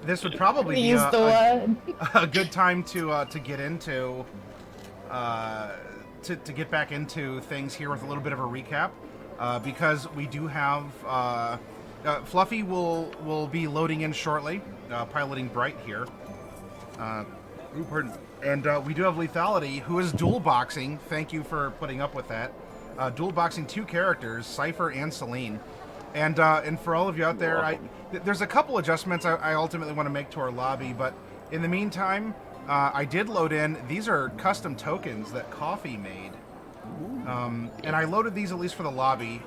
this would probably be Use the word. a good time to get into to get back into things here with a little bit of a recap, because we do have Fluffy will be loading in shortly, piloting Bright here. Ooh, pardon. And we do have Lethality, who is dual boxing. Thank you for putting up with that. Dual boxing 2 characters, Cypher and Celine. And for all of you out there, there's a couple adjustments I ultimately want to make to our lobby, but in the meantime, I did load in. These are custom tokens that Coffee made, and I loaded these at least for the lobby.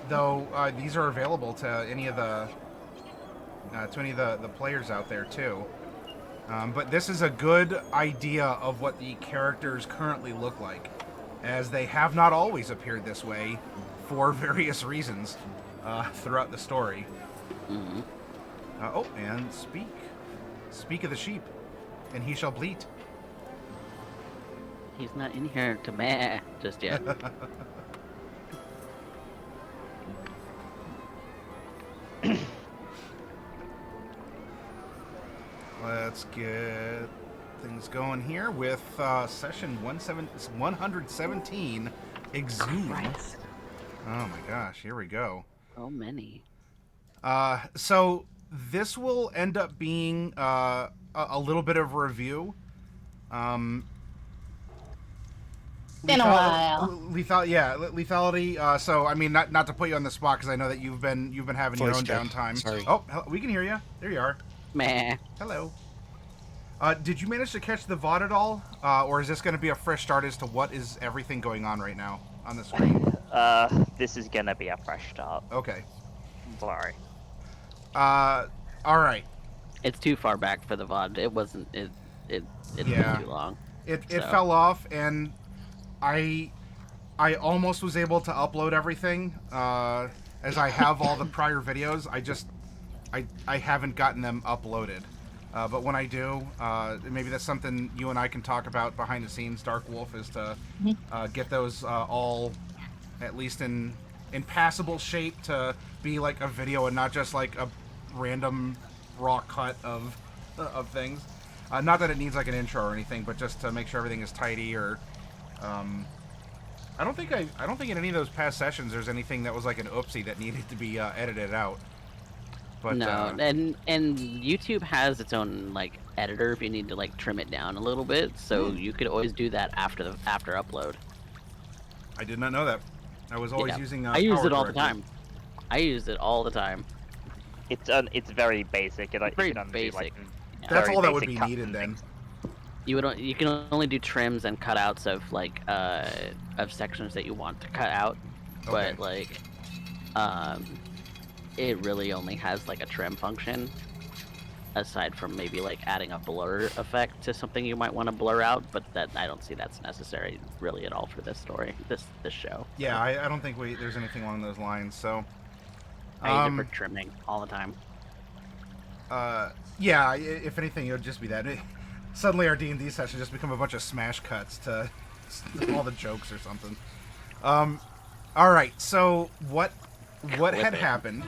Though these are available to any of the players out there too. But this is a good idea of what the characters currently look like, as they have not always appeared this way for various reasons throughout the story. Mm-hmm. Oh, and speak of the sheep, and he shall bleat. He's not in here to meh just yet. Let's get things going here with session 117, EXHUME. Christ. Oh my gosh, here we go. So many. So this will end up being a little bit of a review. Been a while. Lethality. So I mean, not to put you on the spot, because I know that you've been having your own downtime. Sorry. Oh, we can hear you. There you are. Meh. Hello. Did you manage to catch the VOD at all, or is this going to be a fresh start as to what is everything going on right now on the screen? This is gonna be a fresh start. Okay. Sorry. All right. It's too far back for the VOD. It wasn't. It Yeah. took too long. It So. fell off, and I almost was able to upload everything, as I have all the prior videos. I haven't gotten them uploaded. But when I do, maybe that's something you and I can talk about behind the scenes, Dark Wolf, is to get those all at least in passable shape to be like a video and not just like a random raw cut of things. Not that it needs like an intro or anything, but just to make sure everything is tidy. Or I don't think in any of those past sessions there's anything that was like an oopsie that needed to be edited out. But, No, and YouTube has its own like editor if you need to like trim it down a little bit, so you could always do that after upload. I did not know that. I was always Yeah. using. I use Power it all the Director. time. I use it all the time. It's very basic. Very you can only do, like, basic. That's very all that would basic be cuts needed and then. things. You can only do trims and cutouts of like of sections that you want to cut out, Okay. but like it really only has like a trim function, aside from maybe like adding a blur effect to something you might want to blur out, but that I don't see that's necessary really at all for this story, this show. Yeah, I don't think there's anything along those lines. So, I use it for trimming all the time. yeah, if anything, it would just be that. Suddenly, our D&D session just become a bunch of smash cuts to all the jokes or something. All right, so what had happened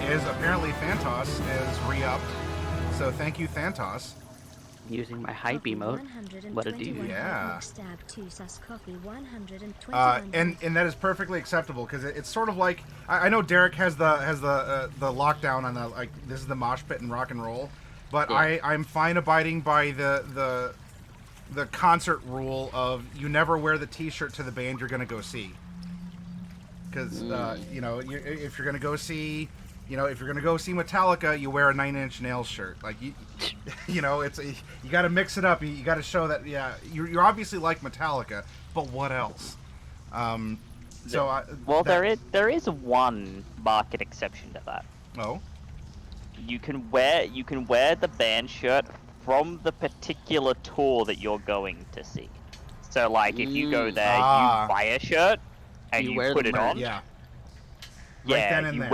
is apparently Thantos is re-upped. So thank you, Thantos. Using my hype emote. What a dude. Yeah. And that is perfectly acceptable, because it's sort of like, I know Derek has the lockdown on the, like, this is the mosh pit and rock and roll, but Yeah. I'm fine abiding by the concert rule of you never wear the T-shirt to the band you're gonna go see, because you know, if you're gonna go see. You know, if you're gonna go see Metallica, you wear a 9 Inch Nails shirt. Like you know, you got to mix it up. You got to show that you're obviously like Metallica, but what else? There is one market exception to that. Oh, You can wear the band shirt from the particular tour that you're going to see. So like if you go there, you buy a shirt and You you wear put the it on. yeah. Yeah, Right then and you there.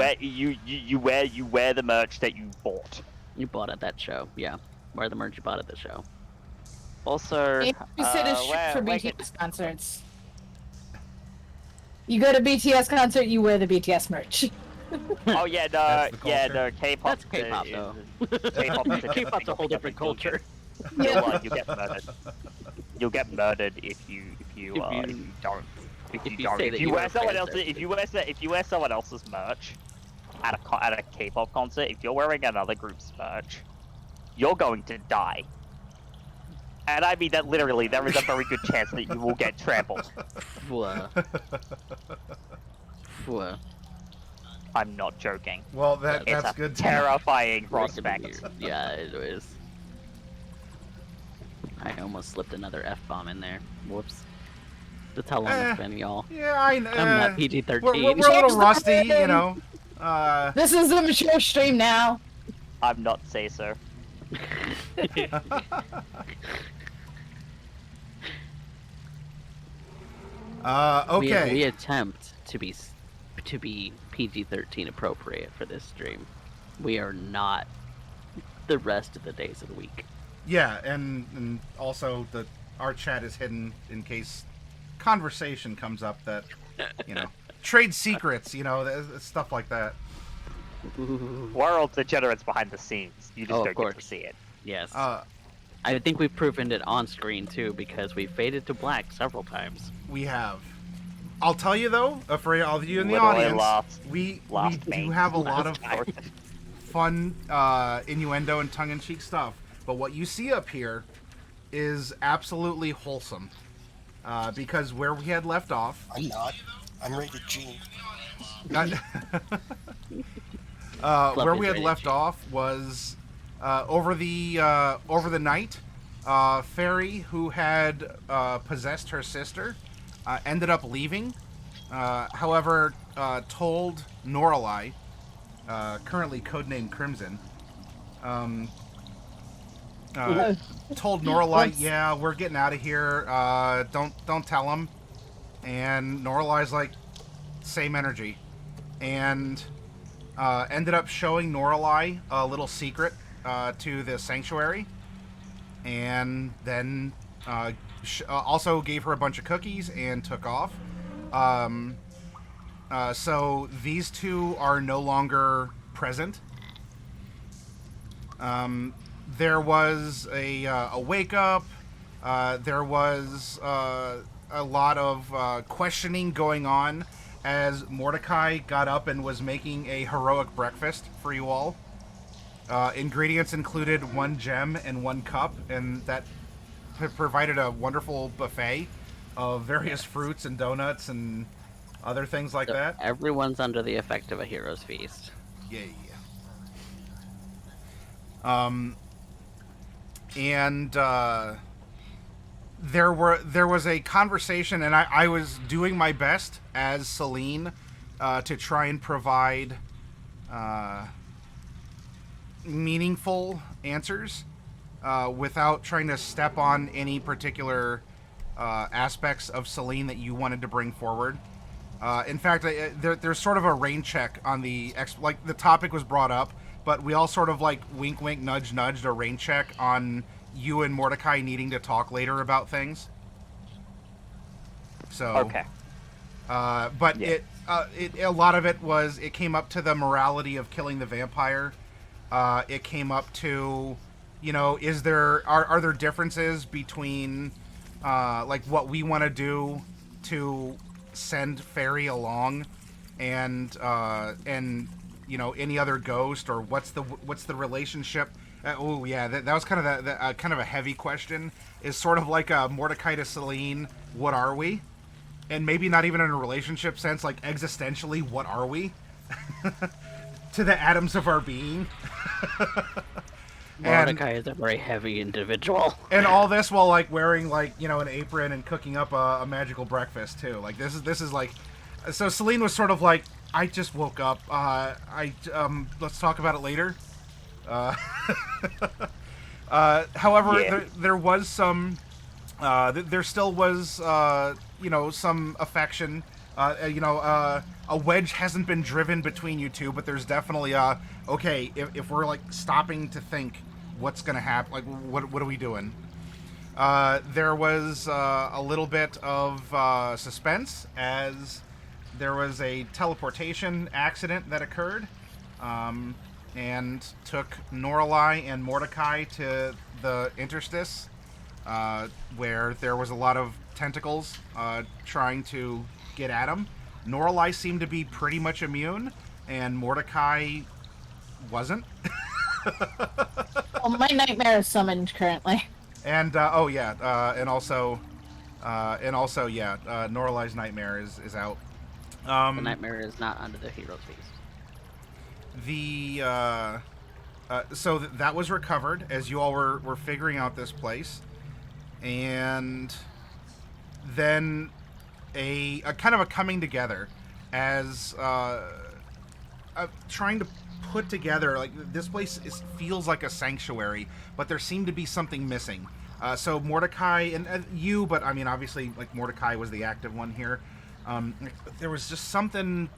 wear the merch that you bought. You bought at that show, yeah. Wear the merch you bought at the show. Also, You said it's where- for where BTS concerts. You go to BTS concert, you wear the BTS merch. Oh yeah, no, That's the yeah, culture? no. K-pop. That's K-pop, though. K-pop is K-pop's a whole different culture. Yeah. You'll get murdered. You'll get murdered if you don't. If you don't. say If that you you wear are someone else's, princess. if you wear someone else's merch at a K-pop concert, if you're wearing another group's merch, you're going to die. And I mean that literally. There is a very good chance that you will get trampled. Whoa. Whoa. I'm not joking. Well, It's that's a good to know. terrifying Great to prospect. hear. Yeah, it is. I almost slipped another F-bomb in there. Whoops. That's how long it's been, y'all. Yeah, I know. I'm not PG-13. We're a little rusty, you know. This is a mature stream now. I'm not say so. Okay. We attempt to be PG-13 appropriate for this stream. We are not the rest of the days of the week. Yeah, and also our chat is hidden in case conversation comes up that, you know, trade secrets, you know, stuff like that. We're all degenerates behind the scenes. You just Oh, of don't get to course. see it. Yes. I think we've proven it on screen too, because we faded to black several times. We have. I'll tell you though, for all of you in the Literally audience, we last do main. have a lot of Last fun innuendo and tongue-in-cheek stuff. But what you see up here is absolutely wholesome. Because where we had left off... I'm not. I'm rated G. Where we had left off was over the night, Fairy, who had possessed her sister, ended up leaving. However, told Norelai, currently codenamed Crimson, told Norelai, "Yeah, we're getting out of here. Don't tell him." And Norelai's like, "Same energy," and ended up showing Norelai a little secret to the sanctuary, and then also gave her a bunch of cookies and took off. So these two are no longer present. There was a wake up. There was a lot of questioning going on as Mordecai got up and was making a heroic breakfast for you all. Ingredients included 1 gem and 1 cup, and that provided a wonderful buffet of various fruits and donuts and other things like that. Everyone's under the effect of a hero's feast. Yeah. And there was a conversation, and I was doing my best as Celine to try and provide meaningful answers without trying to step on any particular aspects of Celine that you wanted to bring forward. In fact, there's sort of a rain check on the topic was brought up, but we all sort of like wink, wink, nudge, nudged a rain check on you and Mordecai needing to talk later about things. So Okay. But Yeah. a lot of it came up to the morality of killing the vampire. It came up to, you know, are there differences between like what we want to do to send Fairy along, and you know, any other ghost, or what's the relationship? That was kind of kind of a heavy question. Is sort of like a Mordecai to Celine, what are we? And maybe not even in a relationship sense, like existentially, what are we? To the atoms of our being. Mordecai is a very heavy individual. And all this while like wearing like, you know, an apron and cooking up a magical breakfast too. Like this is like, so Celine was sort of like, I just woke up. Let's talk about it later. However, Yeah. there was some, there still was, you know, some affection. You know, a wedge hasn't been driven between you two, but there's definitely okay, if we're like stopping to think what's gonna happen, like what are we doing? There was a little bit of suspense as there was a teleportation accident that occurred, and took Norlai and Mordecai to the interstice, where there was a lot of tentacles trying to get at him. Norlai seemed to be pretty much immune, and Mordecai wasn't. Well, my nightmare is summoned currently. And and also, Norlai's nightmare is out. The nightmare is not under the hero's feast. So that was recovered as you all were figuring out this place, and then a kind of a coming together as trying to put together, like, this place feels like a sanctuary, but there seemed to be something missing. So Mordecai and you, but I mean, obviously, like, Mordecai was the active one here. There was just something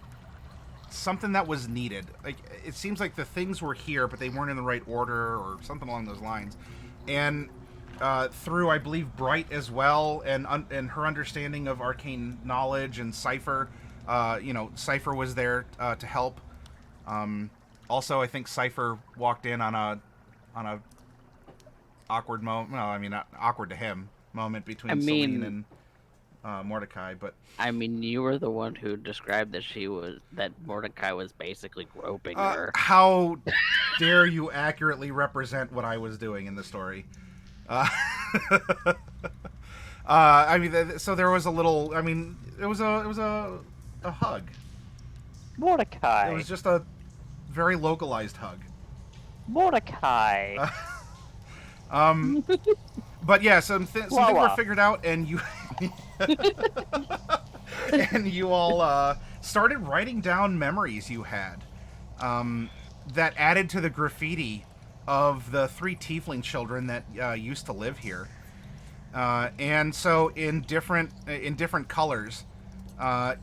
that was needed. Like, it seems like the things were here, but they weren't in the right order or something along those lines. And through, I believe, Bright as well, and her understanding of arcane knowledge, and Cypher, Cypher was there to help. Also, I think Cypher walked in on a awkward moment. Well, I mean, not awkward to him moment between Celine and Mordecai, but I mean, you were the one who described that Mordecai was basically groping her. How dare you accurately represent what I was doing in the story? I mean, so there was a little. I mean, it was a hug. Mordecai. It was just a very localized hug. Mordecai. But yeah, some things were figured out, and you and you all started writing down memories you had that added to the graffiti of the 3 tiefling children that used to live here. And so in different colors,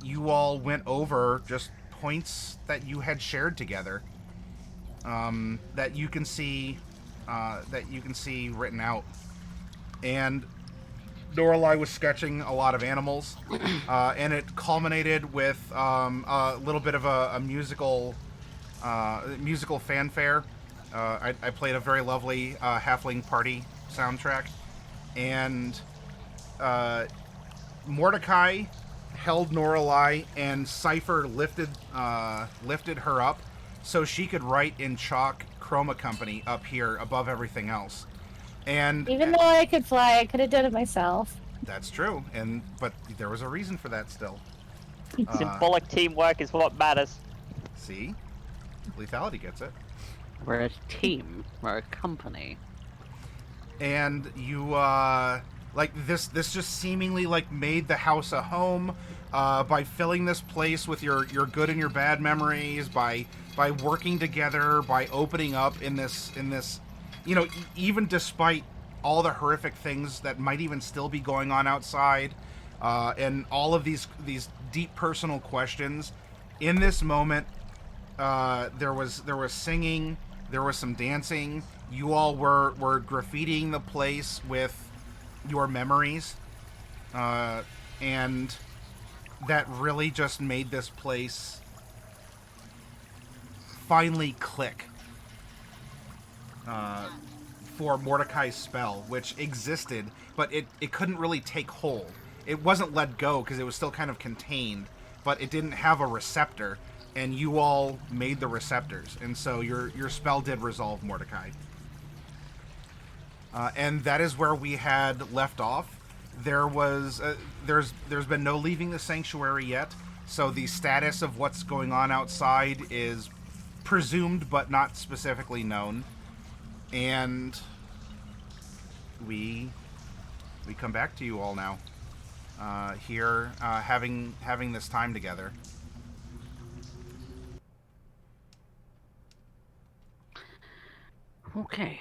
you all went over just points that you had shared together, that you can see written out. And Lorelei was sketching a lot of animals, and it culminated with a little bit of a musical fanfare. I played a very lovely halfling party soundtrack, and Mordecai held Lorelei, and Cypher lifted her up so she could write in chalk Chroma Company up here above everything else. And even though I could fly, I could have done it myself. That's true, but there was a reason for that still. Symbolic teamwork is what matters. See? Lethality gets it. We're a team. We're a company. And you, this just seemingly, like, made the house a home, by filling this place with your good and your bad memories, by working together, by opening up in this, even despite all the horrific things that might even still be going on outside, and all of these deep personal questions. In this moment, there was singing, there was some dancing. You all were graffitiing the place with your memories, and that really just made this place finally click. For Mordecai's spell, which existed, but it couldn't really take hold. It wasn't let go because it was still kind of contained, but it didn't have a receptor, and you all made the receptors, and so your spell did resolve Mordecai. And that is where we had left off. There's been no leaving the sanctuary yet, so the status of what's going on outside is presumed but not specifically known. And we come back to you all now, here, having this time together. Okay.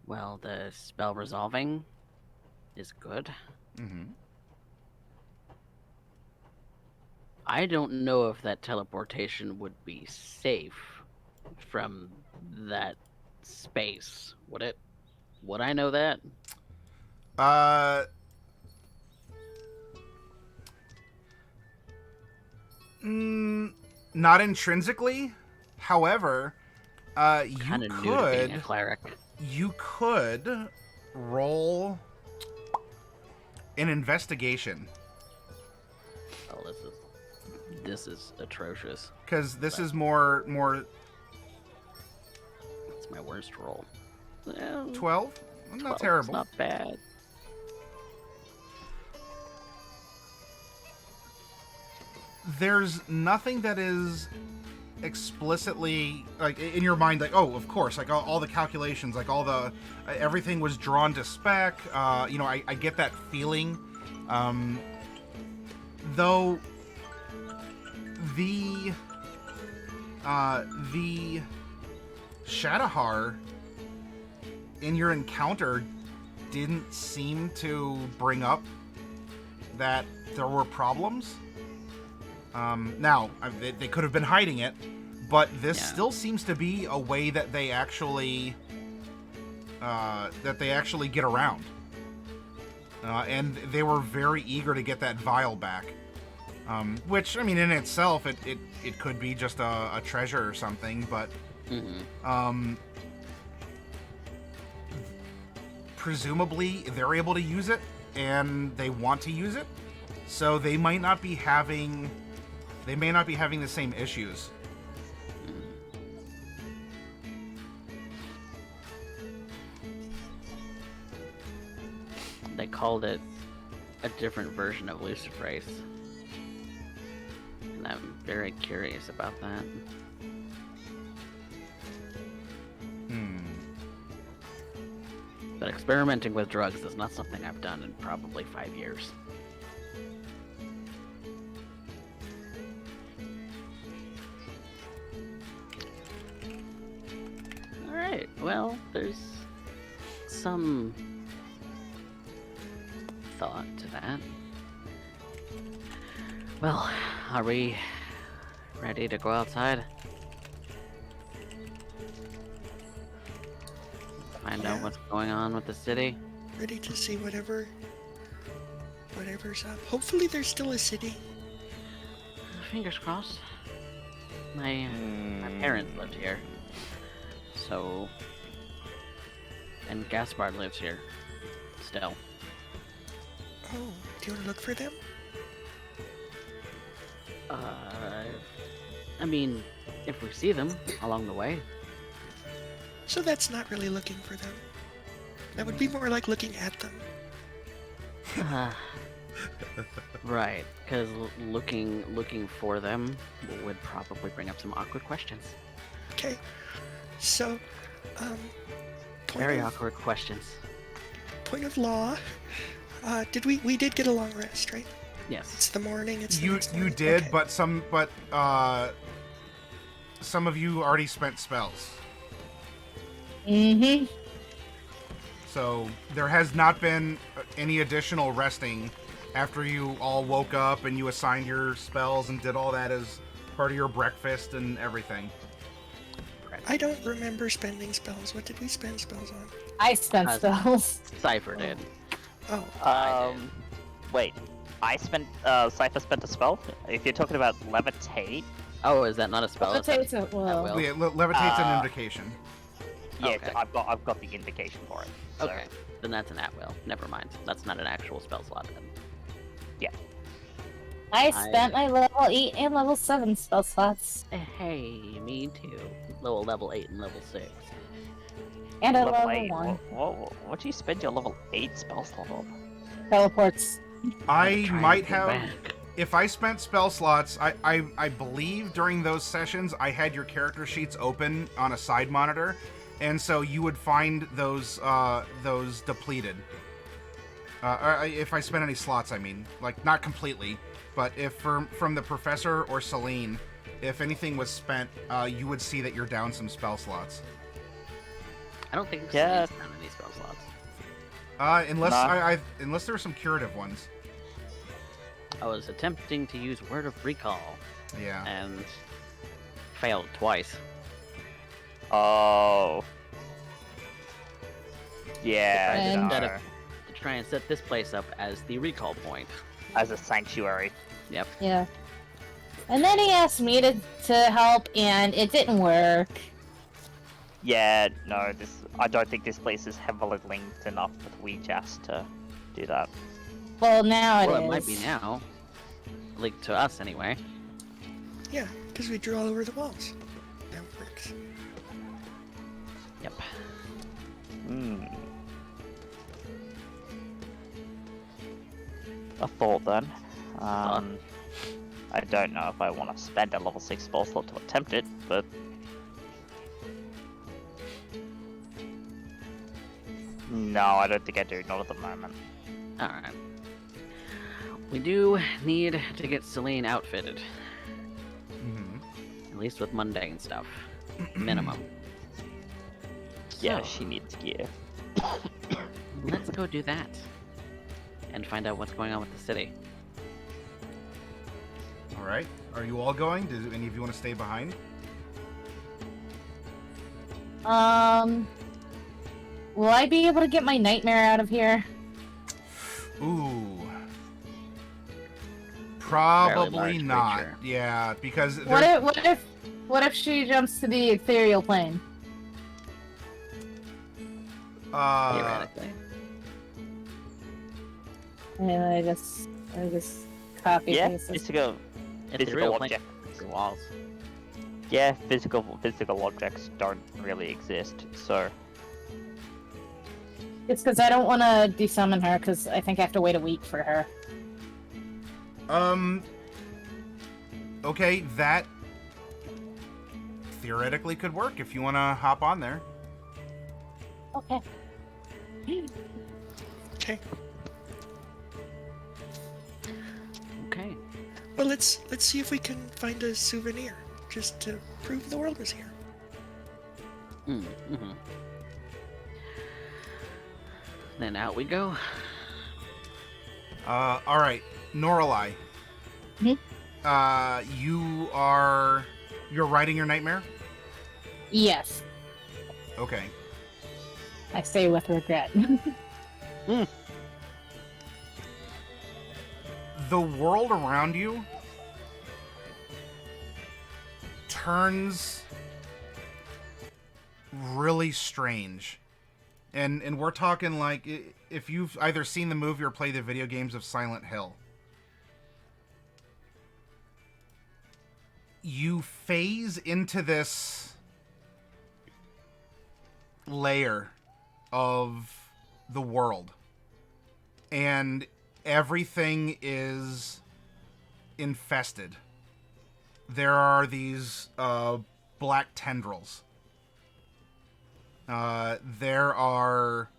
Well, the spell resolving is good. Mm-hmm. I don't know if that teleportation would be safe from that space. Would it? Would I know that? Not intrinsically. However, Kind of new to being a cleric. you could roll an investigation. Oh, this is atrocious. Because this is more It's my worst roll. Well, 12? Not 12 's terrible. not bad. There's nothing that is explicitly like in your mind, like, oh, of course, like all the calculations, like all the everything was drawn to spec. I get that feeling. Though the Shadowhar in your encounter didn't seem to bring up that there were problems. Now, they could have been hiding it, but this still seems to be a way that they actually get around. And they were very eager to get that vial back. Which, I mean, in itself, it could be just a treasure or something, but presumably they're able to use it, and they want to use it, so they might not be having the same issues. They called it a different version of Luciferase. And I'm very curious about that. But experimenting with drugs is not something I've done in probably 5 years. Alright, well, there's some thought to that. Well, are we ready to go outside? Find out what's going on with the city? Ready to see whatever's up. Hopefully there's still a city. Fingers crossed. My parents lived here. So... And Gaspard lives here. Still. Oh, do you want to look for them? I mean, if we see them along the way. So that's not really looking for them. That would be more like looking at them. Right, because looking for them would probably bring up some awkward questions. Okay, so, Very awkward questions. Point of law. We did get a long rest, right? Yes. It's the morning. It's the You next morning. did, Okay. but some of you already spent spells. Mm-hmm. So there has not been any additional resting after you all woke up and you assigned your spells and did all that as part of your breakfast and everything. I don't remember spending spells. What did we spend spells on? I spent spells. Cypher did. Oh, I did. Wait. Cypher spent a spell? If you're talking about levitate, Oh, is that not a spell? Is that Let's say it's a, well, will? Yeah, levitate's an invocation. yes, Okay. I've got the invocation for it. So, Okay, then that's an at-will. Never mind. That's not an actual spell slot then. I spent my level 8 and level 7 spell slots. Hey, me too. Level 8 and level 6. And a level level 8. 1. What do you spend your level 8 spell slot on? Teleports. I Try and might go have, back. if I spent spell slots, I believe during those sessions I had your character sheets open on a side monitor, and so you would find those depleted. Or if I spent any slots, I mean, like not completely, but if from the professor or Celine, if anything was spent, you would see that you're down some spell slots. I don't think Yeah. Celine's down any spell slots. Unless Nah. unless there were some curative ones. I was attempting to use Word of Recall Yeah. and failed twice. Oh. Yeah. And- Instead no. of to try and set this place up as the recall point. As a sanctuary. Yep. Yeah. And then he asked me to help, and it didn't work. Yeah, no, I don't think this place is heavily linked enough with WeChat to do that. Well, now Well, it it is. might be now. Linked to us, anyway. Yeah, because we drew all over the walls. Now it works. Yep. Hmm. A thought then. I don't know if I want to spend a level 6 spell slot to attempt it, but... No, I don't think I do, not at the moment. Alright. We do need to get Celine outfitted. At least with mundane stuff. Minimum. Yeah, So, she needs gear. let's go do that. And find out what's going on with the city. All right. Are you all going? Do any of you want to stay behind? Will I be able to get my nightmare out of here? Ooh. Fairly Probably large not. creature. Yeah, because What if she jumps to the ethereal plane? Theoretically. And I just copy Yeah, paste this. physical Ethereal plane objects. for walls. Yeah, physical objects don't really exist, so... It's because I don't want to desummon her, because I think I have to wait a week for her. Okay, that theoretically could work if you want to hop on there. Okay. Okay. Okay. Well, let's see if we can find a souvenir, just to prove the world was here. Mm-hmm. Then out we go. All right, Noralai. You're writing your nightmare? Yes. Okay. I say with regret. The world around you turns really strange. And we're talking like if you've either seen the movie or played the video games of Silent Hill. You phase into this layer of the world. And everything is infested. There are these black tendrils. There are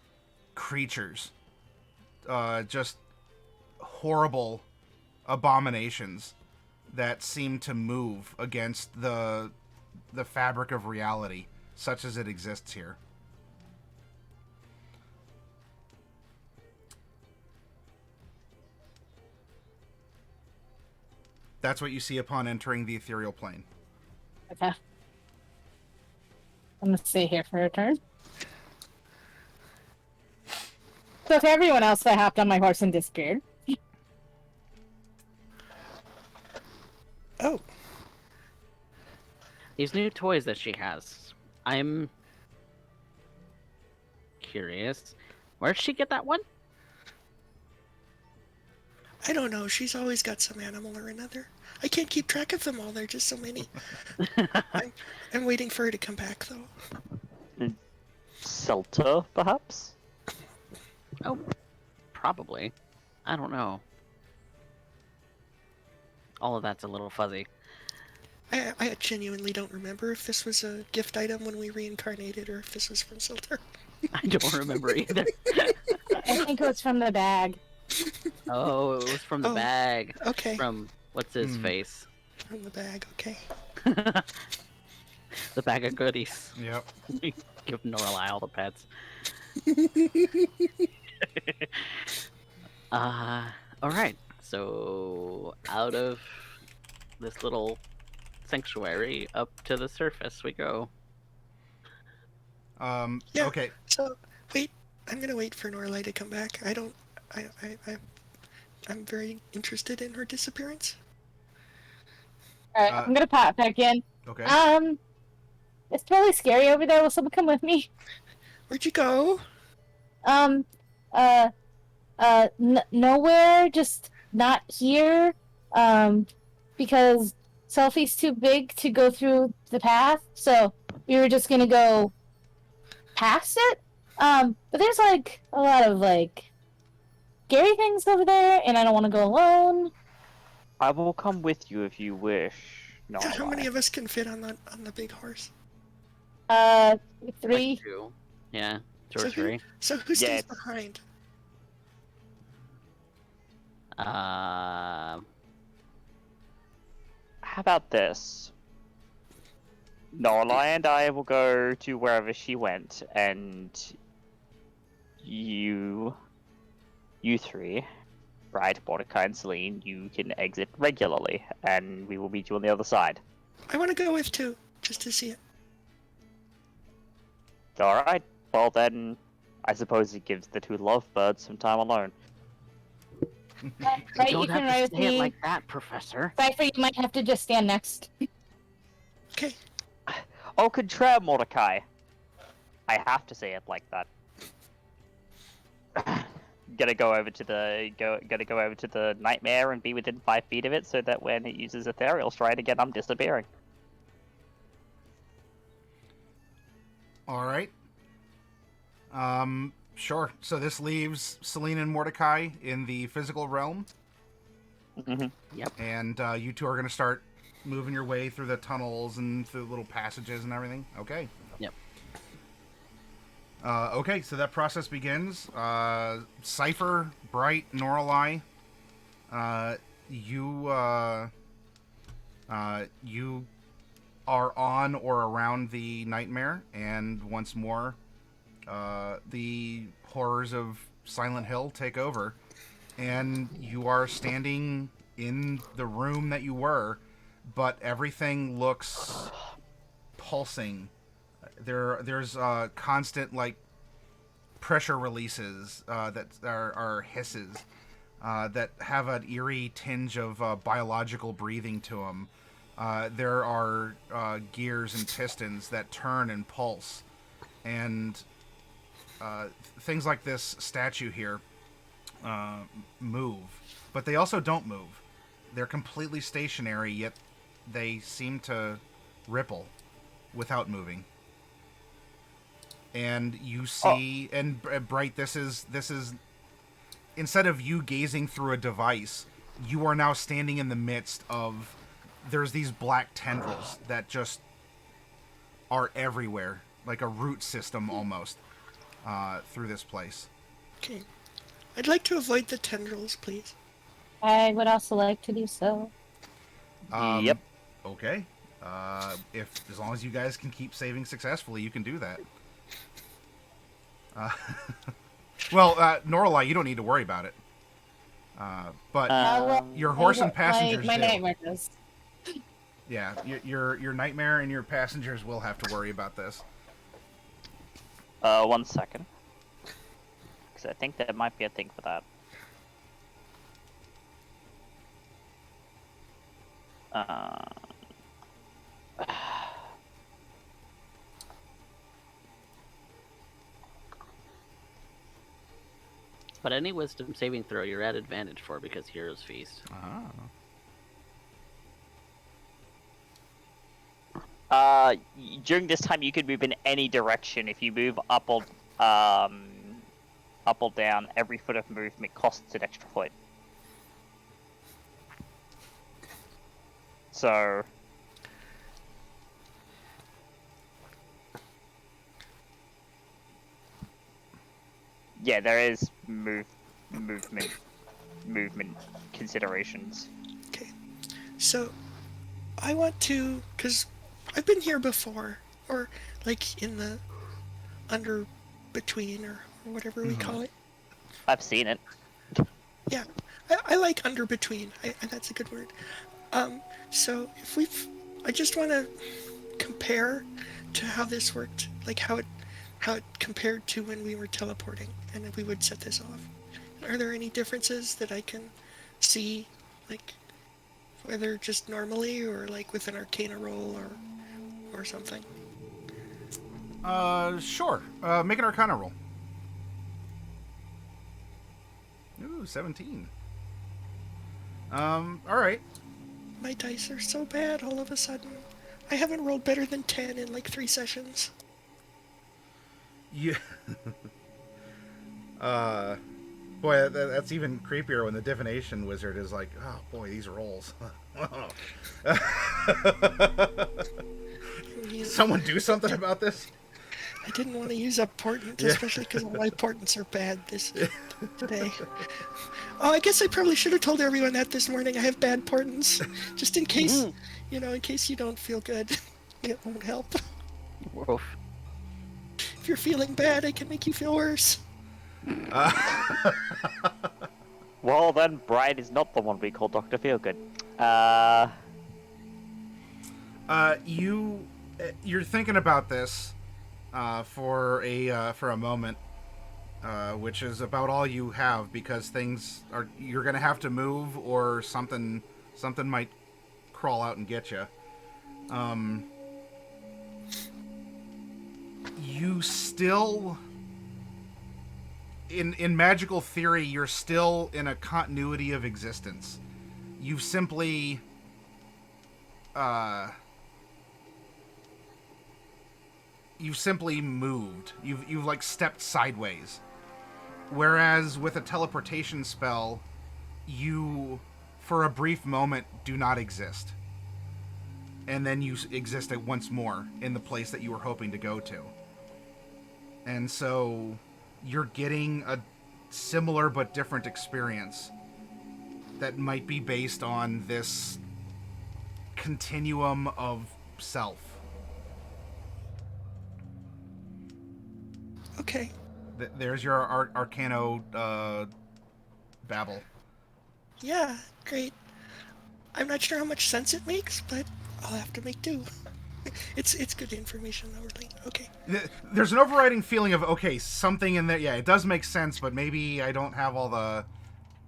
creatures. Just horrible abominations that seem to move against the fabric of reality, such as it exists here. That's what you see upon entering the ethereal plane. Okay. I'm gonna stay here for a turn. So to everyone else, I hopped on my horse and disappeared. Oh, These new toys that she has. I'm curious. Where'd she get that one? I don't know. She's always got some animal or another. I can't keep track of them all. There are just so many. I'm waiting for her to come back, though. Celta, perhaps? Oh, probably. I don't know. All of that's a little fuzzy. I genuinely don't remember if this was a gift item when we reincarnated or if this was from Silter. I don't remember either. I think it was from the bag. Oh, it was from the Oh, bag. Okay, From what's his face? from the bag. Okay. The bag of goodies. Yep. Give Noralai all the pets. Alright. So, out of this little sanctuary, up to the surface we go. Yeah. Okay. So wait, I'm gonna wait for Norlai to come back. I'm very interested in her disappearance. Alright, I'm gonna pop back in. Okay. It's totally scary over there. Will someone come with me? Where'd you go? Nowhere, just not here. Because Selfie's too big to go through the path, so we were just gonna go past it. But there's like a lot of like scary things over there, and I don't want to go alone. I will come with you if you wish. No, Yeah, how many of us can fit on the big horse? 3. Like 2. Yeah, 2 or So 3. So who stays it's- behind? How about this? Norlai and I will go to wherever she went, and you three, right, Mordecai and Celine, you can exit regularly, and we will meet you on the other side. I want to go with 2, just to see it. Alright, well then, I suppose it gives the 2 lovebirds some time alone. Right, You you don't can have ride to with say it me. like that, Professor. Cypher, you might have to just stand next. Okay. Au contraire, Mordecai. I have to say it like that. Gonna go over to the nightmare and be within 5 feet of it, so that when it uses ethereal stride again, I'm disappearing. All right. Sure. So this leaves Celine and Mordecai in the physical realm, Yep. and you two are going to start moving your way through the tunnels and through little passages and everything. Okay. Yep. Okay, so that process begins. Cypher, Bright, Norlai, you are on or around the nightmare, and once more, the horrors of Silent Hill take over, and you are standing in the room that you were, but everything looks pulsing. There's constant like pressure releases that are hisses that have an eerie tinge of biological breathing to them. There are gears and pistons that turn and pulse, and things like this statue here move, but they also don't move. They're completely stationary, yet they seem to ripple without moving. And you see, and Bright, this is instead of you gazing through a device, you are now standing in the midst of, there's these black tendrils that just are everywhere, like a root system almost, through this place. Okay. I'd like to avoid the tendrils, please. I would also like to do so. Yep. Okay. As long as you guys can keep saving successfully, you can do that. Well, Norlai, you don't need to worry about it. But your horse and passengers my do. nightmare does. Yeah, your nightmare and your passengers will have to worry about this. 1 second. Because I think there might be a thing for that. But any wisdom saving throw you're at advantage for because Hero's Feast. During this time, you can move in any direction. If you move up or down, every foot of movement costs an extra foot. So, yeah, there is movement considerations. Okay. So, I want to, because I've been here before, or like in the under between or whatever we call it. I've seen it. Yeah, I like under between. That's a good word. So if I just want to compare to how this worked, like how it compared to when we were teleporting, and if we would set this off. Are there any differences that I can see, like Whether just normally or like with an Arcana roll or something. Sure. Make an Arcana roll. Ooh, 17. All right. My dice are so bad all of a sudden. I haven't rolled better than 10 in like 3 sessions. Yeah. Boy, that's even creepier when the divination wizard is like, oh boy, these rolls. Someone do something about this. I didn't want to use up portent, especially because all my portents are bad today. Oh, I guess I probably should have told everyone that this morning. I have bad portents, just in case, in case you don't feel good. It won't help. Woof. If you're feeling bad, I can make you feel worse. Well, then, Brian is not the one we call Dr. Feelgood. You're thinking about this for a moment, which is about all you have, because you're gonna have to move, or something might crawl out and get you. You still, in magical theory, you're still in a continuity of existence. You've simply moved. You've like stepped sideways. Whereas with a teleportation spell, you, for a brief moment, do not exist. And then you exist once more in the place that you were hoping to go to. And so you're getting a similar but different experience that might be based on this continuum of self. Okay. There's your Arcano babble. Yeah, great. I'm not sure how much sense it makes, but I'll have to make do. It's good information, really. Okay. There's an overriding feeling of, okay, something in there, yeah, it does make sense, but maybe I don't have all the,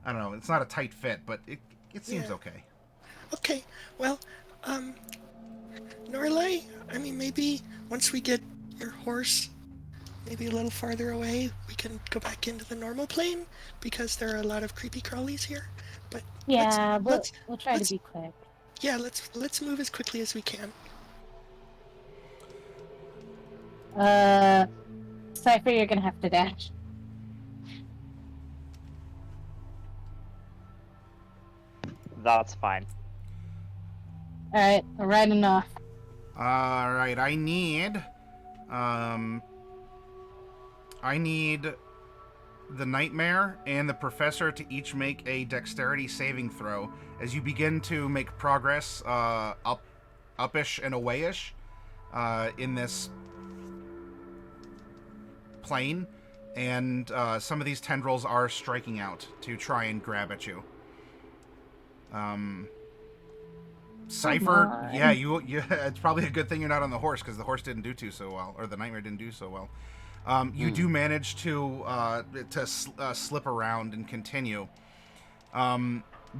I don't know, it's not a tight fit, but it seems okay. Okay, well, Norlay, I mean, maybe once we get your horse maybe a little farther away, we can go back into the normal plane, because there are a lot of creepy crawlies here. But Yeah, we'll try to be quick. Yeah, let's move as quickly as we can. Cypher, you're gonna have to dash. That's fine. Alright, we're riding off. Alright, I need the Nightmare and the Professor to each make a dexterity saving throw as you begin to make progress upish and awayish in this plane, and some of these tendrils are striking out to try and grab at you. Cypher, yeah, you it's probably a good thing you're not on the horse, because the horse didn't do so well, or the Nightmare didn't do so well. You do manage to slip around and continue.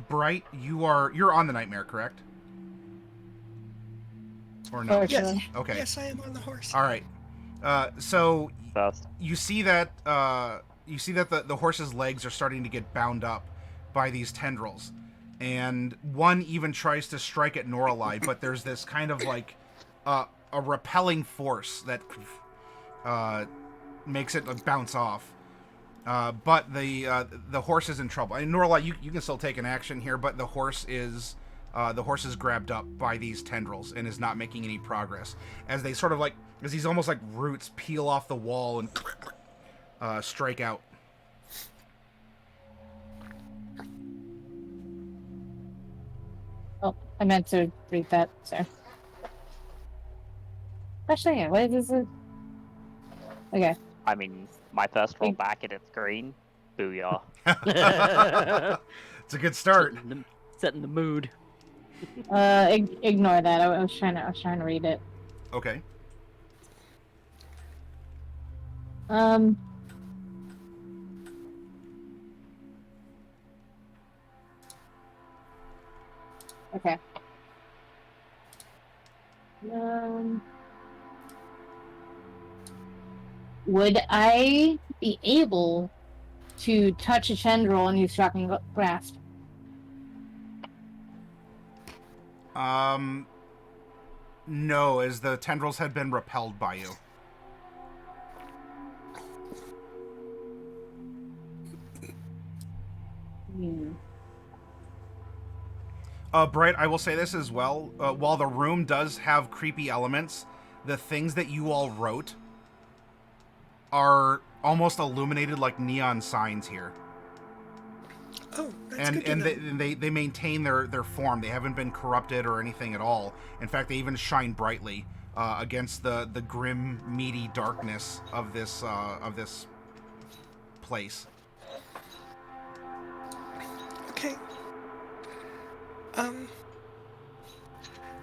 Bright, you're on the Nightmare, correct? Or no? Yes. Okay. Yes, I am on the horse. All right. So Fast. you see that the horse's legs are starting to get bound up by these tendrils, and one even tries to strike at Norlai, but there's this kind of like a repelling force that makes it bounce off. But the horse is in trouble. And Norlai, you can still take an action here, but the horse is grabbed up by these tendrils and is not making any progress as they sort of like, as these almost like roots peel off the wall and strike out. Oh, I meant to read that, sorry. Actually, yeah, what is it? Okay. I mean, my first roll back and it's green. Booyah. It's a good start. Setting the mood. Ignore that. I was trying to read it. Okay. Okay. would I be able to touch a tendril and use shocking grasp? No, as the tendrils had been repelled by you. Bright, I will say this as well. While the room does have creepy elements, the things that you all wrote are almost illuminated like neon signs here. Oh, that's good to And know. they maintain their form. They haven't been corrupted or anything at all. In fact, they even shine brightly against the grim, meaty darkness of this place. Okay.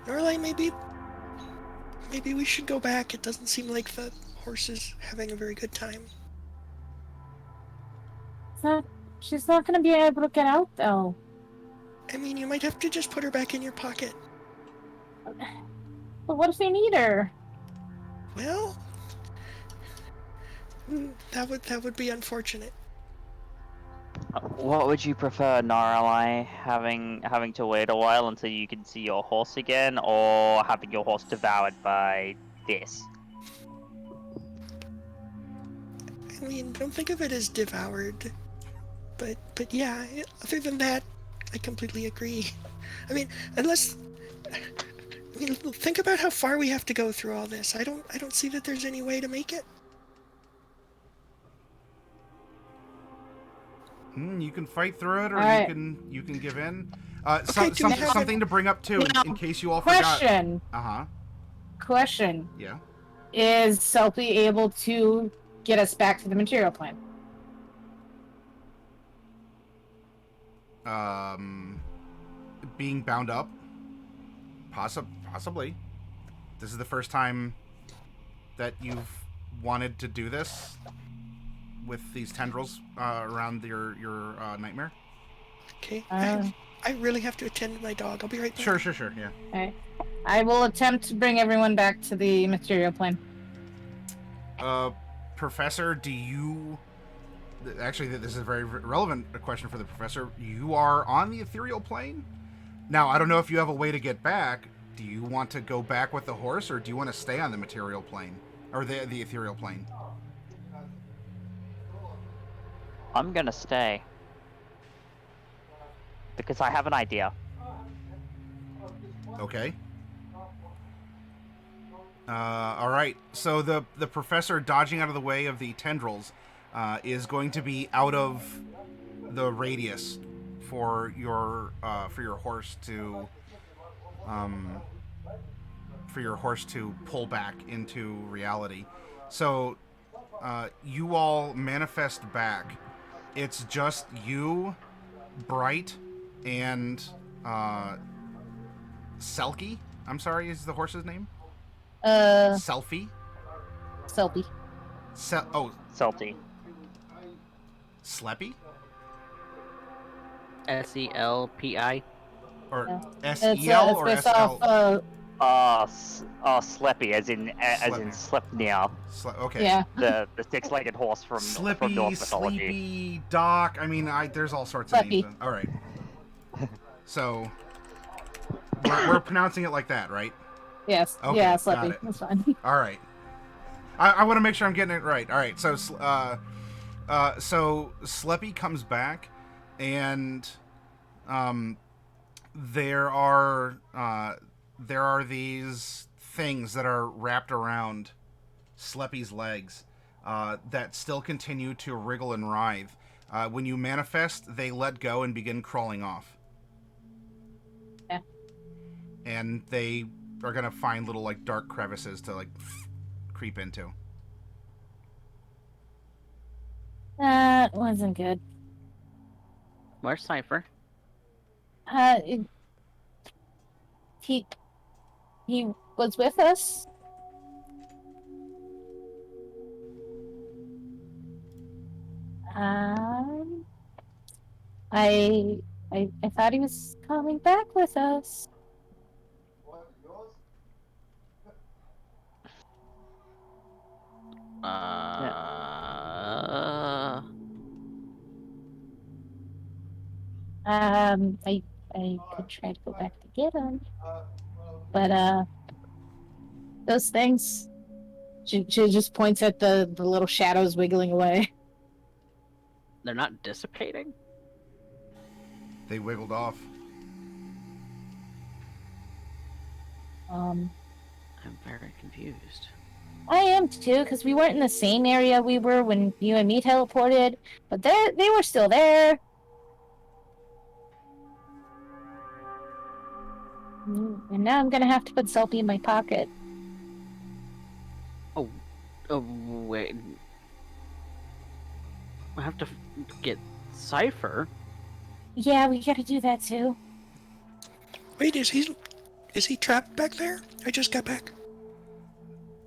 Norlai, maybe we should go back. It doesn't seem like the horse is having a very good time. She's not going to be able to get out, though. I mean, you might have to just put her back in your pocket. But what if we need her? Well, that would be unfortunate. What would you prefer, Naralai? Having to wait a while until you can see your horse again, or having your horse devoured by this? I mean, don't think of it as devoured. But yeah, other than that, I completely agree. I mean, think about how far we have to go through all this. I don't see that there's any way to make it. You can fight through it, or Right. you can give in. Okay, Something to bring up too, Now, in case you all Question. forgot. Question. Yeah. Is Selfie able to get us back to the material plane? Being bound up, possibly. This is the first time that you've wanted to do this with these tendrils around your nightmare. Okay. Uh. I really have to attend to my dog. I'll be right back. Sure. Yeah. Okay. I will attempt to bring everyone back to the material plane. Professor, do you... Actually, this is a very relevant question for the professor. You are on the ethereal plane? Now, I don't know if you have a way to get back. Do you want to go back with the horse, or do you want to stay on the material plane? Or the ethereal plane? I'm gonna stay. Because I have an idea. Okay. All right. So the professor, dodging out of the way of the tendrils, is going to be out of the radius for your horse to pull back into reality. So you all manifest back. It's just you, Bright, and Selkie. I'm sorry, is the horse's name? Selfie. Selfie. Salty. Sleppy? SELPI. Or It's SEL or based SL? off, Sleppy, as in Sleipnir, Okay. yeah. the six-legged horse from Slippy, Norse mythology. Sleepy, Doc. I mean, there's all sorts of Sleppy. names. All right. So we're pronouncing it like that, right? Yes. Okay, Yeah, got Sleppy. it. That's fine. All right. I want to make sure I'm getting it right. All right. So so Sleppy comes back, and there are these things that are wrapped around Sleppy's legs that still continue to wriggle and writhe. When you manifest, they let go and begin crawling off. Yeah. And they are gonna find little like dark crevices to like creep into. That wasn't good. Where's Cypher? He was with us. I thought he was coming back with us. Uh, I could try to go back to get them, but those things. She just points at the little shadows wiggling away. They're not dissipating? They wiggled off. Um, I'm very confused. I am too, because we weren't in the same area we were when you and me teleported, but they were still there. And now I'm gonna have to put Selfie in my pocket. Oh, wait. I have to get Cypher. Yeah, we gotta do that too. Wait, is he trapped back there? I just got back.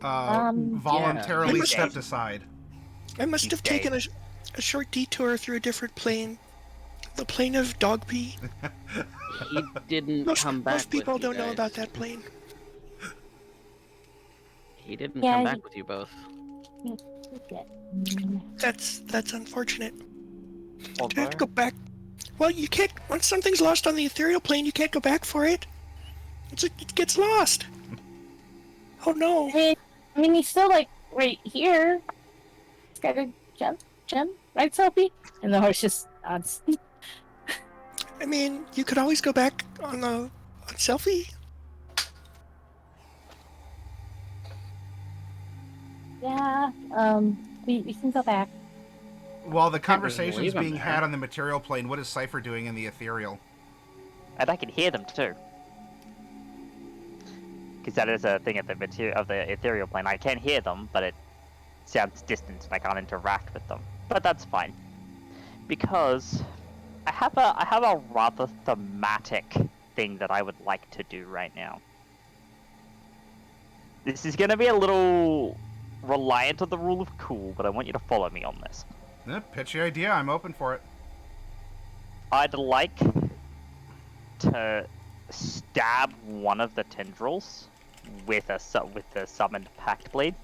Voluntarily yeah. stepped aside. I must have taken a short detour through a different plane. The plane of Dogpee. He didn't come back. Most people with you don't know guys. about that plane. He didn't Yeah, come back with you both. That's unfortunate. Well, Do I have to go back? Well, you can't. Once something's lost on the ethereal plane, you can't go back for it. It gets lost. Oh no. I mean, he's still like right here. He's gotta jump, right, Selfie? And the horse just nods. I mean, you could always go back on Selfie. Yeah, we can go back. While the Can't really conversation's leave 'em being there. had on the material plane, what is Cypher doing in the ethereal? And I can hear them too. Because that is a thing of the ethereal plane. I can hear them, but it sounds distant and I can't interact with them. But that's fine. Because I have a rather thematic thing that I would like to do right now. This is gonna be a little reliant on the rule of cool, but I want you to follow me on this. Pitchy idea. I'm open for it. I'd like to stab one of the tendrils with the summoned pact blade,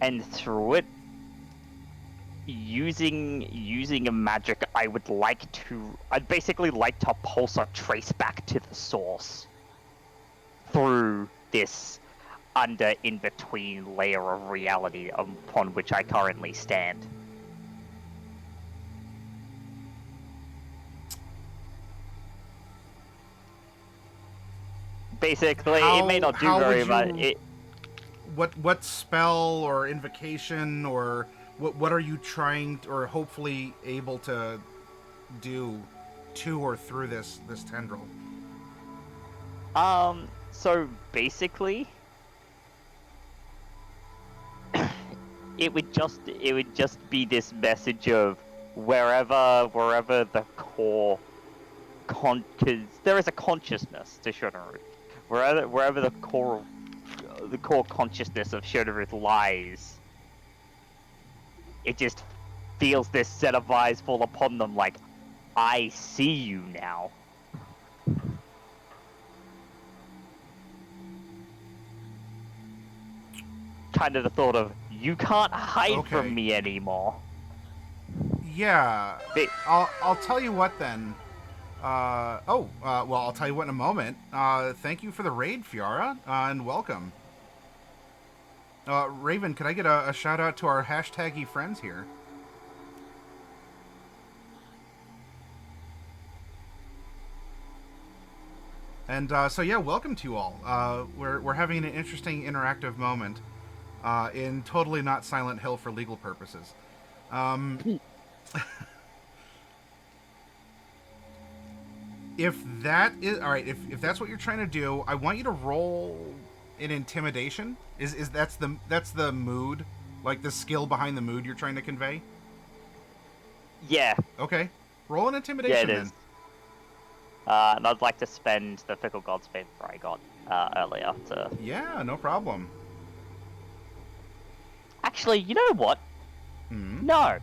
and through it, using a magic, I'd basically like to pulse a trace back to the source through this in-between layer of reality upon which I currently stand. Basically, it may not do how very would much. you- What spell or invocation or what are you trying or hopefully able to do to or through this tendril? So basically, it would just be this message of wherever the core because there is a consciousness to Sho'neuroth. Wherever the core consciousness of Sho'neuroth lies, it just feels this set of eyes fall upon them like, I see you now. Kind of the thought of, you can't hide Okay. from me anymore. Yeah. They- I'll tell you what then. Well, I'll tell you what in a moment. Thank you for the raid, Fiara, and welcome. Raven, could I get a shout out to our hashtaggy friends here? And so yeah, welcome to you all. We're having an interesting interactive moment in totally not Silent Hill for legal purposes. If that is all right, if that's what you're trying to do, I want you to roll an intimidation. Is that's the mood, like the skill behind the mood you're trying to convey? Yeah, Okay, roll an intimidation yeah, it is. And I'd like to spend the Fickle God's favor I got earlier to... then. Yeah, no problem. Actually, you know what? Hmm. No.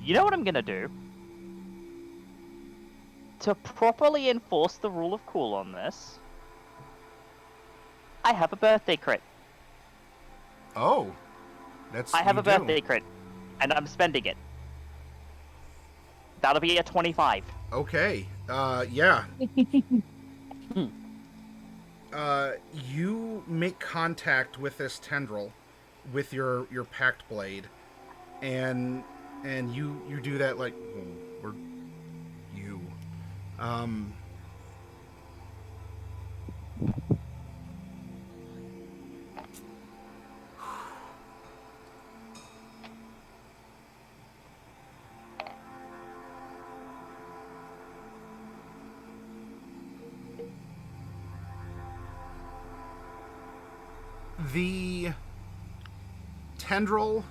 You know what I'm gonna do? To properly enforce the rule of cool on this, I have a birthday crit. Oh, I I have a birthday crit, and I'm spending it. That'll be a 25. Okay. Yeah. You make contact with this tendril with your packed blade, and you do that like we're you. The tendril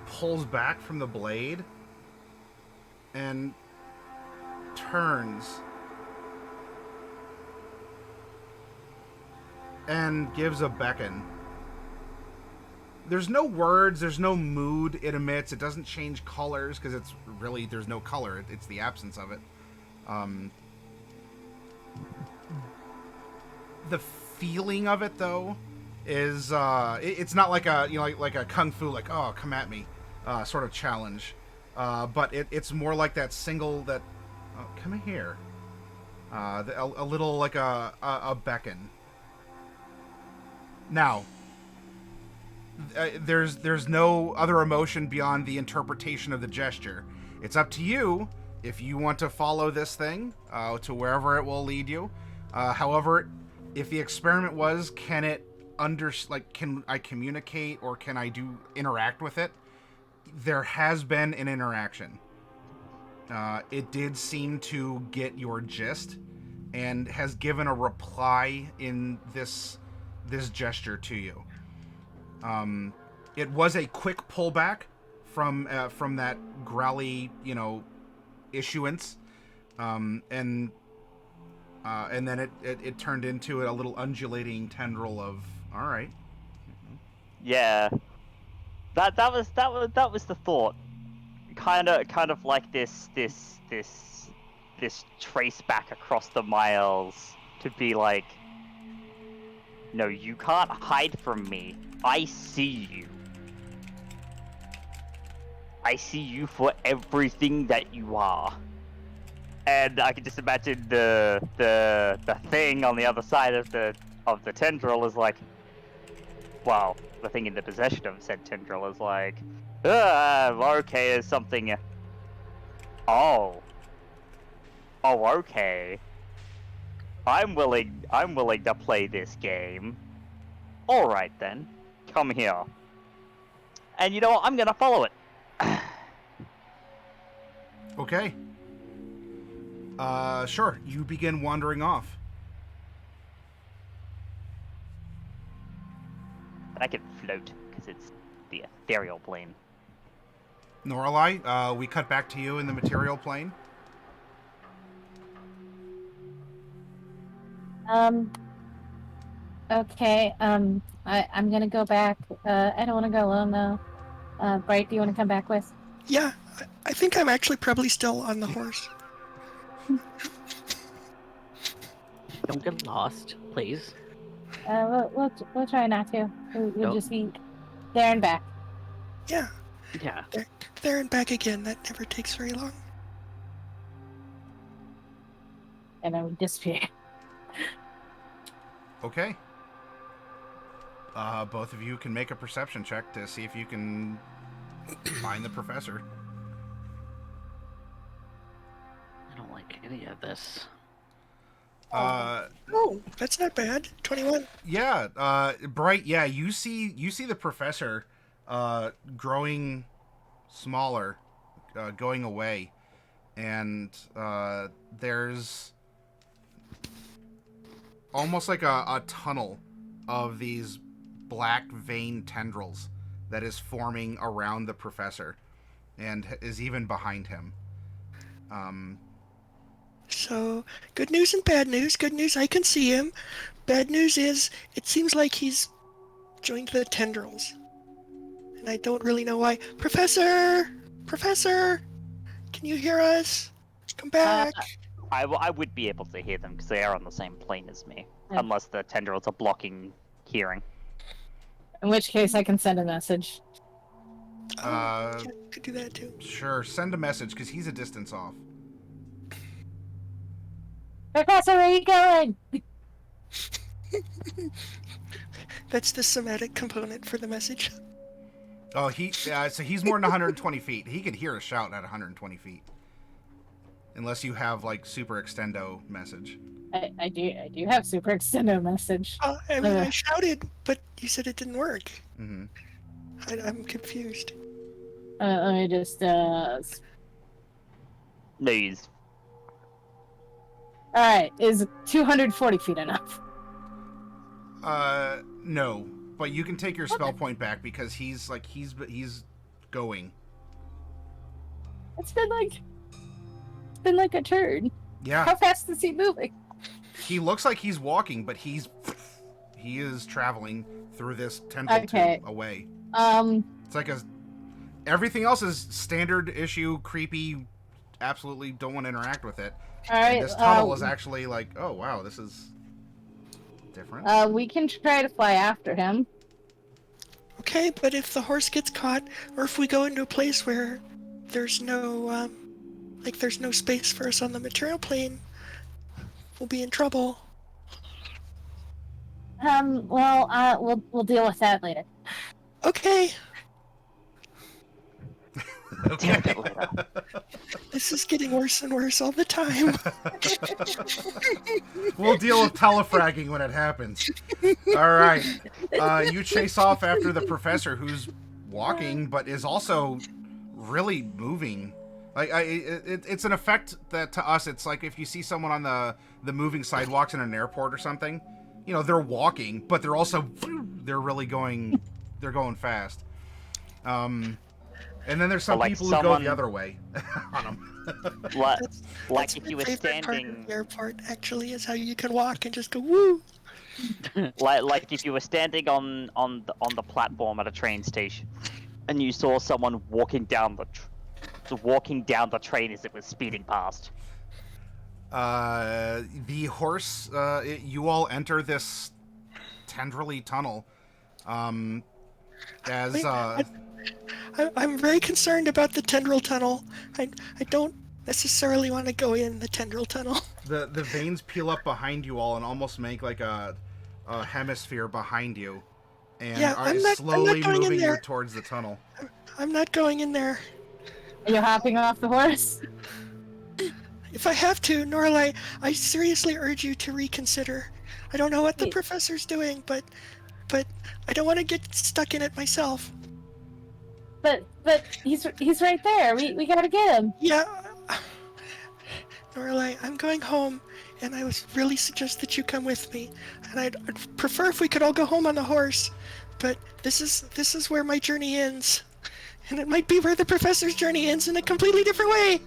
pulls back from the blade and turns and gives a beckon. There's no words, there's no mood it emits, it doesn't change colors because it's really, there's no color, it's the absence of it. The feeling of it though is it's not like a like a kung fu like oh come at me sort of challenge, but it's more like that single that oh, come here, a little like a beckon. Now there's no other emotion beyond the interpretation of the gesture. It's up to you if you want to follow this thing to wherever it will lead you. However, if the experiment was, can I communicate or can I interact with it? There has been an interaction. It did seem to get your gist and has given a reply in this gesture to you. It was a quick pullback from that growly, issuance, and then it turned into a little undulating tendril of all right. Yeah, that was the thought. Kind of like this trace back across the miles to be like, no, you can't hide from me. I see you. I see you for everything that you are. And I can just imagine the thing on the other side of the tendril is like, well, the thing in the possession of said tendril is like, okay, is something. Oh, okay. I'm willing to play this game. All right then, come here. And you know what? I'm gonna follow it. Okay. Sure. You begin wandering off. But I can float because it's the ethereal plane. Noralai, we cut back to you in the material plane. Okay. I'm gonna go back. I don't want to go alone though. Bright, do you want to come back with? Yeah, I think I'm actually probably still on the horse. Don't get lost, please. We'll try not to. We'll Nope. just be there and back. Yeah, Yeah. there and back again. That never takes very long. And then we disappear. Okay. Both of you can make a perception check to see if you can find the professor. I don't like any of this. Oh, that's not bad. 21. Yeah, Bright, yeah, you see the professor growing smaller, going away, and there's almost like a tunnel of these black vein tendrils that is forming around the professor and is even behind him. So, good news and bad news. Good news, I can see him. Bad news is, it seems like he's joined the tendrils. And I don't really know why. Professor! Professor! Can you hear us? Come back! I would be able to hear them because they are on the same plane as me, Yeah. unless the tendrils are blocking hearing. In which case, I can send a message. Oh, yeah, could do that too. Sure, send a message, because he's a distance off. Professor, where are you going? That's the somatic component for the message. Oh, so he's more than 120 feet. He could hear a shout at 120 feet. Unless you have, like, super extendo message. I do have super extendo message. I mean, I shouted, but you said it didn't work. Mm-hmm. I'm confused. Let me just News. Alright, is 240 feet enough? No. But you can take your spell point back because he's going. It's been like a turn. Yeah. How fast is he moving? He looks like he's walking, but he is traveling through this tendril tube away. It's like everything else is standard issue, creepy, absolutely don't want to interact with it. Alright. And this tunnel is actually like, oh wow, this is different. We can try to fly after him. Okay, but if the horse gets caught, or if we go into a place where there's no, there's no space for us on the material plane, we'll be in trouble. We'll deal with that later. Okay. Deal with it later. This is getting worse and worse all the time. We'll deal with telefragging when it happens. All right. You chase off after the professor, who's walking, but is also really moving. Like it's an effect that to us, it's like if you see someone on the moving sidewalks in an airport or something. You know, they're walking, but they're also they're going fast. And then there's some like people who go the other way on them. Like if you were Part of standing, the airport actually is how you can walk and just go woo. like if you were standing on the platform at a train station, and you saw someone walking down the train as it was speeding past. The horse, you all enter this tendrily tunnel. I'm very concerned about the tendril tunnel. I don't necessarily want to go in the tendril tunnel. The veins peel up behind you all and almost make like a hemisphere behind you, and are slowly moving you towards the tunnel. I'm not going in there. Are you hopping off the horse? If I have to, Norlai, I seriously urge you to reconsider. I don't know what the professor's doing, but I don't want to get stuck in it myself. But he's right there. We gotta get him. Yeah. Norlai, I'm going home, and I would really suggest that you come with me. And I'd prefer if we could all go home on the horse, but this is where my journey ends. And it might be where the professor's journey ends in a completely different way.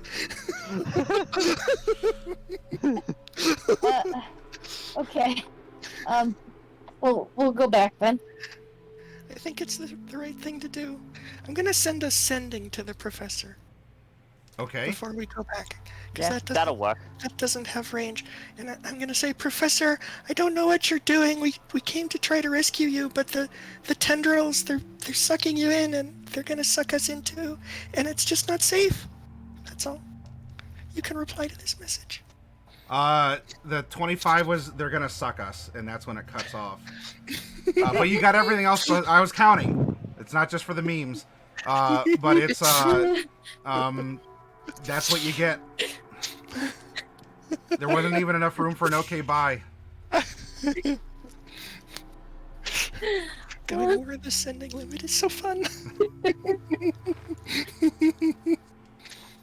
Okay. We'll go back then. I think it's the right thing to do. I'm gonna send a sending to the professor. Okay. Before we go back. Yeah, that'll work. That doesn't have range. And I'm gonna say, Professor, I don't know what you're doing. We came to try to rescue you, but the tendrils, they're sucking you in, and they're gonna suck us in too. And it's just not safe. That's all. You can reply to this message. The 25 was they're gonna suck us, and that's when it cuts off. But you got everything else. But I was counting. It's not just for the memes. But it's that's what you get. There wasn't even enough room for an okay bye. Going over the sending limit is so fun.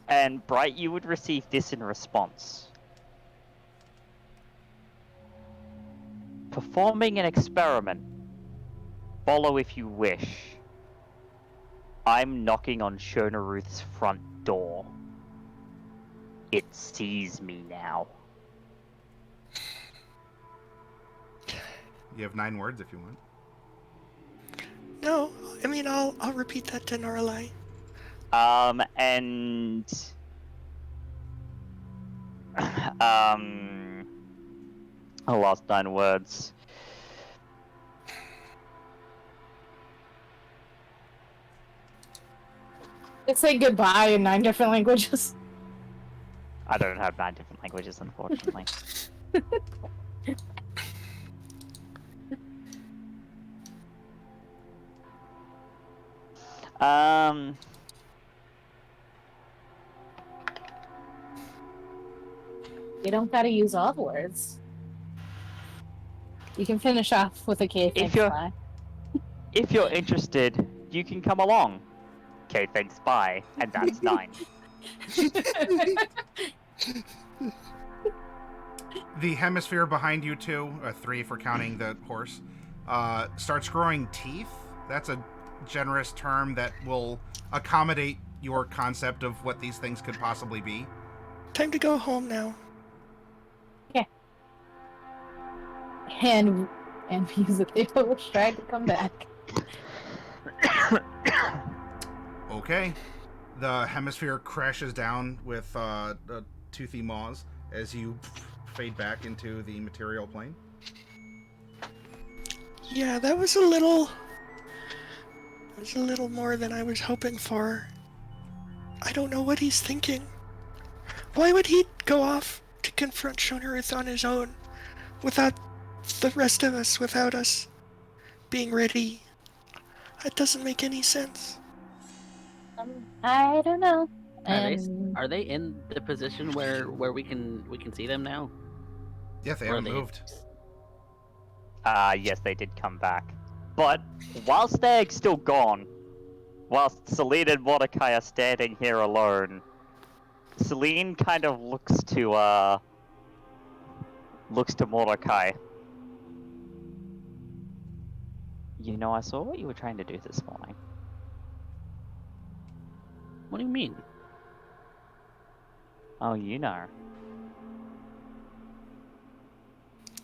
And Bright, you would receive this in response. Performing an experiment. Follow if you wish. I'm knocking on Sho'neuroth's front door. It sees me now. You have 9 words if you want. No, I mean I'll repeat that to Norlai. And I lost 9 words. It's say goodbye in 9 different languages. I don't have 9 different languages, unfortunately. Um, You don't gotta use all the words. You can finish off with a K, thanks, you're- bye. if you're interested, you can come along. Okay, thanks, bye. And that's 9. The hemisphere behind you two, 3 for counting the horse, starts growing teeth. That's a generous term that will accommodate your concept of what these things could possibly be. Time to go home now. and use it. They both tried to come back. Okay. The hemisphere crashes down with toothy maws as you fade back into the material plane. Yeah, that was a little more than I was hoping for. I don't know what he's thinking. Why would he go off to confront Sho'neuroth on his own without the rest of us, without us being ready? That doesn't make any sense. I don't know. Are they in the position where we can see them now? Yeah, they Or haven't moved. Yes, they did come back. But whilst they're still gone, whilst Celine and Mordecai are standing here alone, Celine kind of looks to Mordecai. You know, I saw what you were trying to do this morning. What do you mean? Oh, you know.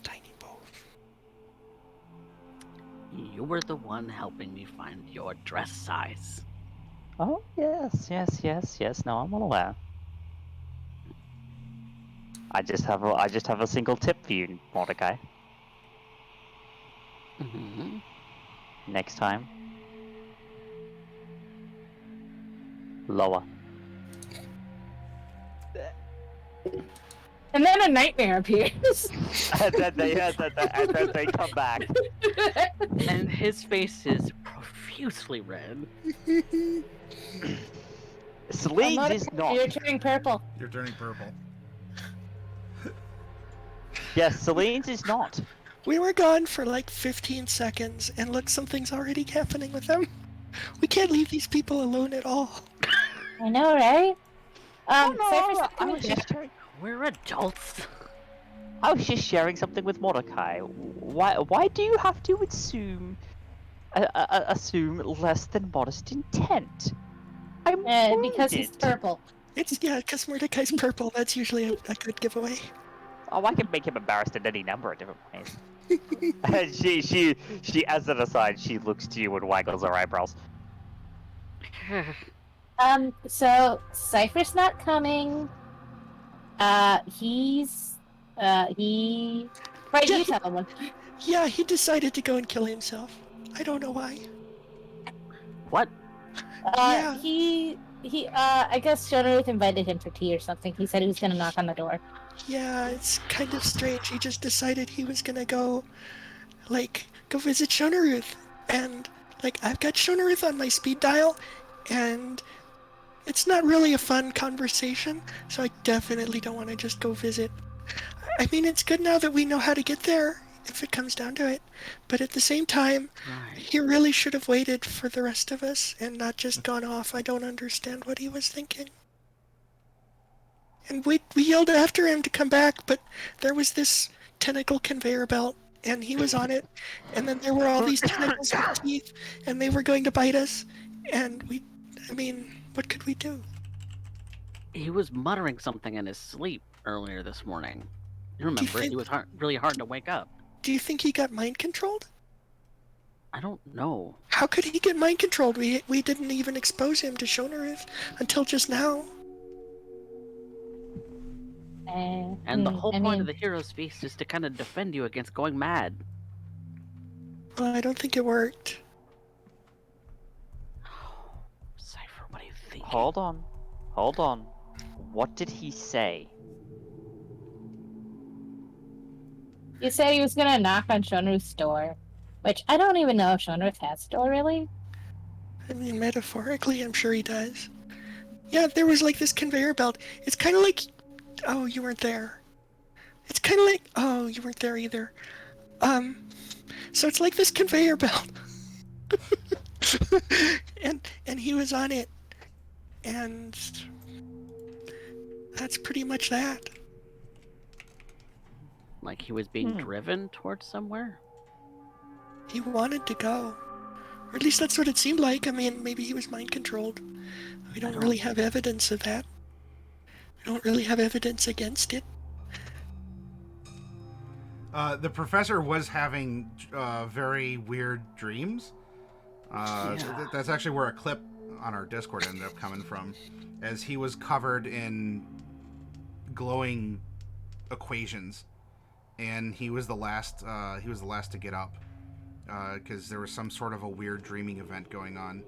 Tiny both. You were the one helping me find your dress size. Oh, yes. No, I'm well aware. I just have a single tip for you, Mordecai. Mm-hmm. Next time, lower. And then a nightmare appears. and then they come back. And his face is profusely red. Celine's is not. You're turning purple. You're turning purple. Yes, Celine's is not. We were gone for like 15 seconds, and look, something's already happening with them. We can't leave these people alone at all. I know, right? Cypher's I coming was back. just sharing. We're adults. I was just sharing something with Mordecai. Why do you have to assume less than modest intent? I'm Because he's wounded. purple. It's, yeah, because Mordecai's purple. That's usually a good giveaway. Oh, I can make him embarrassed in any number of different ways. And she, as an aside, she looks to you and waggles her eyebrows. So Cypher's not coming. Right, you tell him one. Yeah, he decided to go and kill himself. I don't know why. What? Yeah. I guess Sho'neuroth invited him for tea or something. He said he was gonna knock on the door. Yeah, it's kind of strange. He just decided he was gonna go visit Sho'neuroth. And, I've got Sho'neuroth on my speed dial, and it's not really a fun conversation, so I definitely don't want to just go visit. I mean, it's good now that we know how to get there, if it comes down to it. But at the same time, Right. he really should have waited for the rest of us and not just gone off. I don't understand what he was thinking. And we yelled after him to come back, but there was this tentacle conveyor belt, and he was on it, and then there were all these tentacles with teeth, and they were going to bite us, and what could we do? He was muttering something in his sleep earlier this morning. You remember? think- It was really hard to wake up. Do you think he got mind controlled? I don't know. How could he get mind controlled? We didn't even expose him to Sho'neuroth until just now. And the whole point of the hero's feast is to kind of defend you against going mad. Well, I don't think it worked. Cypher, what do you think? Hold on. Hold on. What did he say? He said he was gonna knock on Sho'neuroth's door, which I don't even know if Sho'neuroth has a door, really. I mean, metaphorically, I'm sure he does. Yeah, there was like this conveyor belt. It's kind of like... Oh, you weren't there. It's kind of like... Oh, you weren't there either. So it's like this conveyor belt. and he was on it. And that's pretty much that. Like he was being driven towards somewhere? He wanted to go. Or at least that's what it seemed like. I mean, maybe he was mind controlled. We don't really have evidence of that. We don't really have evidence against it. The professor was having very weird dreams. That's actually where a clip on our Discord ended up coming from, as he was covered in glowing equations, and he was the last. He was the last to get up because there was some sort of a weird dreaming event going on.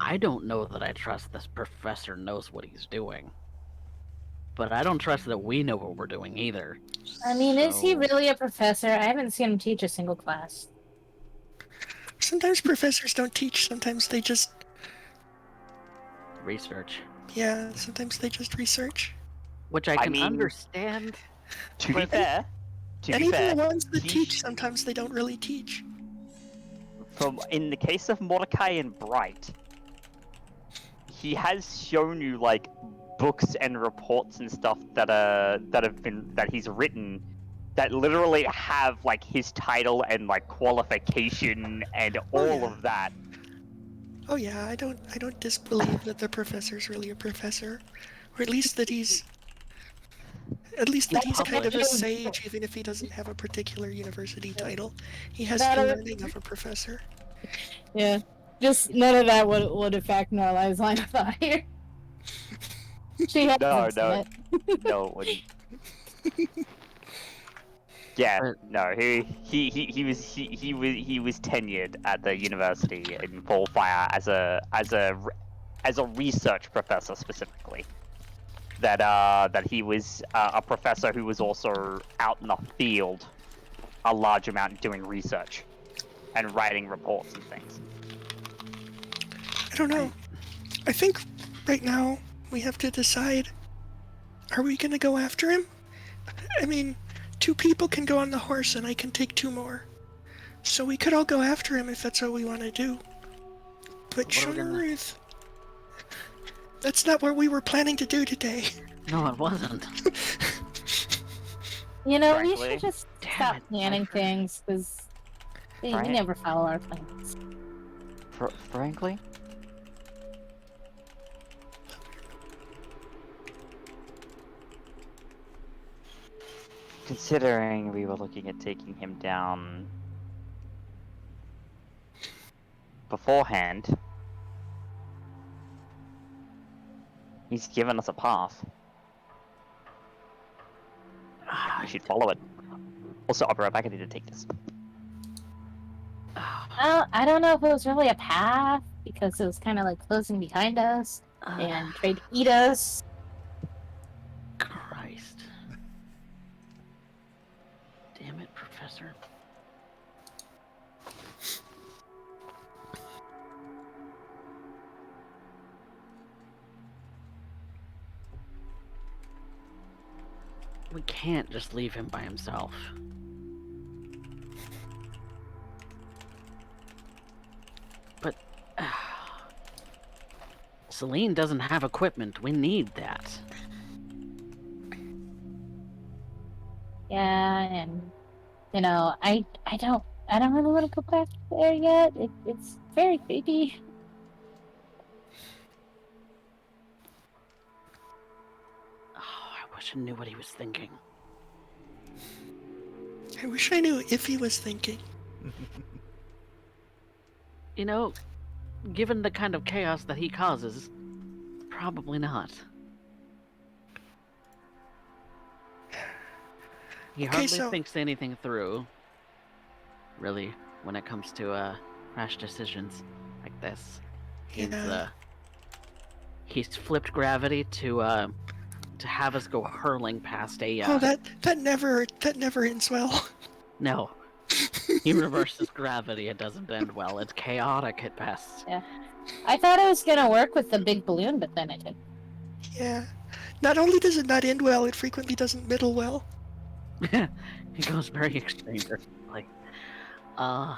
I don't know that I trust this professor knows what he's doing. But I don't trust that we know what we're doing either. I mean, is he So- really a professor? I haven't seen him teach a single class. Sometimes professors don't teach. Sometimes they just... Research. Yeah, sometimes they just research. Which I I can mean- understand. To be fair, And even the ones that he- teach, sometimes they don't really teach. in the case of Mordecai and Bright, he has shown you like books and reports and stuff that he's written that literally have like his title and like qualification and all yeah. of that. Oh yeah, I don't disbelieve that the professor's really a professor, or at least that he's kind of a sage, even if he doesn't have a particular university title. He has the learning of a professor. Yeah. Just none of that would affect Norlai's line of thought here. She hasn't No, seen it. no, it wouldn't. Yeah, no, he was tenured at the university in Fallfire as a research professor specifically. That he was a professor who was also out in the field a large amount doing research and writing reports and things. I don't know. I think right now we have to decide, are we gonna go after him? I mean, 2 people can go on the horse and I can take 2 more. So we could all go after him if that's what we want to do. But Sho'neuroth, that's not what we were planning to do today. No, it wasn't. You know, we Frankly. should just Damn stop it, planning Cypher. things, because we Right. never follow our plans. Frankly, considering we were looking at taking him down beforehand, he's given us a path. We should follow it. Also, I'll be right back. I need to take this. Well, I don't know if it was really a path, because it was kind of like closing behind us and tried to eat us. Christ. Damn it, Professor. We can't just leave him by himself. But Celine doesn't have equipment. We need that. Yeah, and you know, I don't really want to go back there yet. It's very creepy. Oh, I wish I knew what he was thinking. I wish I knew if he was thinking. You know, given the kind of chaos that he causes, probably not. He Okay, hardly so- thinks anything through, really, when it comes to rash decisions like this. Yeah. He's flipped gravity to have us go hurling past a Oh, that never ends well. no. He reverses gravity. It doesn't end well. It's chaotic at best. Yeah. I thought it was gonna work with the big balloon, but then it didn't. Yeah. Not only does it not end well, it frequently doesn't middle well. He goes very extreme. Like, oh.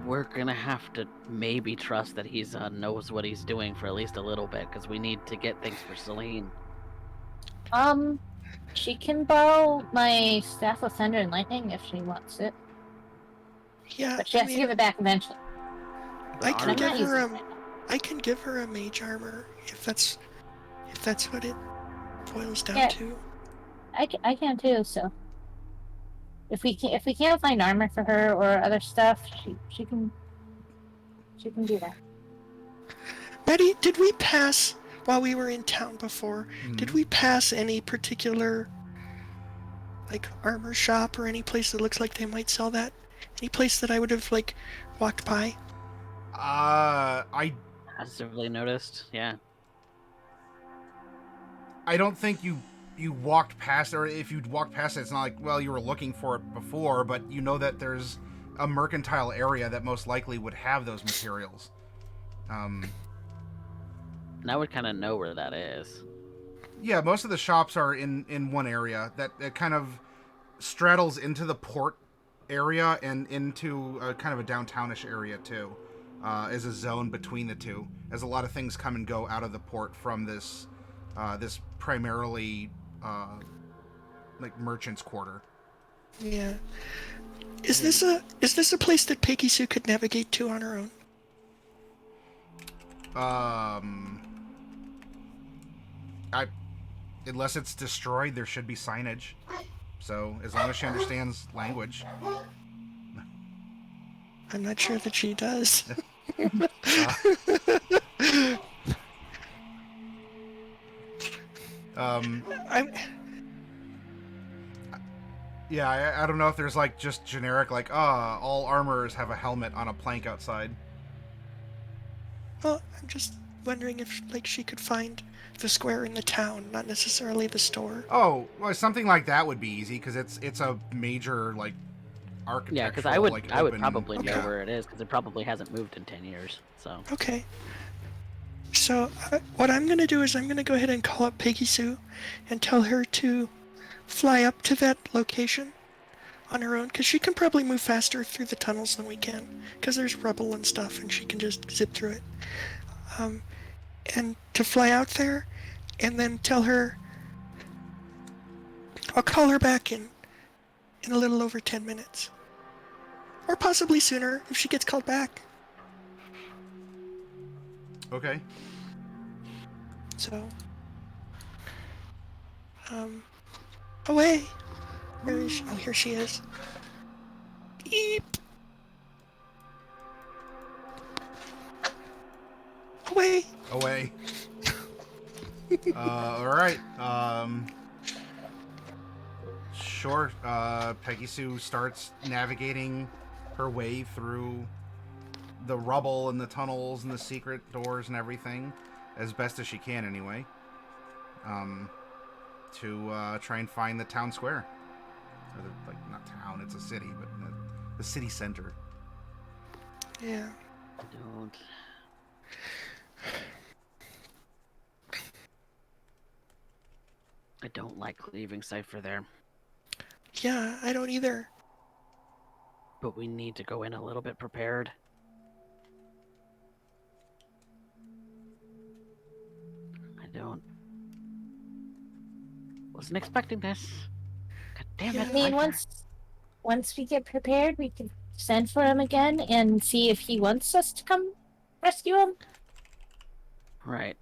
We're gonna have to maybe trust that he's knows what he's doing for at least a little bit, because we need to get things for Celine. She can borrow my Staff of Thunder and Lightning if she wants it, Yeah. but she has to give it back eventually. I And can I'm give not using her it right now. I can give her a mage armor if that's what it boils down Yeah. to. I can too. So if we can't find armor for her or other stuff, she can do that. Betty, did we pass while we were in town before? Mm-hmm. Did we pass any particular like armor shop or any place that looks like they might sell that? Any place that I would have like walked by? I Passively noticed, yeah. don't think you walked past, or if you'd walked past it, it's not like, well, you were looking for it before, but you know that there's a mercantile area that most likely would have those materials. And I would kind of know where that is. Yeah, most of the shops are in one area that kind of straddles into the port area and into a kind of a downtownish area too, as a zone between the two, as a lot of things come and go out of the port from this this primarily like merchant's quarter. Yeah. Is this a place that Peggy Sue could navigate to on her own? Unless it's destroyed, there should be signage. So as long as she understands language. I'm not sure that she does. I'm Yeah, I don't know if there's like just generic like all armorers have a helmet on a plank outside. Well, I'm just wondering if like she could find the square in the town, not necessarily the store. Oh, well, something like that would be easy because it's a major like architectural. Yeah, because I would like, I would open- probably know Okay. where it is, because it probably hasn't moved in 10 years. So Okay. So what I'm gonna do is I'm gonna go ahead and call up Peggy Sue, and tell her to fly up to that location on her own, because she can probably move faster through the tunnels than we can, because there's rubble and stuff, and she can just zip through it. And to fly out there, and then tell her. I'll call her back in a little over 10 minutes. Or possibly sooner if she gets called back. Okay. So, away. Where is she? Oh, here she is. Beep. Away. Away. All right. Sure. Peggy Sue starts navigating her way through the rubble and the tunnels and the secret doors and everything as best as she can, anyway. To try and find the town square. Or the, like, not town, it's a city, but the city center. Yeah. don't. I don't like leaving Cypher there, Yeah, I don't either. but we need to go in a little bit prepared. Wasn't expecting this. God damn Yeah. it. I mean, once we get prepared, we can send for him again and see if he wants us to come rescue him. Right.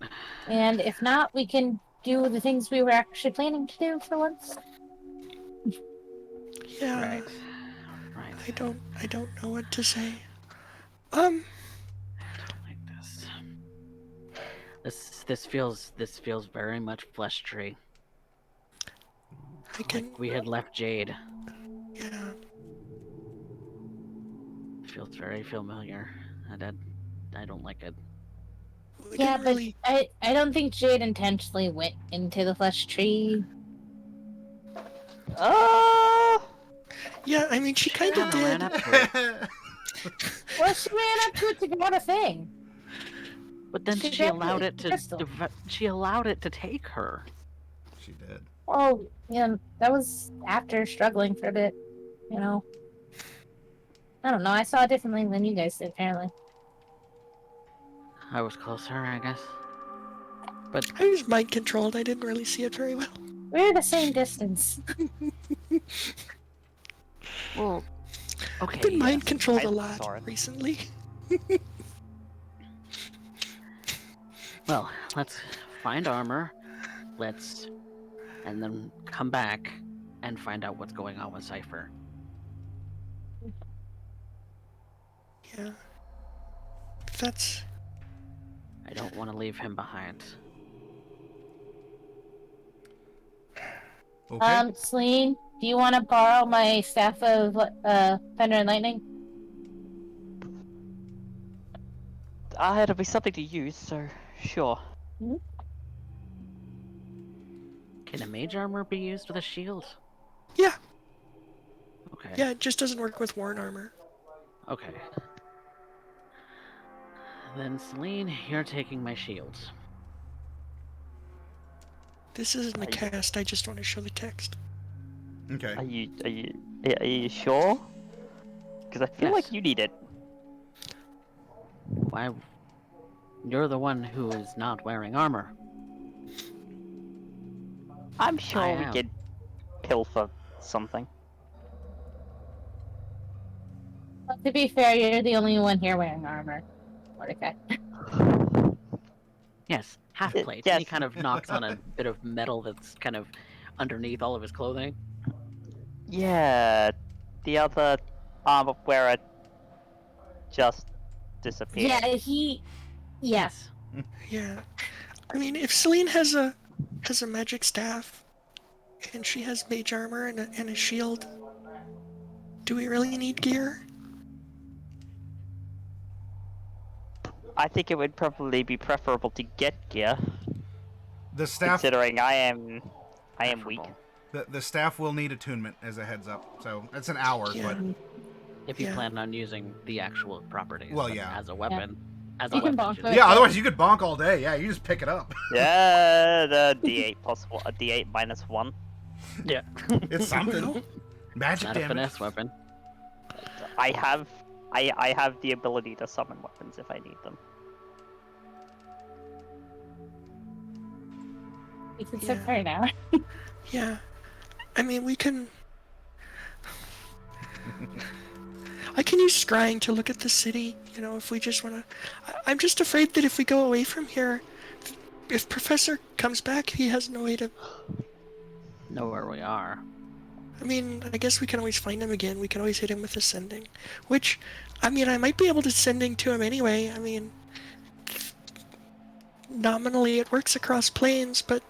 And if not, we can do the things we were actually planning to do for once. Yeah. Right. Right. I don't know what to say. I don't like this. This feels very much flesh tree. I can. Like we had left Jade. Yeah. It feels very familiar. I don't like it. We Yeah, didn't but really. I don't think Jade intentionally went into the flesh tree. Yeah, I mean, she kind of Kinda ran did. up to it. Well, she ran up to it to grab a thing. But then She she grabbed allowed the it to crystal. she allowed it to take her. She did. Oh, yeah, that was after struggling for a bit, you know. I don't know, I saw it differently than you guys did, apparently. I was closer, I guess. But I was mind controlled. I didn't really see it very well. We're the same distance. well, okay. I've been mind yes. controlled a I lot saw it. recently. Well, let's find armor. And then come back and find out what's going on with Cypher. Yeah. That's. I don't want to leave him behind. Okay. Celine, do you want to borrow my staff of thunder and lightning? It'll be something to use, so sure. Can a mage armor be used with a shield? Yeah. Okay. Yeah, it just doesn't work with worn armor. Okay. Then Celine, you're taking my shields. This isn't a cast. I just want to show the text. Okay. Are you sure? Because I feel Yes. like you need it. Why? You're the one who is not wearing armor. I'm sure I we am. could pilfer something. Well, to be fair, you're the only one here wearing armor. Mordecai. Yes, half plate. Yes. And he kind of knocks on a bit of metal that's kind of underneath all of his clothing. Yeah, the other armor wearer just disappeared. Yeah, he... Yes. Yeah. I mean, if Celine has a magic staff, and she has mage armor and a shield, do we really need gear? I think it would probably be preferable to get gear, The staff. considering I am weak. The staff will need attunement as a heads up. So it's an hour, Yeah. but If you Yeah. plan on using the actual properties. Well, but yeah. As a weapon. As a You can weapon. bonk she's- with yeah. Otherwise, you could bonk all day. Yeah, you just pick it up. Yeah, the D8 possible, a D8 -1. Yeah. It's something. Magic Not a damage. finesse weapon. I have the ability to summon weapons if I need them. You can Yeah. sit right now. Yeah. I mean, we can... I can use scrying to look at the city, you know, if we just want to... I'm just afraid that if we go away from here, if Professor comes back, he has no way to... Know where we are. I mean, I guess we can always find him again. We can always hit him with ascending. Which, I mean, I might be able to sending to him anyway. I mean, nominally it works across planes, but,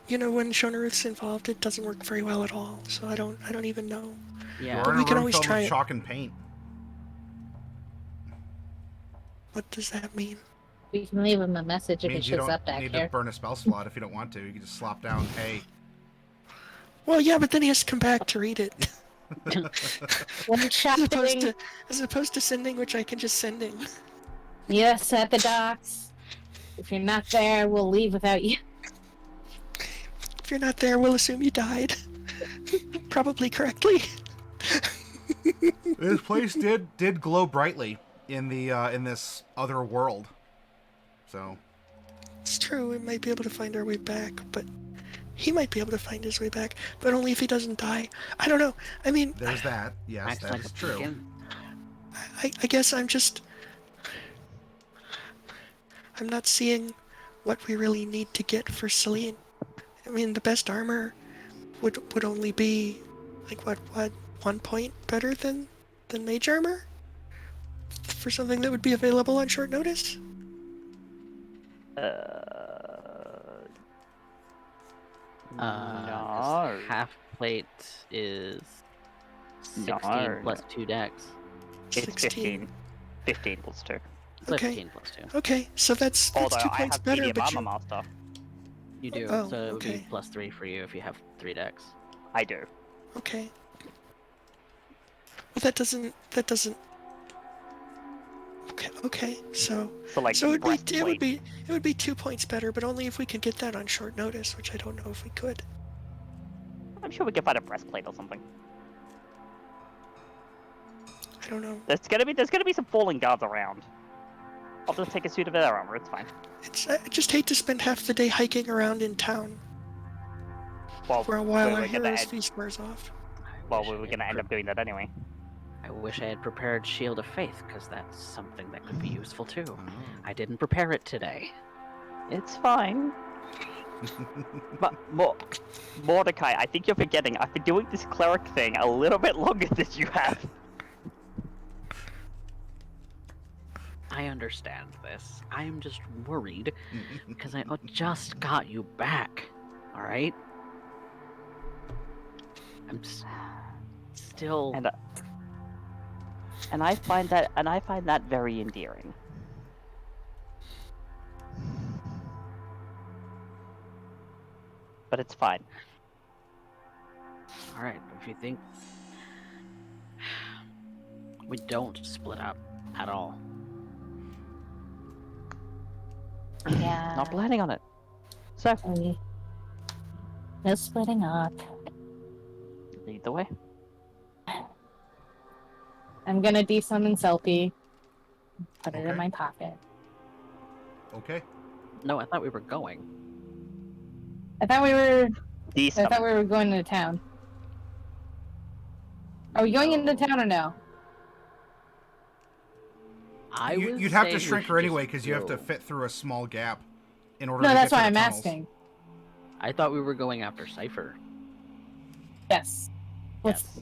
you know, when Sho'neuroth's involved, it doesn't work very well at all. So I don't even know. Yeah. You're in we a can room always filled try with it. chalk and paint. What does that mean? We can leave him a message if he Means you shows don't up back need here. to burn a spell slot if you don't want to. You can just slop down, hey. Well, yeah, but then he has to come back to read it. One shot doing As opposed to sending, which I can just sending. yes at the docks. If you're not there, we'll leave without you. If you're not there, we'll assume you died. Probably correctly. This place did glow brightly in the in this other world. So It's true, we might be able to find our way back, but he might be able to find his way back, but only if he doesn't die. I don't know. I mean, there's that. Yes, Acts that like is a true. beacon. I guess I'm not seeing what we really need to get for Celine. I mean, the best armor would only be like what 1 point better than mage armor for something that would be available on short notice. No. Half plate is 16 No, plus 2 dex. It's 16. 15 plus 2. Okay. 15 plus 2. Okay, so that's Although 2 I points have better, medium but armor you... master. You do, Oh, so it would be okay. plus 3 for you if you have 3 dex. I do. Okay. Well, that doesn't... Okay, so... So like So it would breastplate. be 2 points better, but only if we could get that on short notice, which I don't know if we could. I'm sure we could find a breastplate or something. I don't know. There's gonna be some falling guards around. I'll just take a suit of air armor. It's fine. I just hate to spend half the day hiking around in town Well, for a while we our were gonna hero's end, feast wears off. well, we were gonna end up doing that anyway. I wish I had prepared Shield of Faith, because that's something that could be useful too. I didn't prepare it today. It's fine. But Mordecai, I think you're forgetting. I've been doing this cleric thing a little bit longer than you have. I understand this. I am just worried because I just got you back. All right. I'm still. And I find that very endearing. But it's fine. All right. If you think we don't split up at all, Yeah. Not planning on it. So No splitting up. lead the way. I'm gonna desummon Selfie. Put it Okay. in my pocket. Okay. no, I thought we were going. I thought we were Desummon. going to town. Are we going into town or no? You'd have to saying we shrink should her just anyway because you have to go. fit through a small gap in order No, to that's get why to I'm the tunnels. asking. I thought we were going after Cypher. Yes. Yes.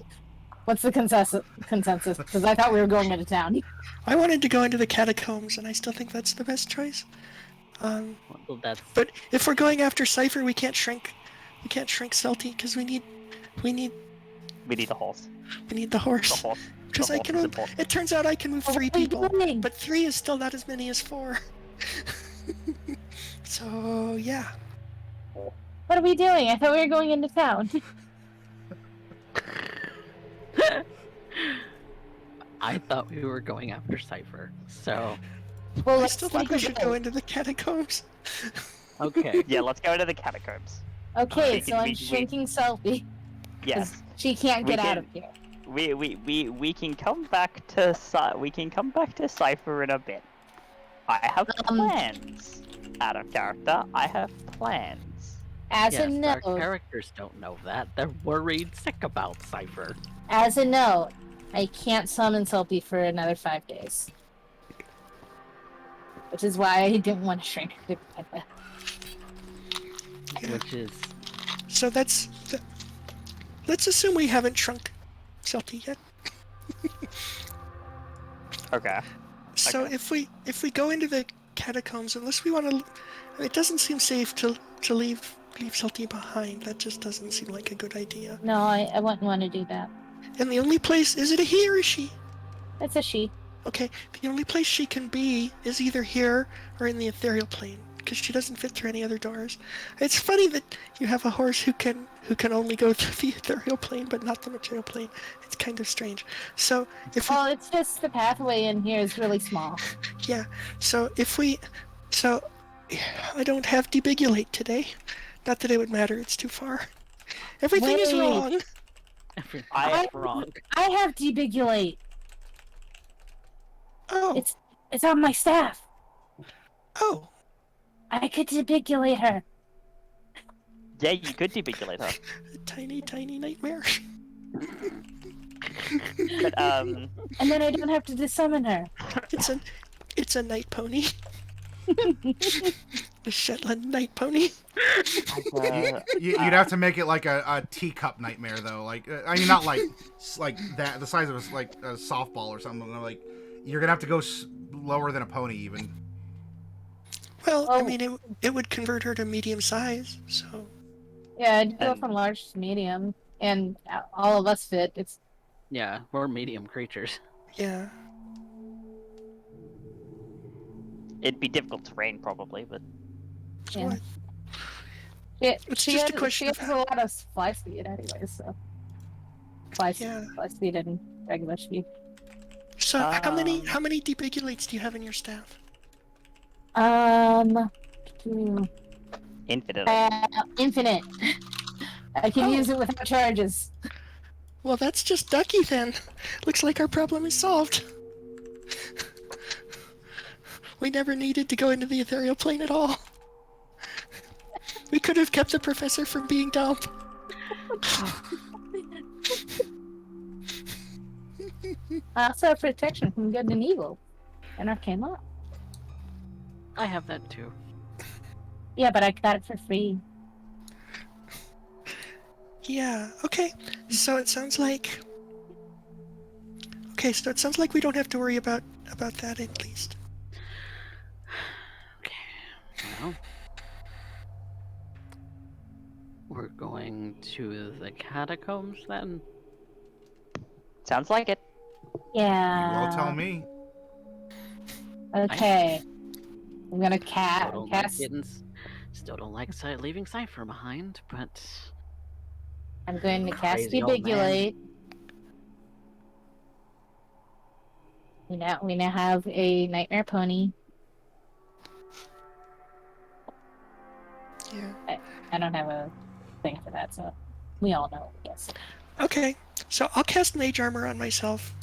What's the consensus? Because I thought we were going into town. I wanted to go into the catacombs, and I still think that's the best choice. Well, that's But if we're going after Cypher, we can't shrink Celti because we need We need the horse. the The horse. horse. Because The I horse can is move, important. it turns out I can move What 3 are you people, doing? but 3 is still not as many as 4. So yeah. What are we doing? I thought we were going into town. I thought we were going after Cypher. So Well, I let's still think we sneak should go away. into the catacombs. okay. Yeah, let's go into the catacombs. Okay, We so can- I'm we- shrinking Selfie. Yes. She can't We get out can- of here. We can come back to Cypher in a bit. I have plans. Out of character, I have plans. As yes, a note, our characters don't know that. They're worried sick about Cypher. as a note, I can't summon Selfie for another 5 days. Which is why I didn't want to shrink her. Yeah. Which is So let's assume we haven't shrunk Celti yet. Okay. So Okay. if we go into the catacombs, unless we want to, it doesn't seem safe to leave Celti behind. That just doesn't seem like a good idea. No, I wouldn't want to do that. And the only place, is it a he or a she? It's a she. Okay, the only place she can be is either here or in the ethereal plane, because she doesn't fit through any other doors. It's funny that you have a horse who can only go through the ethereal plane, but not the material plane. It's kind of strange. So if we, Well, it's just the pathway in here is really small. yeah, so I don't have debigulate today. Not that it would matter. It's too far. Everything is Wait. wrong. I I'm wrong. I have debigulate. Oh, It's on my staff. oh, I could debigulate her. yeah, you could debigulate her. a tiny, tiny nightmare. But And then I don't have to desummon her. It's a night pony. A Shetland night pony. You'd have to make it like a teacup nightmare, though. Like, I mean, not like that, the size of a softball or something. Like, you're gonna have to go lower than a pony, even. Well, I Oh. mean, it would convert her to medium size, so Yeah, I'd go And- from large to medium, and all of us fit. It's Yeah, we're medium creatures. Yeah. It'd be difficult terrain probably, but So Yeah. what? She, It's she just has a question she of has a lot of fly speed anyway, so Yeah. fly speed and regular speed. So Um, how many debigulates do you have in your staff? Um, infinite. infinite. I can Oh. use it without charges. Well, that's just Ducky then. Looks like our problem is solved. We never needed to go into the ethereal plane at all. We could have kept the professor from being dumb. I also have protection from good and evil, and arcane law. I have that too. Yeah, but I got it for free. Yeah, okay. So it sounds like... Okay, so it sounds like we don't have to worry about that at least. Okay. Well, we're going to the catacombs then. Sounds like it. Yeah. You all tell me. Okay. I'm gonna Still don't like cast. still don't like leaving Cypher behind, but I'm going to cast Crazy old man. Debigulate. We now have a nightmare pony. Yeah. I don't have a thing for that, so we all know. Yes. Okay, so I'll cast Mage Armor on myself,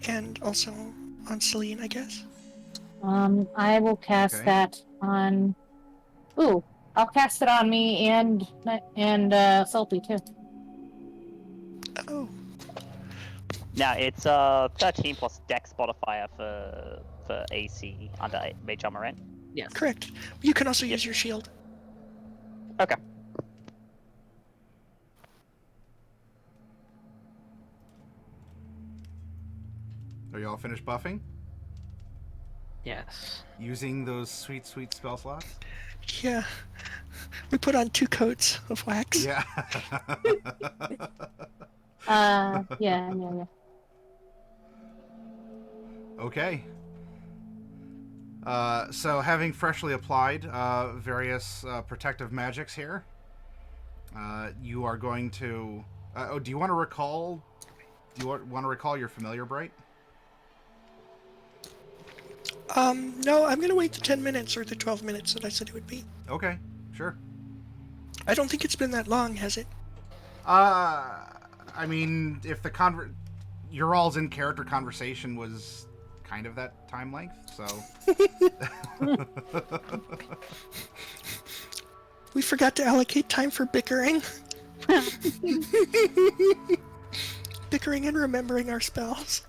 and also on Celine, I guess. I will cast Okay. that on. Ooh, I'll cast it on me and Salty too. Oh, Now it's 13 plus Dex modifier for AC under Mage Armor, right? yes. correct. You can also Yep. use your shield. Okay. Are you all finished buffing? Yes. Using those sweet, sweet spell slots? Yeah. We put on 2 coats of wax. Yeah. Yeah. Okay. So having freshly applied various protective magics here, you are going to... do you want to recall... Do you want to recall your familiar bright? No, I'm gonna wait the 10 minutes or the 12 minutes that I said it would be. Okay, sure. I don't think it's been that long, has it? I mean, if the your all's in character conversation was kind of that time length, so... We forgot to allocate time for bickering. Bickering and remembering our spells.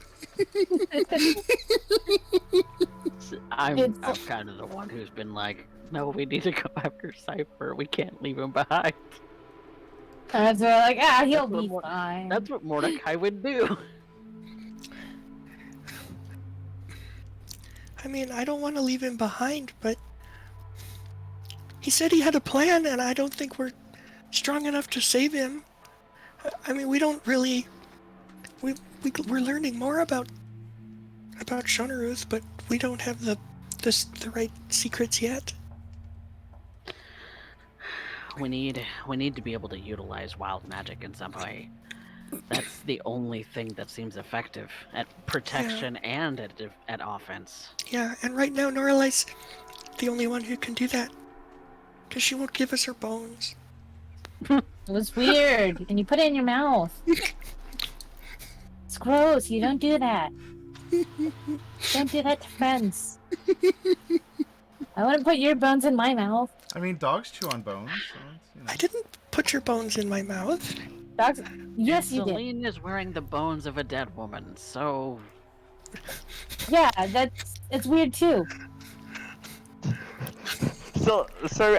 I'm kind of the one who's been like, no, we need to go after Cypher. We can't leave him behind. And so like, he'll That's be what fine. That's what Mordecai would do. I mean, I don't want to leave him behind, but he said he had a plan, and I don't think we're strong enough to save him. I mean, we don't really... We're learning more about Sho'neuroth, but we don't have the right secrets yet. We need to be able to utilize wild magic in some way. That's the only thing that seems effective at protection and at offense. Yeah, and right now Noralai's the only one who can do that, because she won't give us her bones. It was weird, and you put it in your mouth. It's gross. You don't do that. Don't do that to friends. I wouldn't put your bones in my mouth. I mean, dogs chew on bones, so it's, you know. I didn't put your bones in my mouth. Dogs. Yes, you did. Celine is wearing the bones of a dead woman, so Yeah, it's weird too. So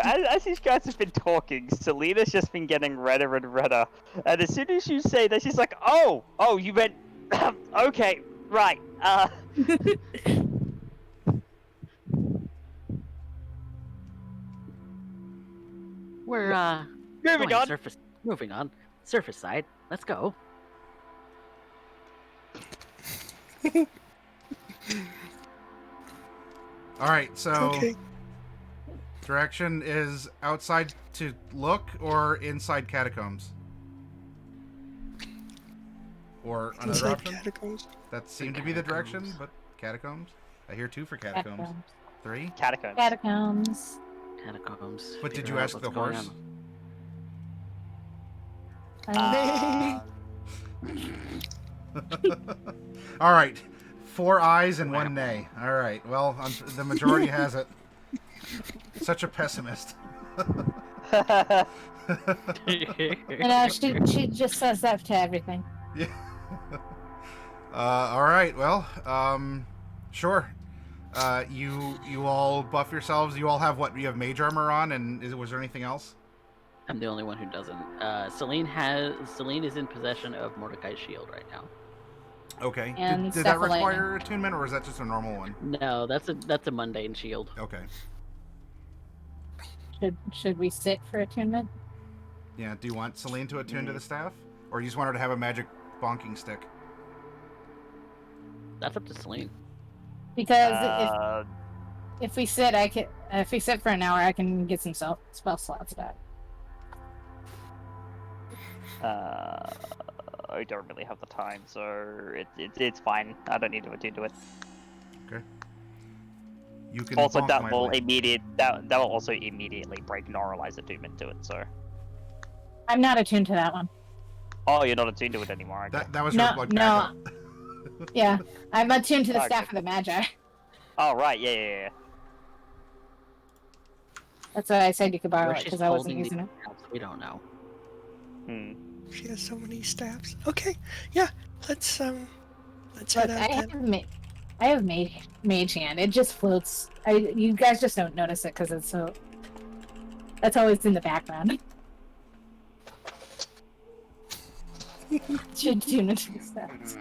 as these guys have been talking, Selena's just been getting redder and redder. And as soon as you say that, she's like, oh, you meant, okay, right, we're Moving Going on. Surface. Moving on. Surface side. Let's go. All right, so Okay. direction is outside to look or inside catacombs? Or another Inside option? catacombs. That seemed to be the direction, but catacombs? I hear 2 for catacombs. Catacombs. 3? Catacombs. Catacombs. Catacombs. But did Figure you out ask what's the going horse? on. All right. 4 ayes and 1 nay. All right. Well, the majority has it. Such a pessimist. I know she just says that to everything. Yeah. All right. Well, sure. You all buff yourselves. You all have what? You have mage armor on, and was there anything else? I'm the only one who doesn't. Celine is in possession of Mordecai's shield right now. Okay. And Did that Staff of require attunement, or is that just a normal one? No, that's a mundane shield. Okay. Should we sit for attunement? Yeah. Do you want Celine to attune to the staff, or you just want her to have a magic bonking stick? That's up to Celine. Because if we sit, if we sit for an hour, I can get some spell slots back. I don't really have the time, so it's fine. I don't need to attune to it. Okay. You can Also, bonk that mightily. will also immediately break Noralize attunement to it. So. I'm not attuned to that one. Oh, you're not attuned to it anymore. Okay. That was No, her like no. backup. Yeah, I'm attuned to the Okay. staff of the Magi. Oh right, yeah. That's what I said you could borrow Where it she's because I wasn't holding the using it. staffs, we don't know. Hmm. She has so many staffs. Okay, yeah. Let's head Look, out I then. have mage hand. It just floats. You guys just don't notice it because it's so. That's always in the background. Should tune into the stats.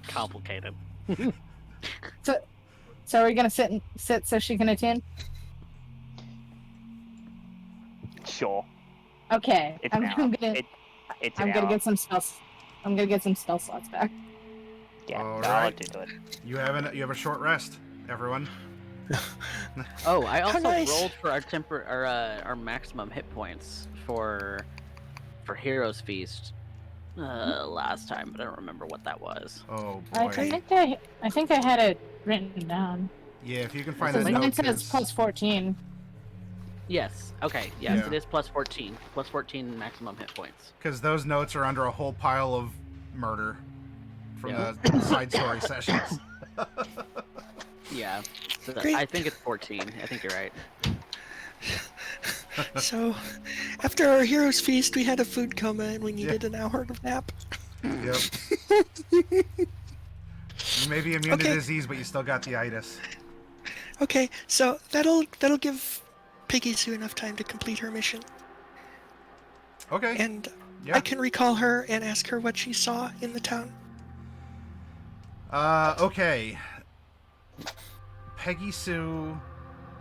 Complicated. So are we gonna sit so she can attune? Sure. Okay, It's I'm an hour. gonna It's I'm an gonna hour. get some spells. I'm gonna get some spell slots back. Yeah, All no, I'll right. attune to it. You have a short rest, everyone. Oh, I also nice. rolled for our maximum hit points for Heroes Feast last time, but I don't remember what that was. Oh I boy. think I had it written down. Yeah, if you can find Because that mine note. says 'cause- plus 14. Yes. Okay. Yes, Yeah. it is plus 14. Plus 14 maximum hit points. Because those notes are under a whole pile of murder from Yeah. the side story sessions. Yeah. So Great. I think it's 14. I think you're right. So, after our hero's feast, we had a food coma and we needed an hour of nap. Yep. You may be immune to Okay. disease, but you still got the itis. Okay, so that'll give Piggy Sue enough time to complete her mission, Okay. and Yeah. I can recall her and ask her what she saw in the town. Okay. Peggy Sue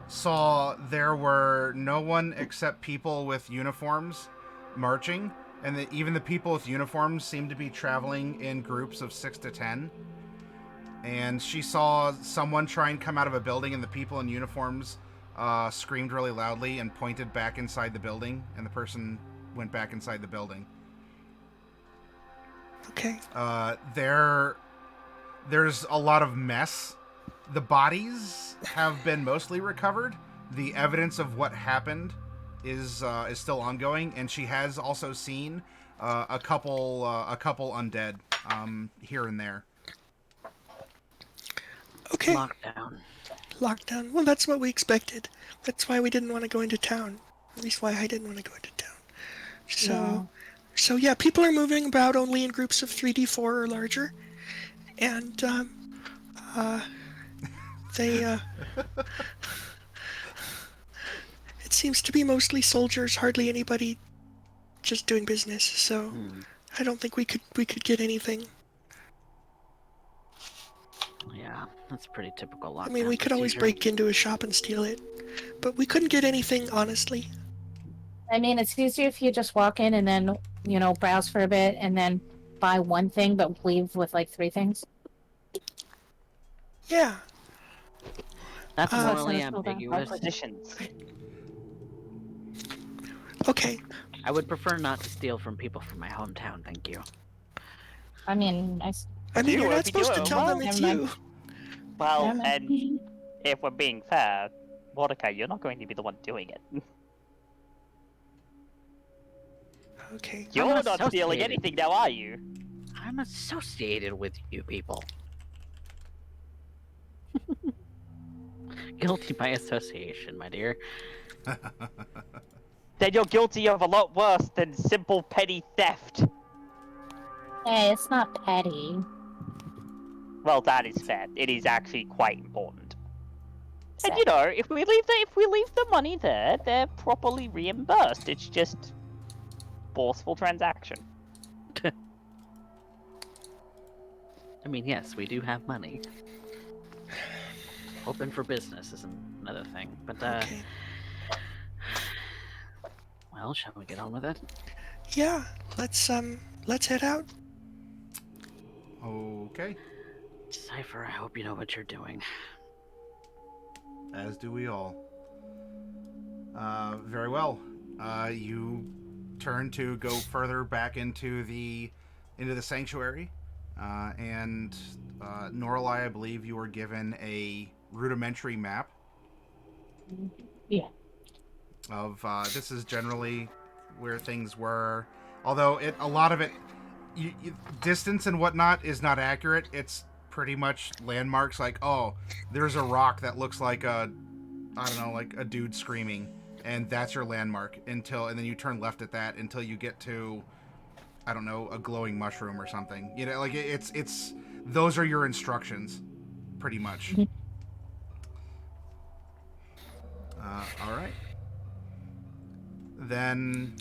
saw there were no one except people with uniforms marching, and that even the people with uniforms seemed to be traveling in groups of 6 to 10. And she saw someone try and come out of a building, and the people in uniforms screamed really loudly and pointed back inside the building, and the person went back inside the building. Okay. There's a lot of mess. The bodies have been mostly recovered. The evidence of what happened is still ongoing, and she has also seen a couple undead here and there. Okay. Lockdown. Lockdown. Well, that's what we expected. That's why we didn't want to go into town. At least why I didn't want to go into town. So yeah, people are moving about only in groups of 3d4 or larger, and they it seems to be mostly soldiers, hardly anybody just doing business. So I don't think we could get anything. Yeah, that's pretty typical lockdown. I mean, we could always procedure. break into a shop and steal it, but we couldn't get anything honestly. I mean, it's easier if you just walk in and then, browse for a bit and then buy one thing but leave with like 3 things. Yeah. That's Uh, morally That's not bad. ambiguous. Requisitions. Okay. I would prefer not to steal from people from my hometown, thank you. I mean, I mean, You you're would not be supposed to doing tell them well. it's Never mind. you. Well, Damn it. and if we're being fair, Mordecai, you're not going to be the one doing it. Okay. You're I'm not stealing associated. anything now, are you? I'm associated with you people. Guilty by association, my dear. Then you're guilty of a lot worse than simple petty theft. Hey, it's not petty. Well, that is fair. It is actually quite important. And Sad. you know, if we leave the money there, they're properly reimbursed. It's just forceful transaction. I mean, yes, we do have money. Open for business is another thing, but Okay. well, shall we get on with it? Yeah. Let's head out. Okay. Cypher, I hope you know what you're doing. As do we all. Very well. You turn to go further back into the sanctuary, and Norlai, I believe you were given a rudimentary map. Yeah. Of this is generally where things were, although a lot of it, distance and whatnot is not accurate. It's pretty much landmarks like, oh, there's a rock that looks like I don't know, like a dude screaming, and that's your landmark and then you turn left at that until you get to, I don't know, a glowing mushroom or something. Like it's those are your instructions, pretty much. All right. Then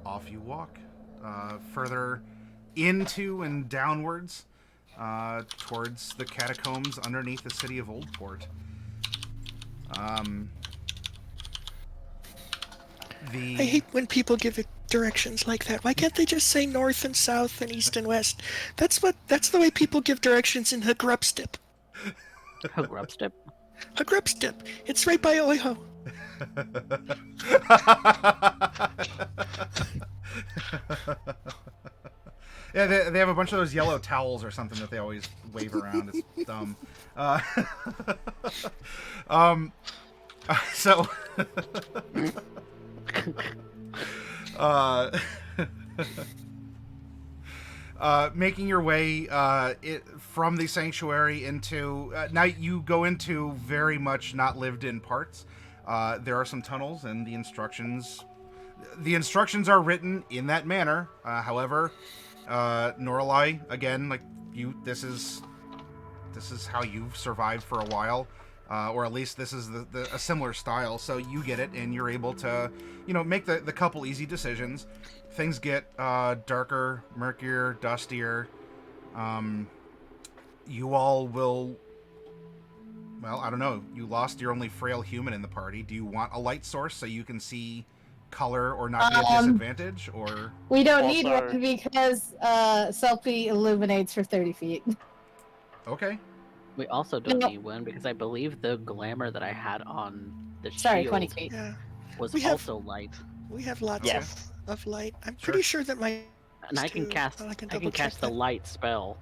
off you walk, further into and downwards, towards the catacombs underneath the city of Oldport. I hate when people give it directions like that. Why can't they just say north and south and east and west? That's the way people give directions in Hagrubstep. Oh, Grubstep. Hagrubstep. It's right by Oiho. Yeah, they have a bunch of those yellow towels or something that they always wave around. It's dumb. So, making your way from the sanctuary into now you go into very much not lived in parts. There are some tunnels, and the instructions are written in that manner. However, Norlai, again, like you, this is how you've survived for a while, or at least this is a similar style. So you get it, and you're able to, make the couple easy decisions. Things get darker, murkier, dustier. You all will. Well, I don't know. You lost your only frail human in the party. Do you want a light source so you can see color or not be at disadvantage, or We don't need Also- one because Selfie illuminates for 30 feet. okay? We also don't No. need one because I believe the glamour that I had on the Sorry, shield 20 feet. Yeah. was We have- also light. We have lots Yes. of light. I'm Sure. pretty sure that my And I can too. cast Well, I I can can double check cast the that. light spell.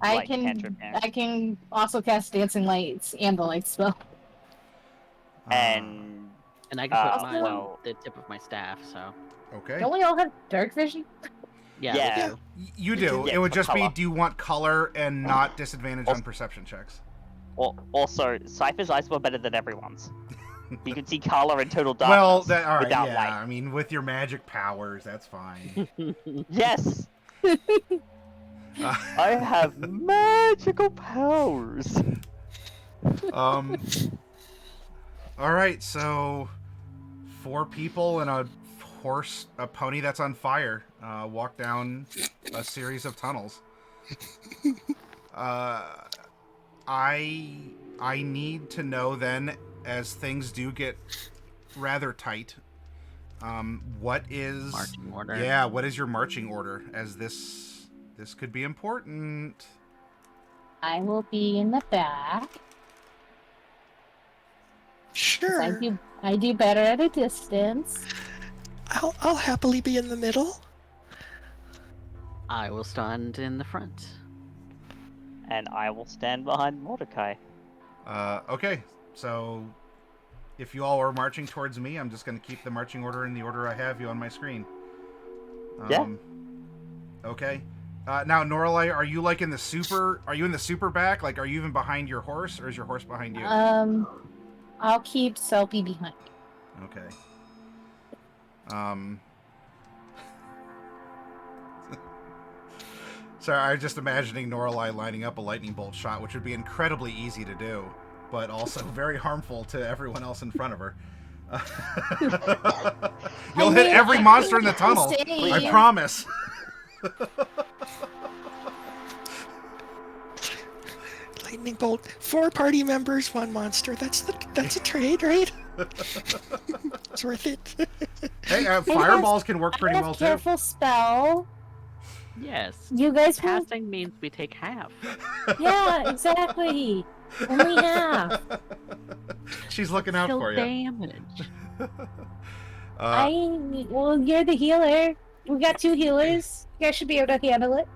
Light cantrip, yeah. I can also cast dancing lights and the light spell. And And I can put mine well- on the tip of my staff, so Okay. Don't we all have dark vision? yeah. Yeah. we do. You do. Yeah, It would for just be, color. do you want color and not disadvantage on perception checks? Also, Cypher's eyes were better than everyone's. You can see color and total Well, darkness all right, without yeah. light. I mean, with your magic powers, that's fine. Yes, I have magical powers. All right, so 4 people and a pony that's on fire, walk down a series of tunnels. I need to know then, as things do get rather tight, What is Marching order. Yeah, what is your marching order? As this could be important. I will be in the back. 'Cause Sure. I do better at a distance. I'll happily be in the middle. I will stand in the front. And I will stand behind Mordecai. Okay, so if you all are marching towards me, I'm just going to keep the marching order in the order I have you on my screen. Yeah. Okay. Now, Norlai, are you like in the super? Are you in the super back? Like, are you even behind your horse, or is your horse behind you? I'll keep Selfie behind. Okay. Sorry, I was just imagining Norlai lining up a lightning bolt shot, which would be incredibly easy to do, but also very harmful to everyone else in front of her. You'll hit every monster in the tunnel. I promise. Lightning bolt. 4 party members, 1 monster. That's a trade, right? It's worth it. Hey, fireballs can work pretty well too. Careful spell. Yes. You guys will... Passing means we take half. Yeah, exactly. Only half. She's looking out for you. Damage. Well, you're the healer. We got 2 healers. You guys should be able to handle it.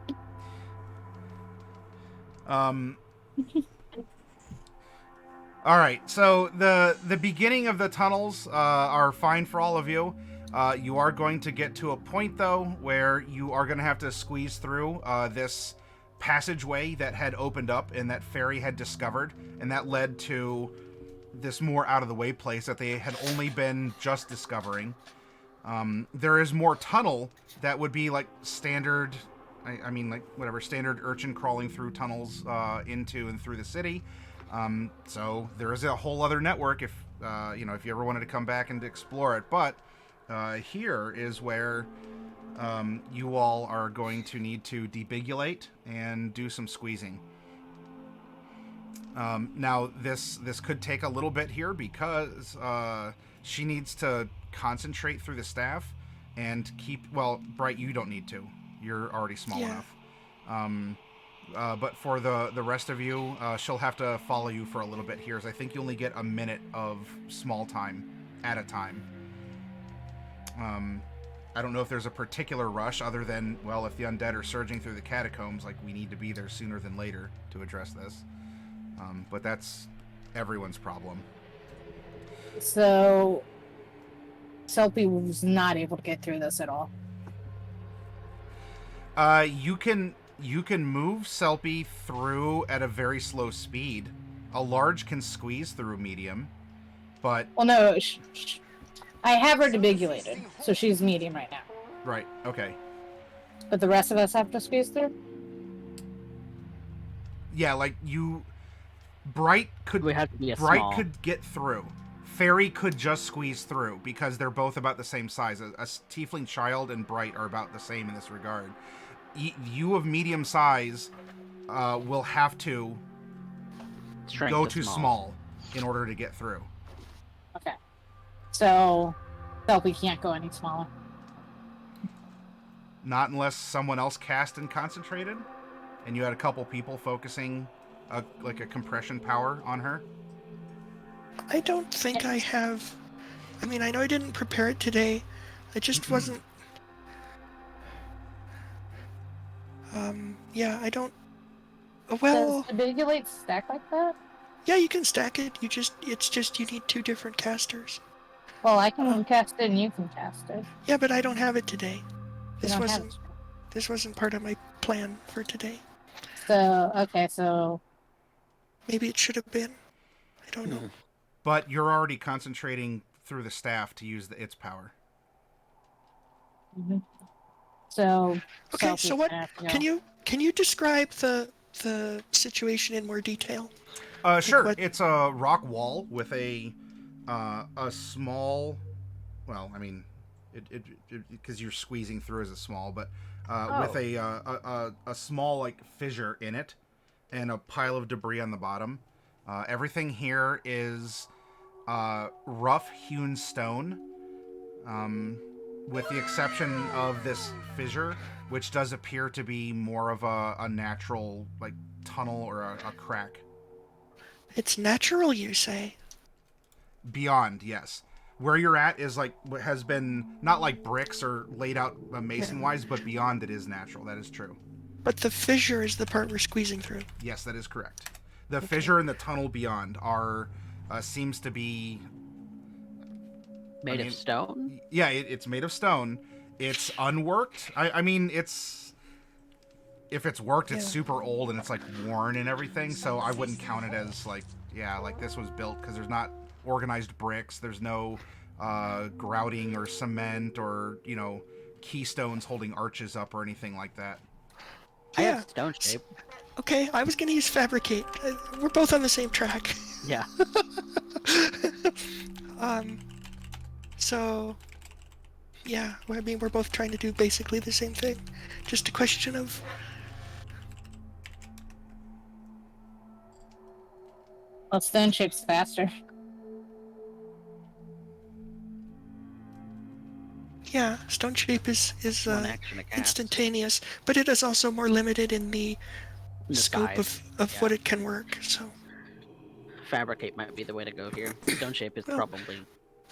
All right, so the beginning of the tunnels are fine for all of you. You are going to get to a point, though, where you are going to have to squeeze through this passageway that had opened up and that Fairy had discovered, and that led to this more out-of-the-way place that they had only been just discovering. There is more tunnel that would be like standard, I mean, like whatever, standard urchin crawling through tunnels into and through the city. So there is a whole other network if if you ever wanted to come back and explore it. But here is where you all are going to need to debigulate and do some squeezing. Now this could take a little bit here because she needs to concentrate through the staff and keep. Well, Bright, you don't need to. You're already small enough. But for the rest of you, she'll have to follow you for a little bit here, as I think you only get a minute of small time at a time. I don't know if there's a particular rush other than, well, if the undead are surging through the catacombs, like, we need to be there sooner than later to address this. But that's everyone's problem. So, Selfie was not able to get through this at all. You can move Selpy through at a very slow speed. A large can squeeze through medium, but... Well, no, I have her debigulated, so she's medium right now. Right, okay. But the rest of us have to squeeze through? Yeah, like, Bright could... We have to be a Bright small. could get through. Fairy could just squeeze through, because they're both about the same size. A tiefling child and Bright are about the same in this regard. You of medium size will have to go to small in order to get through. Okay. So, Selfie can't go any smaller. Not unless someone else cast and concentrated, and you had a couple people focusing like a compression power on her. I don't think I have. I mean, I know I didn't prepare it today. I just wasn't. Yeah, I don't. Well. Does debigulate stack like that? Yeah, you can stack it. It's just you need 2 different casters. Well, I can cast it and you can cast it. Yeah, but I don't have it today. You don't have it. This wasn't part of my plan for today. So, okay, so... Maybe it should have been. I don't know. But you're already concentrating through the staff to use its power. Mm-hmm. So... Okay, so what... Can you describe the situation in more detail? Sure. It's a rock wall with a small... Well, I mean... because you're squeezing through as a small, but with a small like fissure in it, and a pile of debris on the bottom. Everything here is rough hewn stone, with the exception of this fissure, which does appear to be more of a natural like tunnel or a crack. It's natural, you say? Beyond, yes. Where you're at is like what has been not like bricks or laid out mason wise, but beyond it is natural. That is true. But the fissure is the part we're squeezing through. Yes, that is correct. The fissure and the tunnel beyond are seems to be Made of stone? Yeah, it's made of stone. It's unworked. I mean, it's if it's worked, it's super old and it's like worn and everything. So I wouldn't count it as like like this was built because there's not organized bricks. There's no grouting or cement or keystones holding arches up or anything like that. Yeah. Stone shape. Okay, I was gonna use fabricate. We're both on the same track. Yeah. So, yeah, I mean, we're both trying to do basically the same thing. Just a question of... Well, stone shape's faster. Yeah, stone shape is One action to cast. instantaneous, but it is also more limited in the scope size. of what it can work, so... Fabricate might be the way to go here. Stone shape is probably...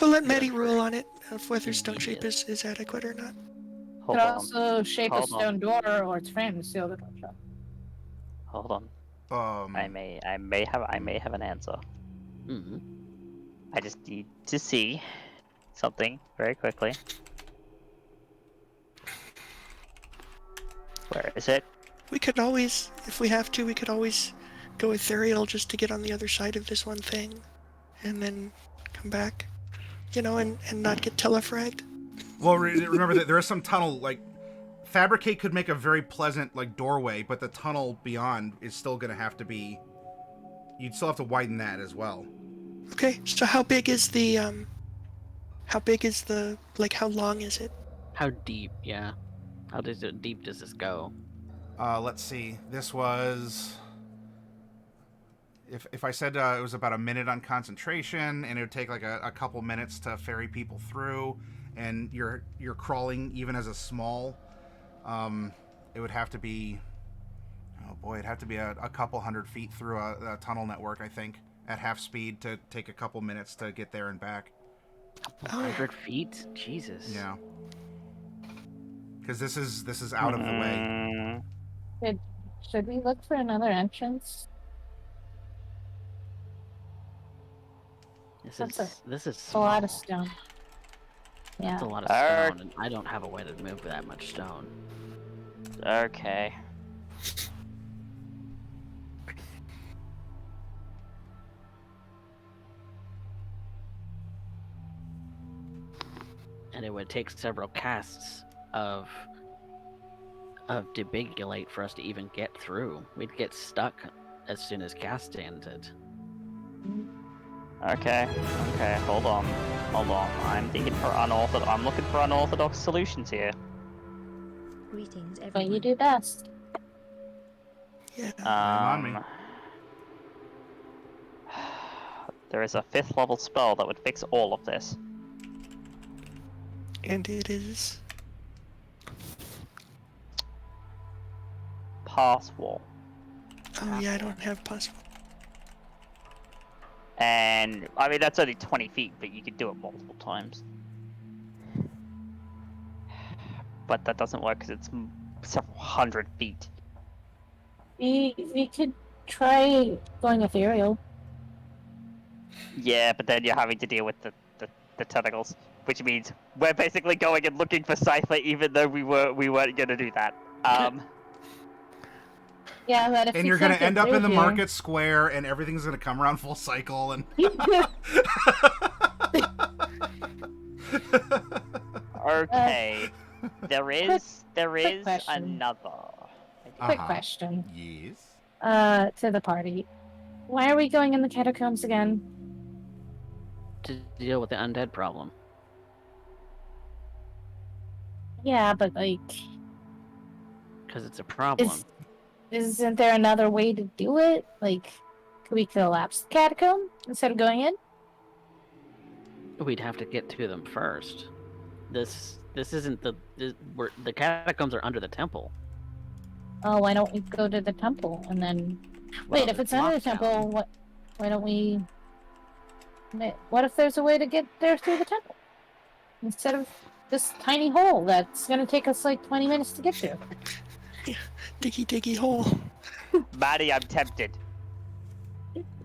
We'll let Yeah, Maddie for rule on it, of whether stone shape immediate. is adequate or not. Hold Could on. also shape a Hold on. stone door or its frame to seal the door shut. Hold on. I may have an answer. Mm-hmm. I just need to see something very quickly. Where is it? We could always, if we have to, we could always go ethereal just to get on the other side of this one thing. And then come back. And not get telefragged. Well, remember that there is some tunnel. Like, fabricate could make a very pleasant like doorway, but the tunnel beyond is still going to have to be. You'd still have to widen that as well. Okay, so how big is the like, how long is it? How deep, yeah. How deep does this go? Let's see. This was. If I said it was about a minute on concentration, and it would take like a couple minutes to ferry people through, and you're crawling even as a small, it would have to be. Oh boy, it'd have to be a couple 100 feet through a tunnel network, I think, at half speed to take a couple minutes to get there and back. 100 feet? Jesus. Yeah. Because this is out of the way. Should we look for another entrance? This is A lot of small. stone. Yeah. That's a lot of stone, and I don't have a way to move that much stone. Okay. And it would take several casts of debigulate for us to even get through. We'd get stuck as soon as cast ended. Okay, hold on. I'm looking for unorthodox solutions here. Greetings, But everyone. you do best. Yeah. on me. There is a 5th level spell that would fix all of this. And it is... Pass wall. Oh yeah, I don't have possible. And, I mean, that's only 20 feet, but you could do it multiple times. But that doesn't work because it's several 100 feet. We could try going ethereal. Yeah, but then you're having to deal with the tentacles, which means we're basically going and looking for Cypher, even though we weren't gonna do that. Yeah, but if And we you're can't gonna get end up through in the here- market square, and everything's gonna come around full cycle, and. Okay, there is question. another. Quick question. Yes. To the party. Why are we going in the catacombs again? To deal with the undead problem. Yeah, but like, Because it's a problem. isn't there another way to do it? Like, could we collapse the catacomb instead of going in? We'd have to get to them first. This isn't the catacombs are under the temple. Oh, why don't we go to the temple and then? Well, Wait, if it's under the locked down. temple, what? Why don't we? What if there's a way to get there through the temple instead of this tiny hole that's gonna take us like 20 minutes to get to? Diggy diggy hole. Maddie, I'm tempted.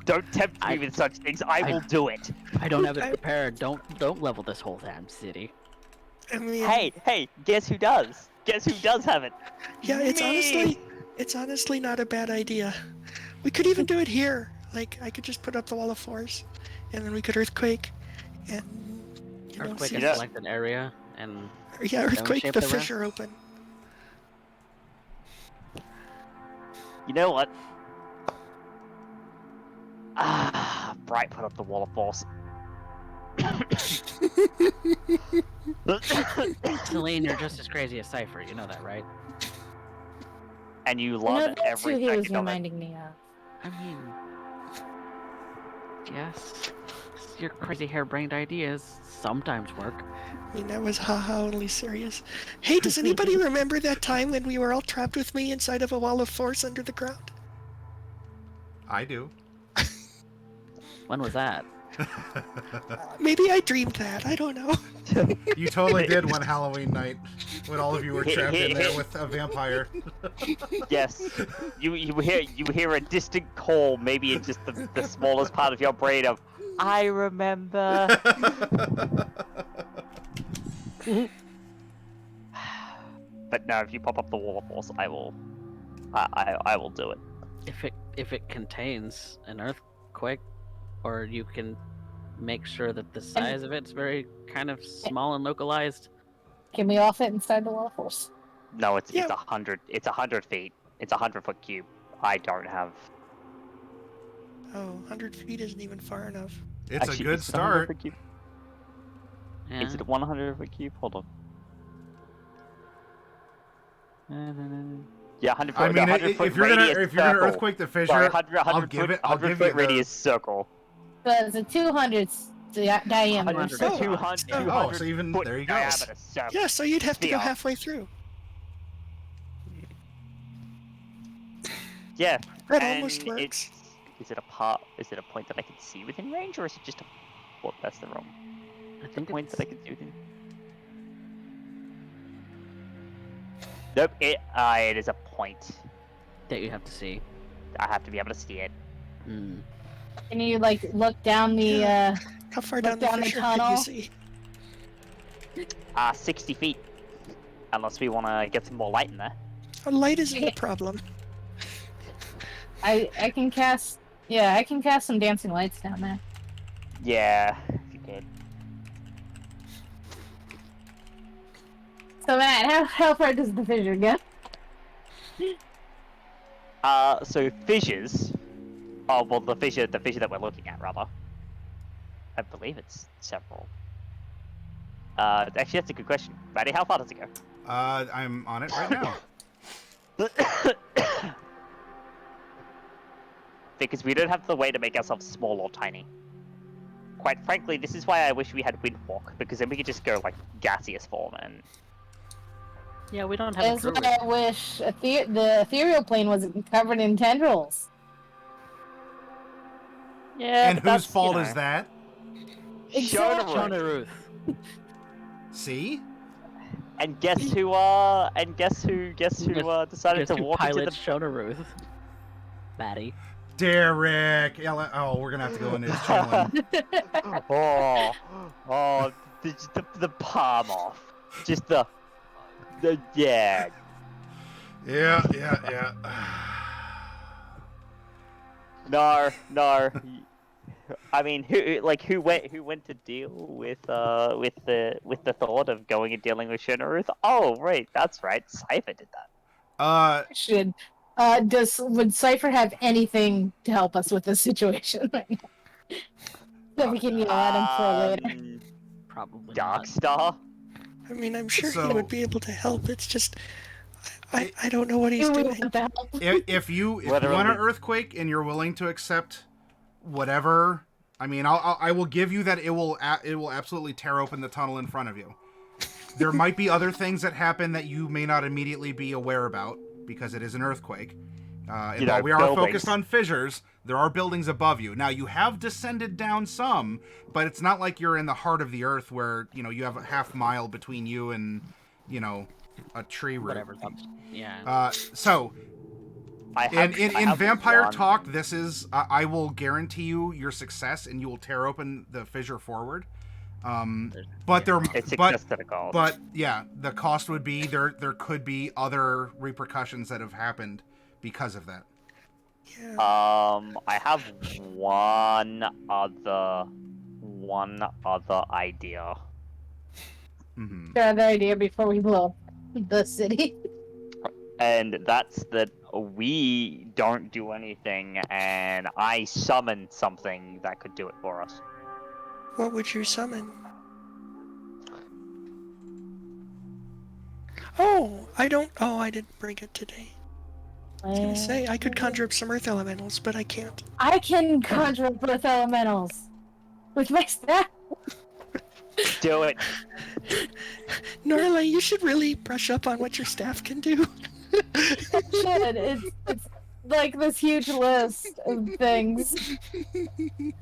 Don't tempt me with such things. I will do it. I don't have it prepared. Don't level this whole damn city. I mean, Hey, guess who does? Guess who does have it? yeah, it's honestly not a bad idea. We could even do it here. Like, I could just put up the wall of force, and then we could earthquake, and Earthquake see- and select an area and yeah, earthquake shape the the ramp. fissure open. You know what? Bright put up the wall of force. Celine, you're just as crazy as Cypher. You know that, right? And you You love know, that's who every he was second of it. reminding me of. I mean, yes, your crazy harebrained ideas sometimes work. I mean, that was haha only serious. Hey, does anybody remember that time when we were all trapped with me inside of a wall of force under the ground? I do. When was that? Maybe I dreamed that. I don't know. You totally did one Halloween night when all of you were trapped in there with a vampire. Yes. You hear a distant call, maybe in just the smallest part of your brain of, I remember. But no, if you pop up the wall of force, I will do it. If it contains an earthquake, or you can make sure that the size of it's very kind of small and localized. Can we all fit inside the wall of force? No, it's Yeah. 100. It's 100 feet. It's 100-foot cube. I don't have. Oh, 100 feet isn't even far enough. It's Actually, a good is it 100 start. foot cube? Yeah. Is it 100-foot cube? Hold on. Yeah, 100 foot. I mean, 100 if foot you're gonna radius gonna circle. earthquake the fissure, Sorry, I'll give it. I'll give you foot radius the. circle. So it's a 200 diameter. 100. So 200. Oh, so even foot there you go. diameter circle. Yeah, so you'd have to go Yeah. halfway through. Yeah. That and almost works. Is it a point that I can see within range, or is it just a? What? That's the wrong. I think Point it's, that I can see within. Nope. It is a point. that you have to see. I have to be able to see it. Hmm. Can you like look down the How far Look down the down the fissure can you tunnel. see? 60 feet. Unless we want to get some more light in there. Oh, light isn't a problem. I can cast I can cast some dancing lights down there. Yeah, if you could. So Matt, how far does the fissure go? So fissures. Oh well, the fissure that we're looking at, rather. I believe it's several. Actually, that's a good question. Maddie, how far does it go? I'm on it right now. Because we don't have the way to make ourselves small or tiny. Quite frankly, this is why I wish we had Windwalk, because then we could just go like gaseous form and. Yeah, we don't have That's a why druid. I wish the ethereal plane was covered in tendrils. Yeah. And whose fault is that? Exactly. Sho'neuroth. See? And guess who? Decided Guess to who walk into pilots the. Sho'neuroth? Maddie. Derek. Yeah, oh, we're gonna have to go into his channeling. The palm off. Just the yeah. Yeah. No. I mean, who went to deal with the thought of going and dealing with Sho'neuroth? Oh, right, that's right. Cypher did that. Should would Cypher have anything to help us with this situation right now? That we can yell at him for later. Probably not. Darkstar. I mean, I'm sure So- he would be able to help. It's just, I don't know what he's Who would doing. want to help? If you want Literally. an earthquake and you're willing to accept whatever, I mean, I will give you that it will absolutely tear open the tunnel in front of you. There might be other things that happen that you may not immediately be aware about because it is an earthquake. And while we are focused on fissures, there are buildings above you. Now, you have descended down some, but it's not like you're in the heart of the earth where, you have a half mile between you and, a tree root. Whatever. Yeah. So, I in have Vampire one. Talk, this is, I will guarantee you your success, and you will tear open the fissure forward. But there, It's but success to the cost. But yeah, the cost would be there could be other repercussions that have happened because of that. Yeah. I have one other idea. Mm-hmm. Share the idea before we blow up the city. And that's that we don't do anything, and I summon something that could do it for us. What would you summon? Oh, I didn't bring it today. I was gonna say I could conjure up some earth elementals, but I can't. I can conjure up earth elementals with my staff. Do it. Norla, you should really brush up on what your staff can do. It's like this huge list of things.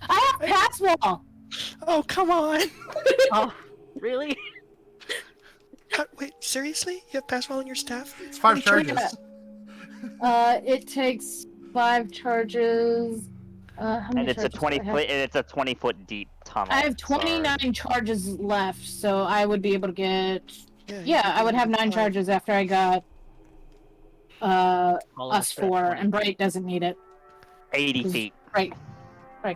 I have pass wall. Oh, come on. Oh, really? Wait, seriously? You have pass wall in your staff? It's 5 How many charges. It takes 5 charges. How many And it's a charges do I have? 20-foot deep tunnel. I have 29 charges left, so I would be able to get. you Yeah, I would have 9 five. charges after I got All of us 4, 20. and Bright doesn't need it. 80 feet. Bright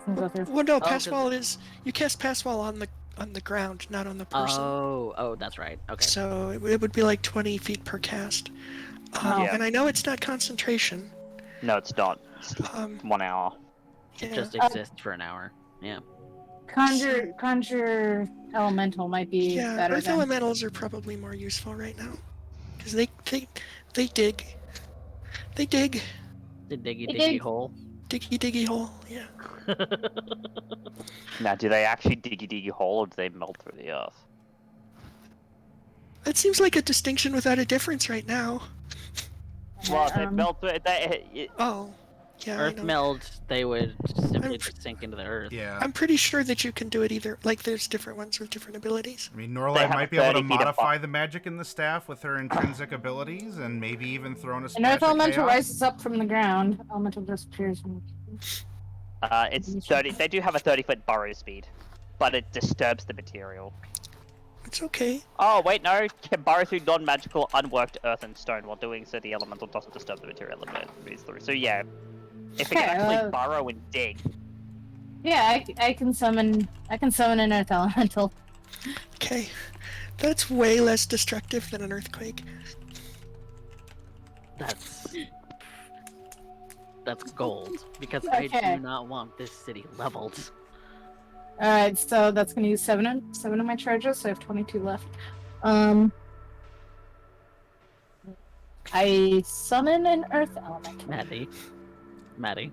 can go through. Well, no, Oh, pass does wall is you cast pass wall on the ground, not on the person. Oh, that's right. Okay. So it would be like 20 feet per cast. Yeah. And I know it's not concentration. No, it's not. It's Um, 1 hour. It yeah. just exists for an hour. Yeah. Conjure elemental might be Yeah, better earth than. elementals are probably more useful right now, because they dig, they dig, The diggy It diggy dig. hole. diggy hole. Yeah. Now, do they actually diggy hole, or do they melt through the earth? That seems like a distinction without a difference right now. Well, if they Um, melt through it, Oh, yeah. I Earth know. meld, they would simply I'm- just sink into the earth. Yeah. I'm pretty sure that you can do it either. Like, there's different ones with different abilities. I mean, They Norlai have might a be able to 30 feet of modify the magic in the staff with her intrinsic abilities, and maybe even throw in a An splash earth of elemental chaos. rises up from the ground. Elemental disappears from. it's 30. They do have a 30-foot burrow speed, but it disturbs the material. It's okay. Oh, wait, no. Can burrow through non-magical, unworked earth and stone. While doing so, the elemental doesn't disturb the material it moves through. So, yeah. If it can Okay, actually burrow and dig. Yeah, I can summon. I can summon an earth elemental. Okay. That's way less destructive than an earthquake. That's gold. Because I Okay. do not want this city leveled. All right, so that's gonna use 7 of my charges. So I have 22 left. I summon an earth element. Maddie,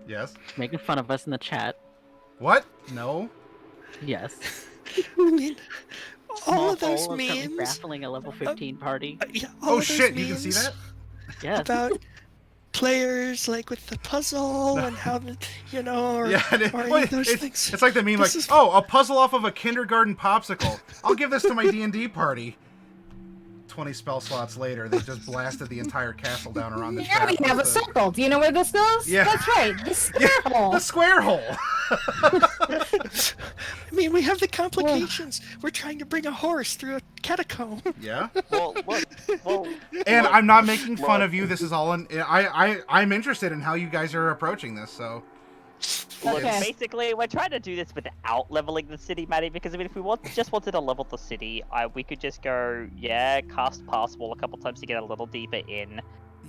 Yes. making fun of us in the chat. What? No. Yes. I mean, all of those Small hole is currently memes. baffling a level 15 party. Yeah, all Oh of those shit! You can see memes that? Yes. About players like with the puzzle and how the, or, Yeah. or any Wait, of those it's, things. it's like the meme, like, This is- oh, a puzzle off of a kindergarten popsicle. I'll give this to my D&D party. 20 spell slots later, they just blasted the entire castle down around the Yeah, we trap have a with the- circle. Do you know where this goes? Yeah. That's right. The square hole. The square hole. I mean, we have the complications. We're trying to bring a horse through a catacomb. Yeah. Well, look. Well, And look, I'm not making fun look. of you. This is all in. I'm interested in how you guys are approaching this. So. Look, Okay. basically, we're trying to do this without leveling the city, Maddie, because, I mean, if we just wanted to level the city, we could just go, cast Pass Wall a couple times to get a little deeper in,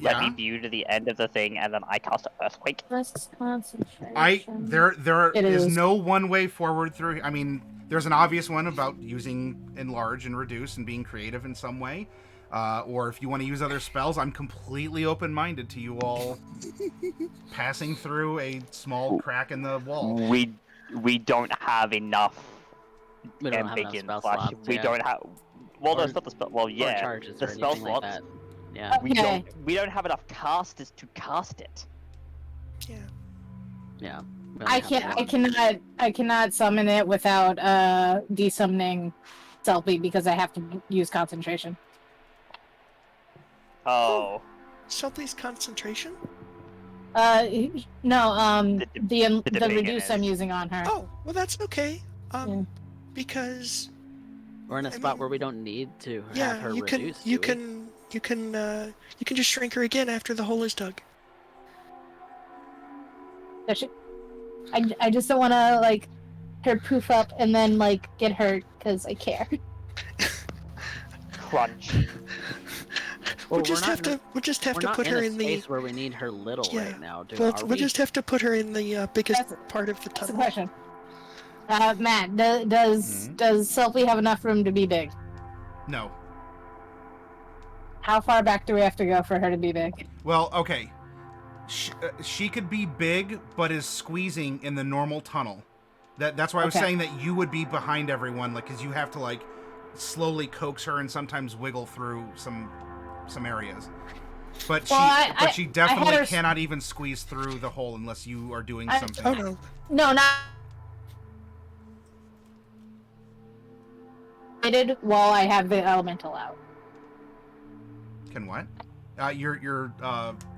let me Yeah. view to the end of the thing, and then I cast Earthquake. Less concentration. There It is is. no one way forward through. I mean, there's an obvious one about using enlarge and reduce and being creative in some way. Or if you want to use other spells, I'm completely open-minded to you all passing through a small crack in the wall. We don't have enough We don't have enough ambiguous spell slash. slots. We yeah. don't have. Well, Or- that's not the spell. Well, Or yeah, charges the or spell anything like slots. that. Yeah. Okay. We don't have enough casters to cast it. Yeah. Yeah. we only I have can't. one. I cannot summon it without desummoning Selfie because I have to use concentration. Oh. Selfie's concentration? No. The The Dominion reduce I'm is- using on her. Oh, well that's okay. Yeah. Because We're in a I spot mean, where we don't need to have yeah, her you can reduced. you do we? can just shrink her again after the hole is dug. Does she- I just don't want to like her poof up and then like get hurt because I care. Crunch. Well, we'll just have to We're not put in her a in the space where we need her little Yeah. right now, do we'll we? just have to put her in the biggest That's- part of the That's the tunnel. question. Matt, does Selfie have enough room to be big? No. How far back do we have to go for her to be big? Well, okay. She could be big, but is squeezing in the normal tunnel. That's why I was Okay. saying that you would be behind everyone, like, because you have to like slowly coax her and sometimes wiggle through some areas. But Well, she I had definitely her cannot even squeeze through the hole unless you are doing something. Oh no. No, not. While I have the elemental out. Can what? Your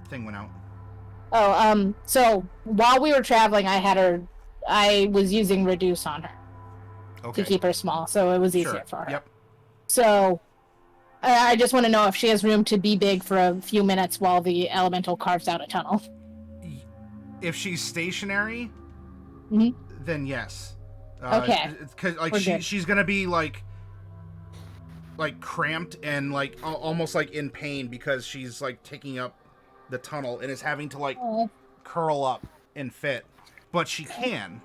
thing went out. Oh, so while we were traveling, I was using reduce on her Okay. to keep her small, so it was easier Sure. for her. Yep. So, I just want to know if she has room to be big for a few minutes while the elemental carves out a tunnel. If she's stationary, Mhm. then yes. Okay. Because like We're good. she's gonna be like cramped and like almost like in pain because she's like taking up the tunnel and is having to like Oh, curl up and fit, but she can.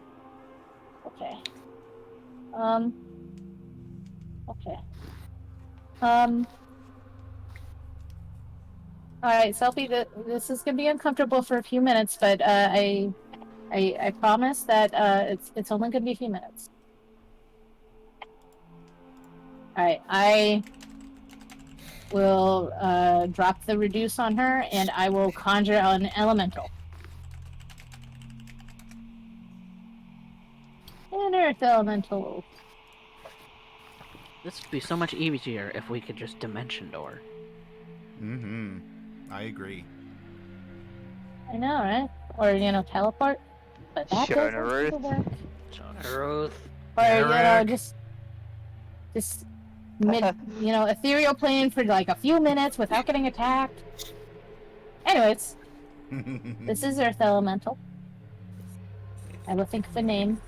okay. Okay. All right, Selfie. This is gonna be uncomfortable for a few minutes, but I promise that it's only gonna be a few minutes. All right, I will drop the reduce on her, and I will conjure an elemental. An earth elemental. This would be so much easier if we could just dimension door. Mm-hmm. I agree. I know, right? Or teleport. But that doesn't Sho'neuroth. seem to work. Sho'neuroth. Or Derek. just mid, ethereal plane for like a few minutes without getting attacked. Anyways, this is Earth Elemental. I will think of a name.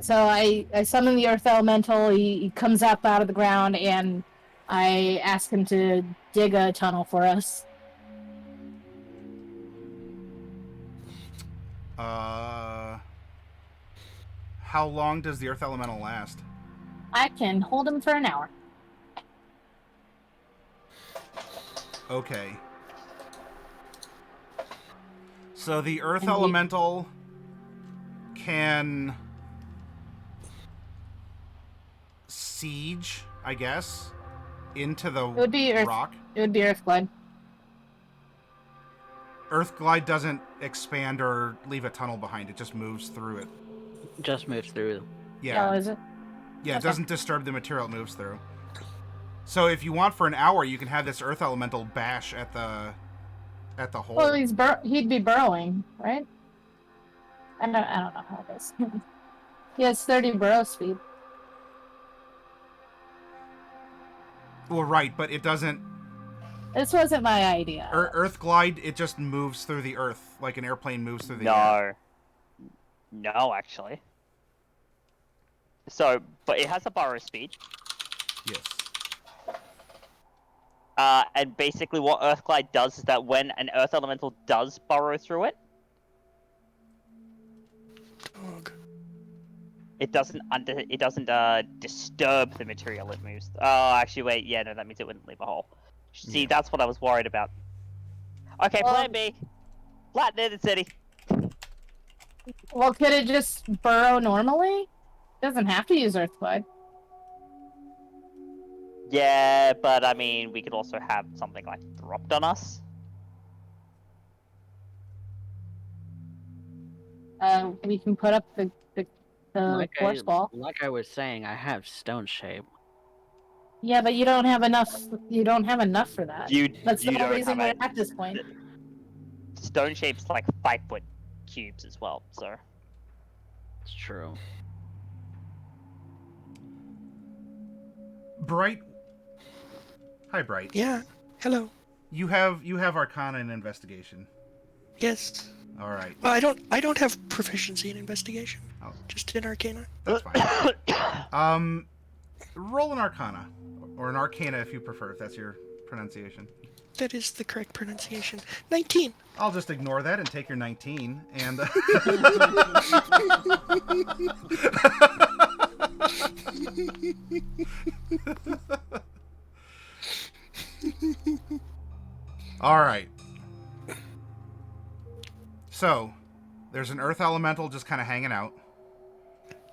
So I summon the Earth Elemental. He comes up out of the ground, and I ask him to dig a tunnel for us. How long does the Earth Elemental last? I can hold him for an hour. Okay. So the Earth And Elemental can siege, I guess, into the would be Earth- rock. It would be Earthglide. Earthglide doesn't expand or leave a tunnel behind. It just moves through it. Just moves through. Yeah. Oh, is it? Yeah, it Okay. doesn't disturb the material it moves through. So if you want for an hour, you can have this Earth Elemental bash at the hole. Well, he'd be burrowing, right? I don't know how it is. He has 30 burrow speed. Well, right, but it doesn't. This wasn't my idea. Earthglide, it just moves through the earth like an airplane moves through the air. No, actually. So, but it has a burrow speed. Yes. And basically what Earthglide does is that when an Earth Elemental does burrow through it, Dog. it doesn't disturb the material it moves. Oh, actually, wait, yeah, no, that means it wouldn't leave a hole. See, Yeah. that's what I was worried about. Okay, Well- plan B. Flatten the city. Well, could it just burrow normally? It doesn't have to use Earthbud. Yeah, but I mean, we could also have something like dropped on us. We can put up the force ball. Like I was saying, I have stone shape. Yeah, but you don't have enough. You don't have enough for that. That's the you whole don't reason have we're at this point. Stone shapes like 5-foot cubes as well, so. It's true. Bright. Hi, Bright. Yeah. Hello. You have Arcana and Investigation. Yes. All right. Well, I don't have proficiency in investigation. Oh. Just in Arcana. That's fine. Roll an Arcana, or an Arcana if you prefer, if that's your pronunciation. That is the correct pronunciation. 19. I'll just ignore that and take your 19, and... All right. So, there's an earth elemental just kind of hanging out.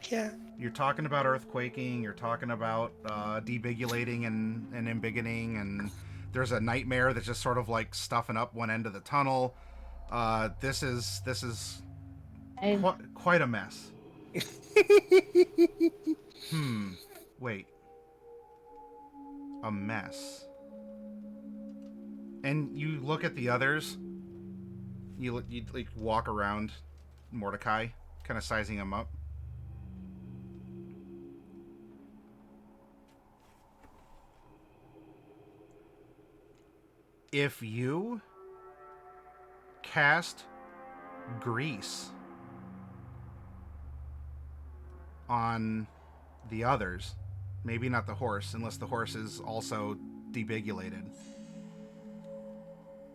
Yeah. You're talking about earthquaking, you're talking about debigulating and embiggening, and there's a nightmare that's just sort of like stuffing up one end of the tunnel. This is quite a mess. Wait. A mess. And you look at the others. You like walk around Mordecai, kind of sizing him up. If you cast grease on the others, maybe not the horse, unless the horse is also debigulated,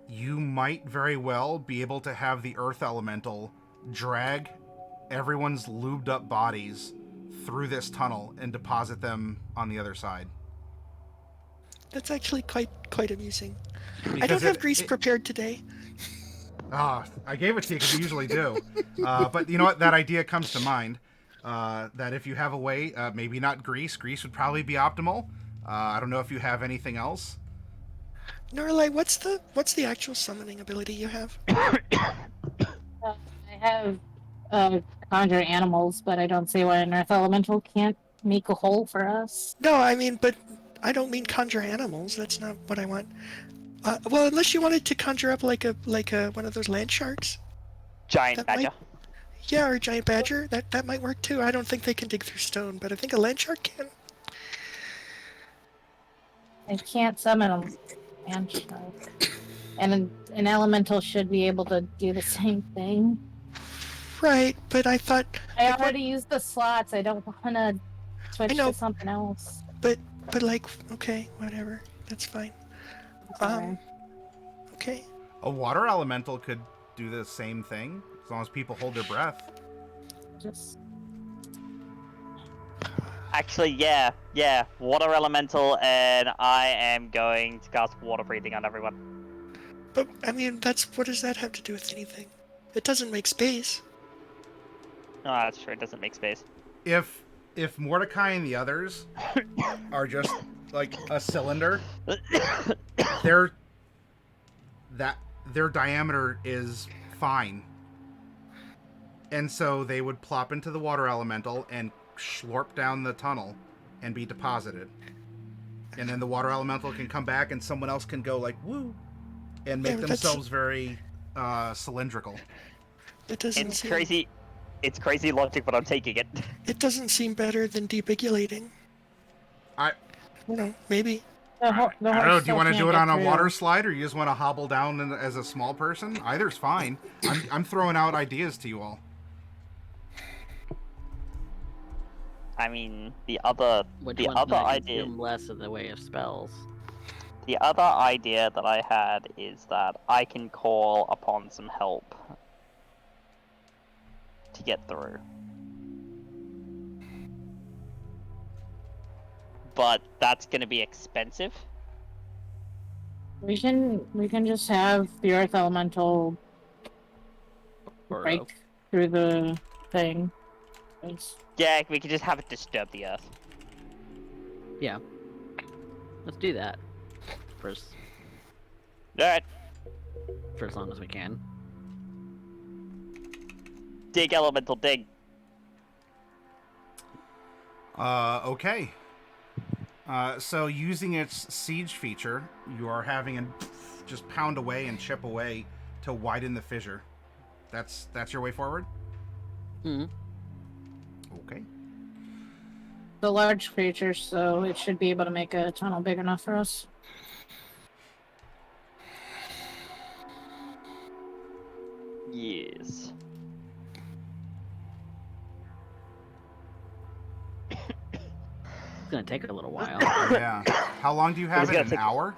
you might very well be able to have the earth elemental drag everyone's lubed up bodies through this tunnel and deposit them on the other side. That's actually quite amusing. Because I don't have grease prepared today. I gave it to you because you usually do. But you know what? That idea comes to mind. That if you have a way, maybe not grease. Grease would probably be optimal. I don't know if you have anything else. Norlai, what's the actual summoning ability you have? I have conjure animals, but I don't see why an earth elemental can't make a hole for us. No, I mean, but I don't mean conjure animals. That's not what I want. Well, unless you wanted to conjure up like a one of those land sharks. Giant badger. Yeah, or a giant badger. That might work too. I don't think they can dig through stone, but I think a land shark can. I can't summon them. And an elemental should be able to do the same thing. Right, but I thought... I already used the slots. I don't want to switch to something else. But like, okay, whatever. That's fine. Okay. A water elemental could do the same thing, as long as people hold their breath. Just... Actually, yeah. Water elemental, and I am going to cast water breathing on everyone. But, I mean, what does that have to do with anything? It doesn't make space. Oh, that's true. It doesn't make space. If Mordecai and the others are just like a cylinder, their diameter is fine, and so they would plop into the water elemental and slurp down the tunnel and be deposited, and then the water elemental can come back and someone else can go like woo and make themselves very cylindrical. It doesn't It's seem... crazy. It's crazy logic, but I'm taking it. It doesn't seem better than debigulating. Maybe. I don't know. Do you want to do it on a water slide, or you just want to hobble down as a small person? Either's fine. I'm throwing out ideas to you all. I mean, the other idea. Less of the way of spells. The other idea that I had is that I can call upon some help to get through. But that's going to be expensive. We can just have the earth elemental break through the thing. Yeah, we could just have it disturb the earth. Yeah. Let's do that. First, Alright. for as long as we can. Dig, elemental, dig. Okay. So using its siege feature, you are having it just pound away and chip away to widen the fissure. That's your way forward? Hmm. Okay. The large creature, so it should be able to make a tunnel big enough for us. Yes. It's gonna take a little while. Yeah. How long do you have It's it? gonna An take- hour?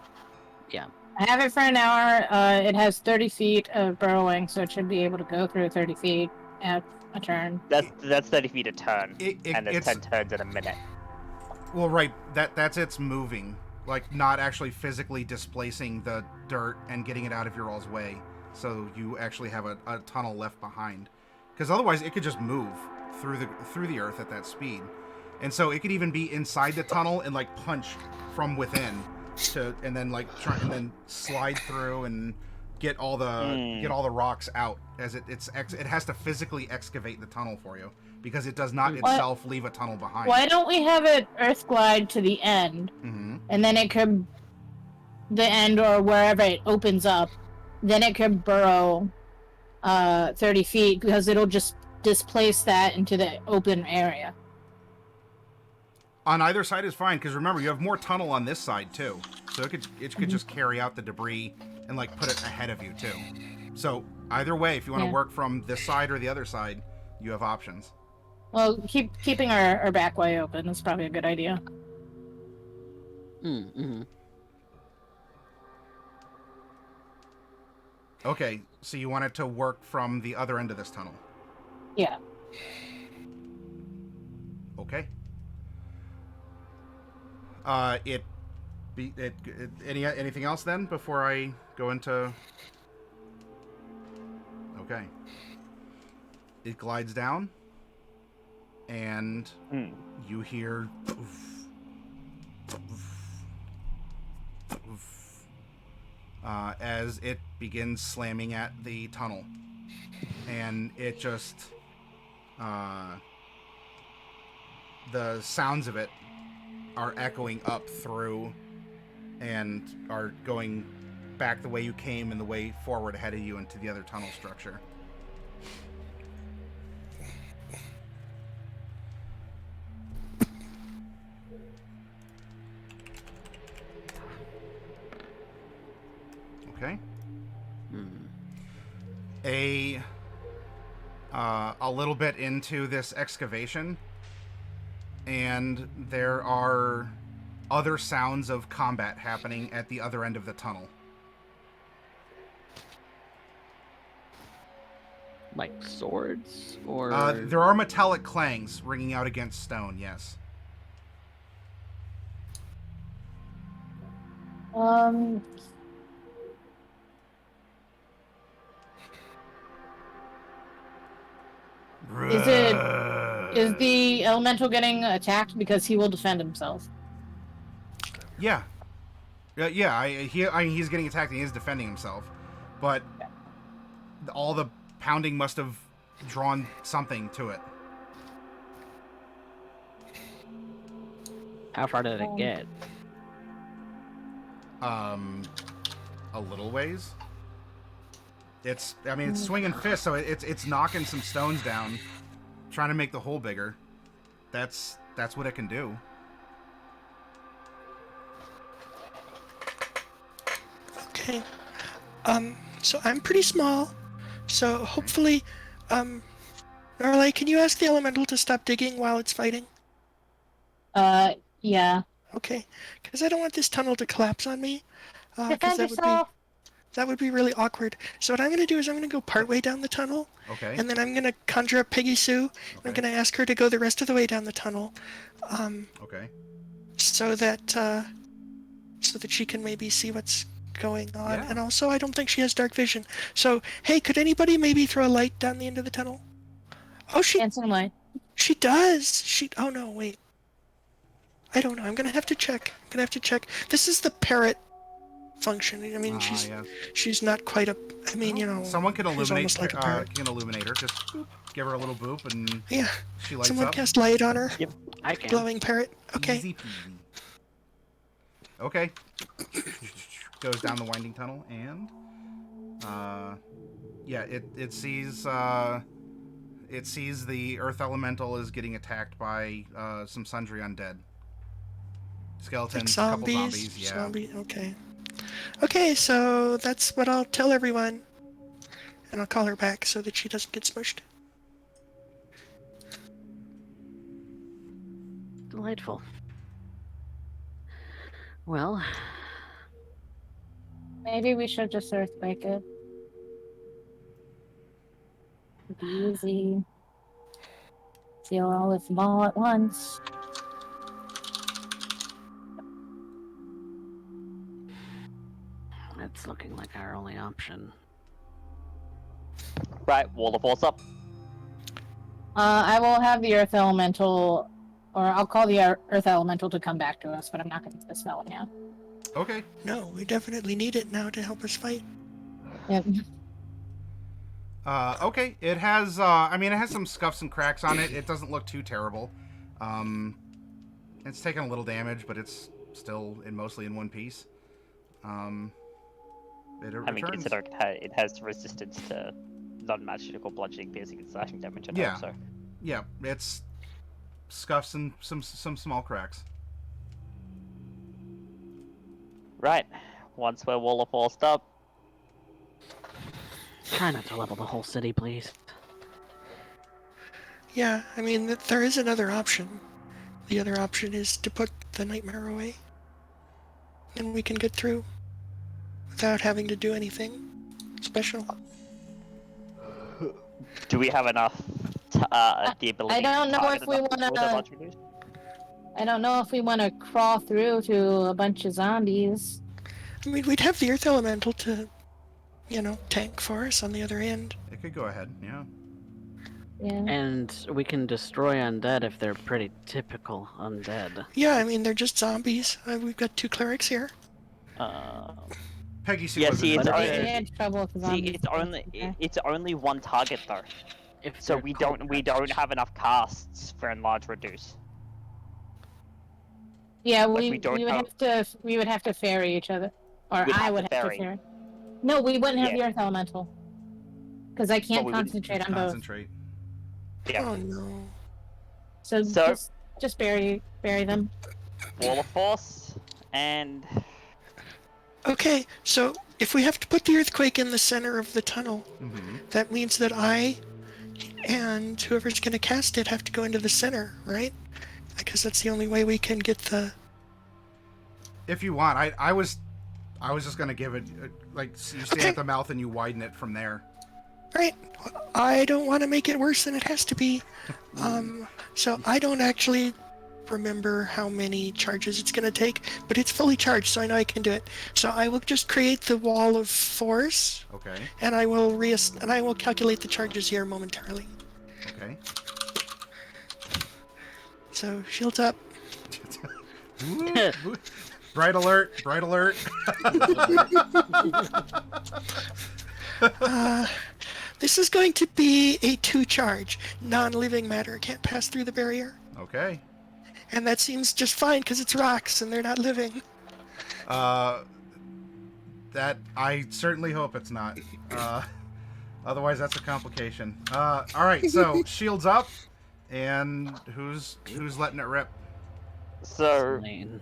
Yeah. I have it for an hour. It has 30 feet of burrowing, so it should be able to go through 30 feet at a turn. That's 30 feet a turn, and there's It's 10 turns in a minute. well, right. That's its moving, like not actually physically displacing the dirt and getting it out of your all's way. So you actually have a tunnel left behind, because otherwise it could just move through the earth at that speed, and so it could even be inside the tunnel and like punch from within and then like try and then slide through and get all the rocks out as it has to physically excavate the tunnel for you because it does not itself leave a tunnel behind. Why don't we have it earth glide to the end, and then it could, the end or wherever it opens up, then it could burrow 30 feet because it'll just displace that into the open area. On either side is fine, because remember, you have more tunnel on this side, too. So it could just carry out the debris and, like, put it ahead of you, too. So, either way, if you want to work from this side or the other side, you have options. Well, keeping our back way open is probably a good idea. Mm-hmm. Okay, so you want it to work from the other end of this tunnel. Yeah. Okay. Anything else then before I go into? Okay. It glides down, and you hear as it begins slamming at the tunnel, and it just the sounds of it are echoing up through and are going back the way you came and the way forward ahead of you into the other tunnel structure. Okay. A little bit into this excavation, and there are other sounds of combat happening at the other end of the tunnel. Like swords, or there are metallic clangs ringing out against stone. Yes. Is the elemental getting attacked because he will defend himself? Yeah. Yeah. He's getting attacked and he is defending himself, but all the pounding must have drawn something to it. how far did it get? A little ways. It's swinging fists, so it's knocking some stones down, trying to make the hole bigger. That's what it can do. Okay. So I'm pretty small, so hopefully, Norlay, can you ask the elemental to stop digging while it's fighting? Yeah. Okay, because I don't want this tunnel to collapse on me. Defend That would be really awkward. So what I'm going to do is I'm going to go partway down the tunnel. Okay. And then I'm going to conjure up Peggy Sue. Okay. I'm going to ask her to go the rest of the way down the tunnel. Okay. So that she can maybe see what's going on. Yeah. And also, I don't think she has dark vision. So, hey, could anybody maybe throw a light down the end of the tunnel? Oh, she Dancing light. she does. Oh no, wait. I don't know. I'm gonna have to check. This is the parrot function. I mean, Yes. she's not quite a. I mean, you know, Someone can she's illuminate. almost like a parrot. Can illuminate her. Just boop, give her a little boop, and Yeah. she lights Someone up. cast light on her. Yep, I can. Glowing parrot. Okay. Easy peasy. Okay. Goes down the winding tunnel, and yeah, it sees the earth elemental is getting attacked by some sundry undead skeletons, Like couple zombies. Yeah. Okay. Okay, so that's what I'll tell everyone, and I'll call her back so that she doesn't get smushed. Delightful. Well, Maybe we should just earthquake it. It'd be easy. Seal all of them all at once. it's looking like our only option. Right, wall of force up. I will have the earth elemental, or I'll call the earth elemental to come back to us, but I'm not going to dispel it now. Okay. No, we definitely need it now to help us fight. Yep. Okay. It has. I mean, it has some scuffs and cracks on it. It doesn't look too terrible. It's taken a little damage, but it's still mostly in one piece. It I mean, returns. considering it has resistance to non-magical bludgeoning, piercing, and slashing damage. I Yeah. know, so. Yeah, it's scuffs and some small cracks. Right, once we're wall of forced up, Try not to level the whole city, please. Yeah, I mean, there is another option. The other option is to put the nightmare away. And we can get through without having to do anything special. do we have enough the ability I don't to know target if we enough wanna- with the bludgeoning boost? I don't know if we want to crawl through to a bunch of zombies. I mean, we'd have the earth elemental to, you know, tank for us on the other end. It could go ahead, yeah. Yeah. And we can destroy undead if they're pretty typical undead. Yeah, I mean, they're just zombies. We've got 2 clerics here. Peggy Sue Yeah, was see, in it's there. They already- had trouble with See, zombies. it's only one target though, If so they're we cold don't have enough casts for enlarge reduce. Yeah, Like, we we don't would have to ferry each other, or We'd I have would to have ferry. to ferry. No, we wouldn't have Yeah. the earth elemental, because I can't we wouldn't concentrate on both. Concentrate. Yeah. Oh no. So, So- just bury them. Wall of force and Okay, so if we have to put the earthquake in the center of the tunnel, Mm-hmm. that means that I and whoever's going to cast it have to go into the center, right? Because that's the only way we can get the... If you want, I was just gonna give it like you stand Okay. at the mouth and you widen it from there. Right. I don't want to make it worse than it has to be. So I don't actually remember how many charges it's going to take, but it's fully charged, so I know I can do it. So I will just create the wall of force, Okay. and I will calculate the charges here momentarily. Okay. So shields up. Bright alert! Bright alert! This is going to be a 2 charge. Non-living matter can't pass through the barrier. Okay. And that seems just fine because it's rocks and they're not living. That I certainly hope it's not. Otherwise, that's a complication. All right. So shields up, and who's letting it rip? so Lane.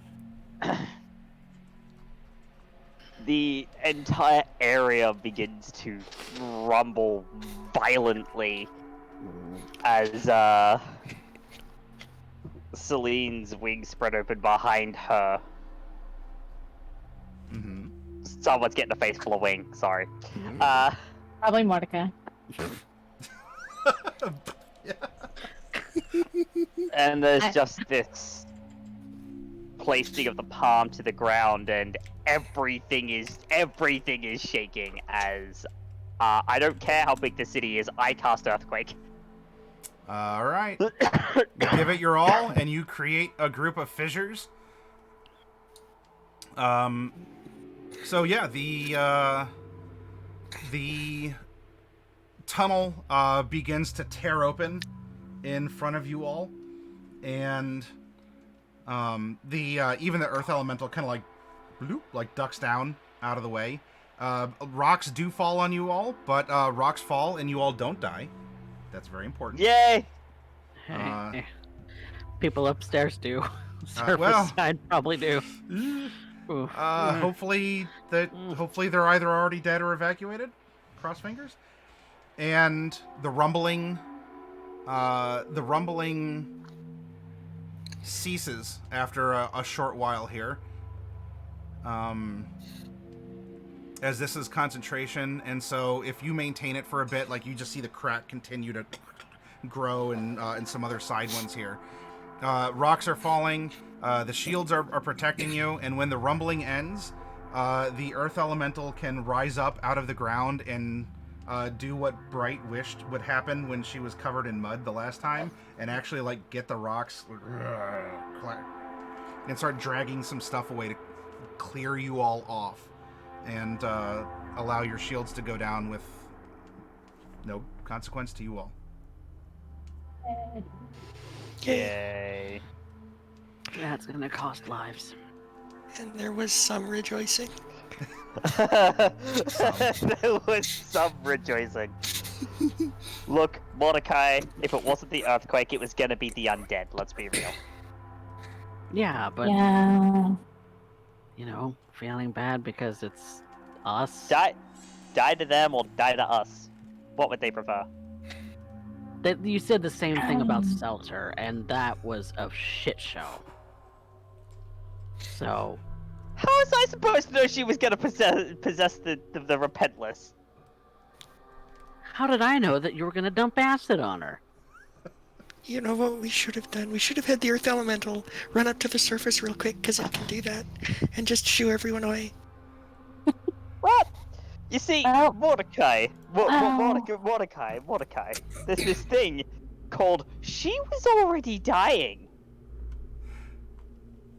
the entire area begins to rumble violently as Celine's wings spread open behind her. Mm-hmm. Someone's getting a face full of wing, sorry. Probably Mordecai. And there's I- just this placing of the palm to the ground, and everything is shaking as I don't care how big the city is, I cast earthquake. All right. You give it your all, and you create a group of fissures. So yeah, the tunnel begins to tear open in front of you all, and even the earth elemental kind of like bloop, like ducks down out of the way. Rocks do fall on you all, but rocks fall and you all don't die. That's very important. Yay! Hey, people upstairs do. Surface well- side probably do. Ooh. Hopefully they're either already dead or evacuated. Cross fingers. And the rumbling ceases after a short while here. As this is concentration, and so if you maintain it for a bit, like you just see the crack continue to grow and some other side ones here. Rocks are falling, the shields are protecting you, and when the rumbling ends, the earth elemental can rise up out of the ground and do what Bright wished would happen when she was covered in mud the last time, and actually like get the rocks and start dragging some stuff away to clear you all off and allow your shields to go down with no consequence to you all. Yay. That's gonna cost lives. And there was some rejoicing. There was some rejoicing. Look, Mordecai, if it wasn't the earthquake, it was gonna be the undead, let's be real. Yeah, but Yeah. you know, feeling bad because it's us. Die to them or die to us. What would they prefer? You said the same thing about Seltzer, and that was a shit show. So, How was I supposed to know she was gonna possess the repentless? how did I know that you were gonna dump acid on her? You know what we should have done? We should have had the earth elemental run up to the surface real quick, because it can do that, and just shoo everyone away. What? You see, Oh. Mordecai, Oh. Mordecai, there's this thing called she was already dying.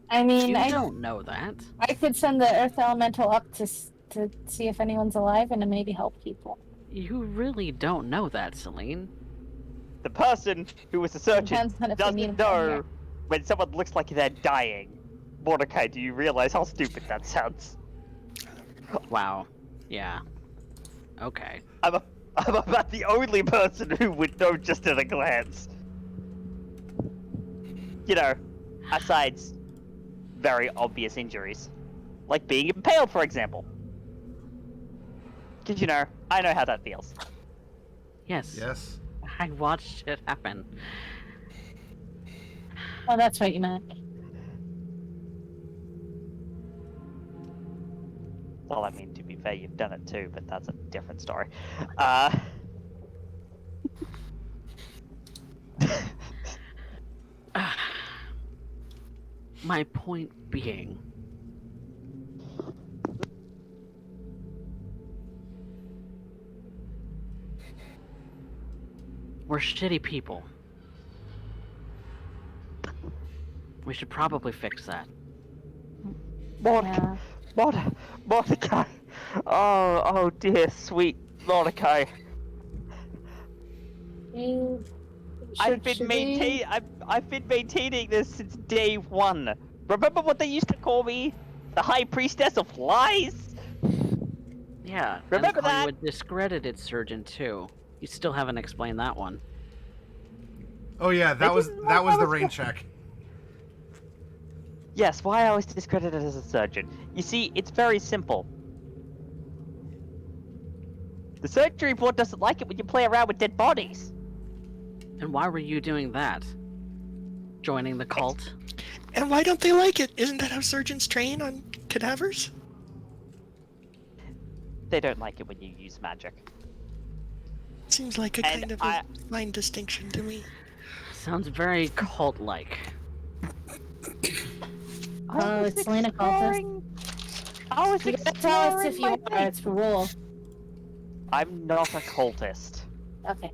I mean, You I don't know that. could send the earth elemental up to see if anyone's alive and to maybe help people. You really don't know that, Celine. The person who was the surgeon Depends on if they need doesn't him down know here. when someone looks like they're dying. Mordecai, do you realize how stupid that sounds? Wow. Yeah. Okay. I'm about the only person who would know just at a glance. You know, aside very obvious injuries. Like being impaled, for example. Because, you know, I know how that feels. Yes. Yes. I watched it happen. Oh, that's what you meant. Well, I mean, to be fair, you've done it too, but that's a different story. My point being, we're shitty people. We should probably fix that. Mordecai, Yeah. Mordecai. Oh dear, sweet Mordecai. I've been maintaining this since day one. Remember what they used to call me? The High Priestess of Lies? Yeah, Remember and how that? you would discredited Surgeon too. You still haven't explained that one. Oh yeah, that was didn't that know was I the was rain go- check. Yes, why I was discredited as a surgeon. You see, it's very simple. The surgery board doesn't like it when you play around with dead bodies. And why were you doing that? Joining the cult? And why don't they like it? Isn't that how surgeons train on cadavers? They don't like it when you use magic. Seems like a And kind of I- a fine distinction to me. Sounds very cult-like. Oh, it's Selena cultist. I was You gotta tell us if you exploring my are. It's the rule. I'm not a cultist. Okay.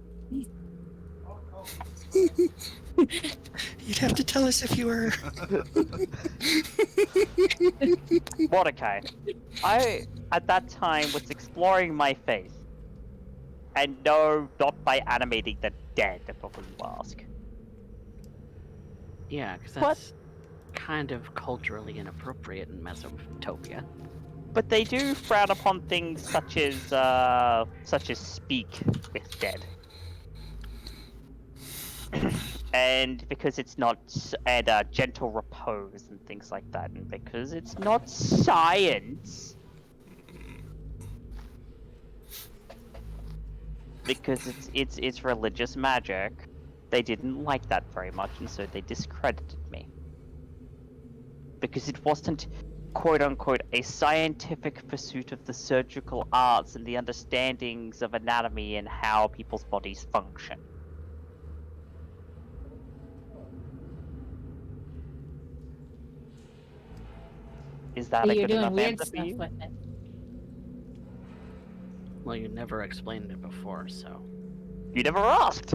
You'd have to tell us if you were. Mordecai, I at that time was exploring my faith. And no, not by animating the dead, before you ask. Yeah, because What? that's kind of culturally inappropriate in Mesopotopia. But they do frown upon things such as speak with dead. And because it's not, and gentle repose and things like that, and because it's not science, because it's religious magic, they didn't like that very much, and so they discredited me. Because it wasn't, quote unquote, a scientific pursuit of the surgical arts and the understandings of anatomy and how people's bodies function. Is that But a you're good doing enough weird answer for stuff you? with it. Well, you never explained it before, so... You never asked!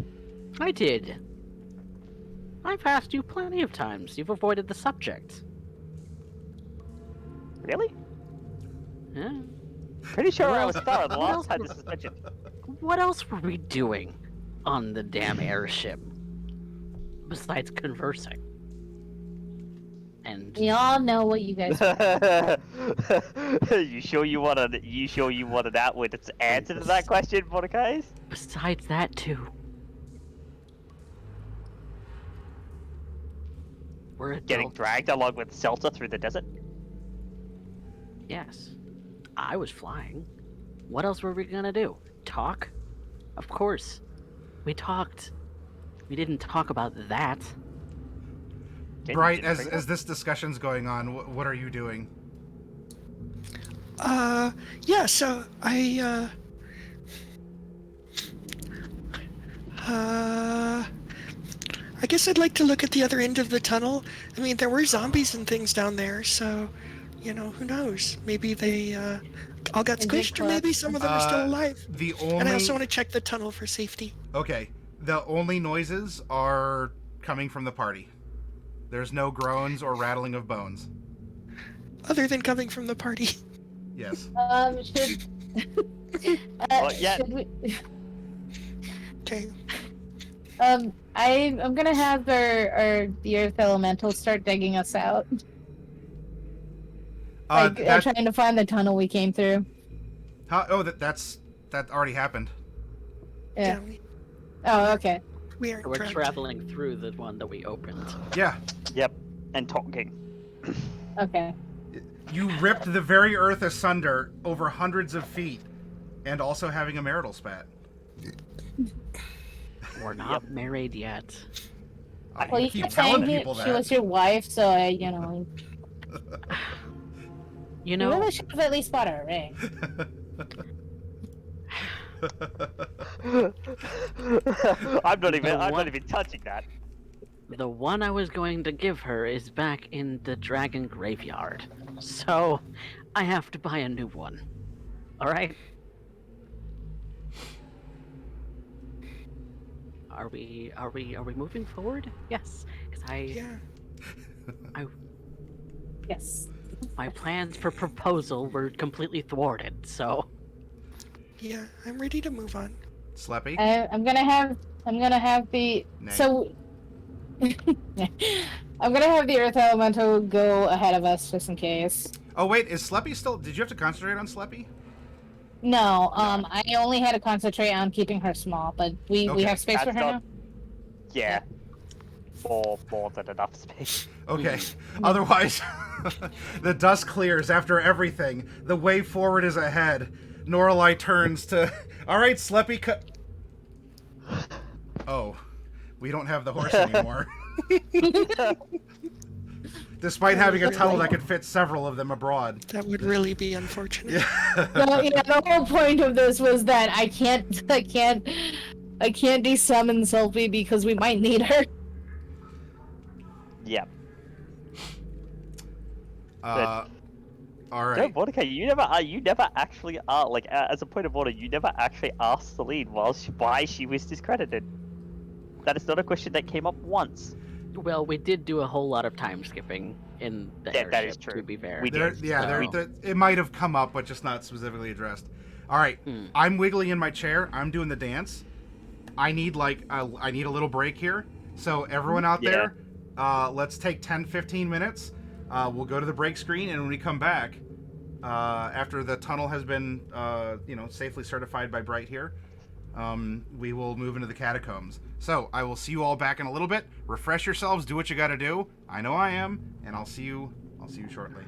I did. I've asked you plenty of times. You've avoided the subject. Really? Yeah. Pretty sure I was Well, thorough the what last else time were- this was mentioned. What else were we doing on the damn airship? Besides conversing. And We all know what you guys are. You sure you want an outward answer to that question, Mordecai? besides that too. We're Getting adults. dragged along with Celta through the desert? Yes. I was flying. What else were we gonna do? Talk? Of course. We talked. We didn't talk about that. Didn't- Bright, didn't bring it as up? this discussion's going on, what are you doing? Yeah, so I guess I'd like to look at the other end of the tunnel. I mean, there were zombies and things down there, so, you know, who knows? Maybe they, all got And big squished, or maybe clubs. some of them are still alive. The And I also only want to check the tunnel for safety. okay, the only noises are coming from the party. There's no groans or rattling of bones. Other than coming from the party. Yes. Should... yeah. Should we... Okay. I'm gonna have the Earth Elemental start digging us out. That Trying to find the tunnel we came through. that already happened. Yeah. we Oh, okay. aren't We're trapped. traveling through the one that we opened. Yeah, Yep, and talking. Okay. you ripped the very earth asunder over hundreds of feet, and also having a marital spat. We're not married yet. Well, you keep kept telling saying people she that. was your wife, so you know. You You know, really should have at least bought her a ring. I'm not one- even touching that. the one I was going to give her is back in the dragon graveyard. So, I have to buy a new one. Alright? Are we moving forward? Yes. Because Yeah. Yes. my plans for proposal were completely thwarted, so Yeah, I'm ready to move on. Sleppy? I'm gonna have the Nay. so. I'm gonna have the Earth Elemental go ahead of us just in case. Oh wait, is Sleppy still? Did you have to concentrate on Sleppy? No, I only had to concentrate on keeping her small, but we Okay. have space for That's her not- now. Yeah. More than enough space. Okay. Otherwise, the dust clears after everything. The way forward is ahead. Norelai turns to. All right, Sleppy. Oh, we don't have the horse anymore. Despite having a tunnel that could fit several of them abroad. That would really be unfortunate. No, yeah, the whole point of this was that I can't desummon Sophie because we might need her. Yep. All No, right. Mordecai, you never actually as a point of order, you never actually asked Celine why she was discredited. That is not a question that came up once. Well, we did do a whole lot of time skipping in the Yeah, airship, that is true. to be fair. We did. It might have come up, but just not specifically addressed. All right, I'm wiggling in my chair. I'm doing the dance. I need I need a little break here. So everyone out there, let's take 10-15 minutes. We'll go to the break screen, and when we come back, after the tunnel has been safely certified by Bright here, we will move into the catacombs. So I will see you all back in a little bit. Refresh yourselves. Do what you got to do. I know I am, and I'll see you shortly.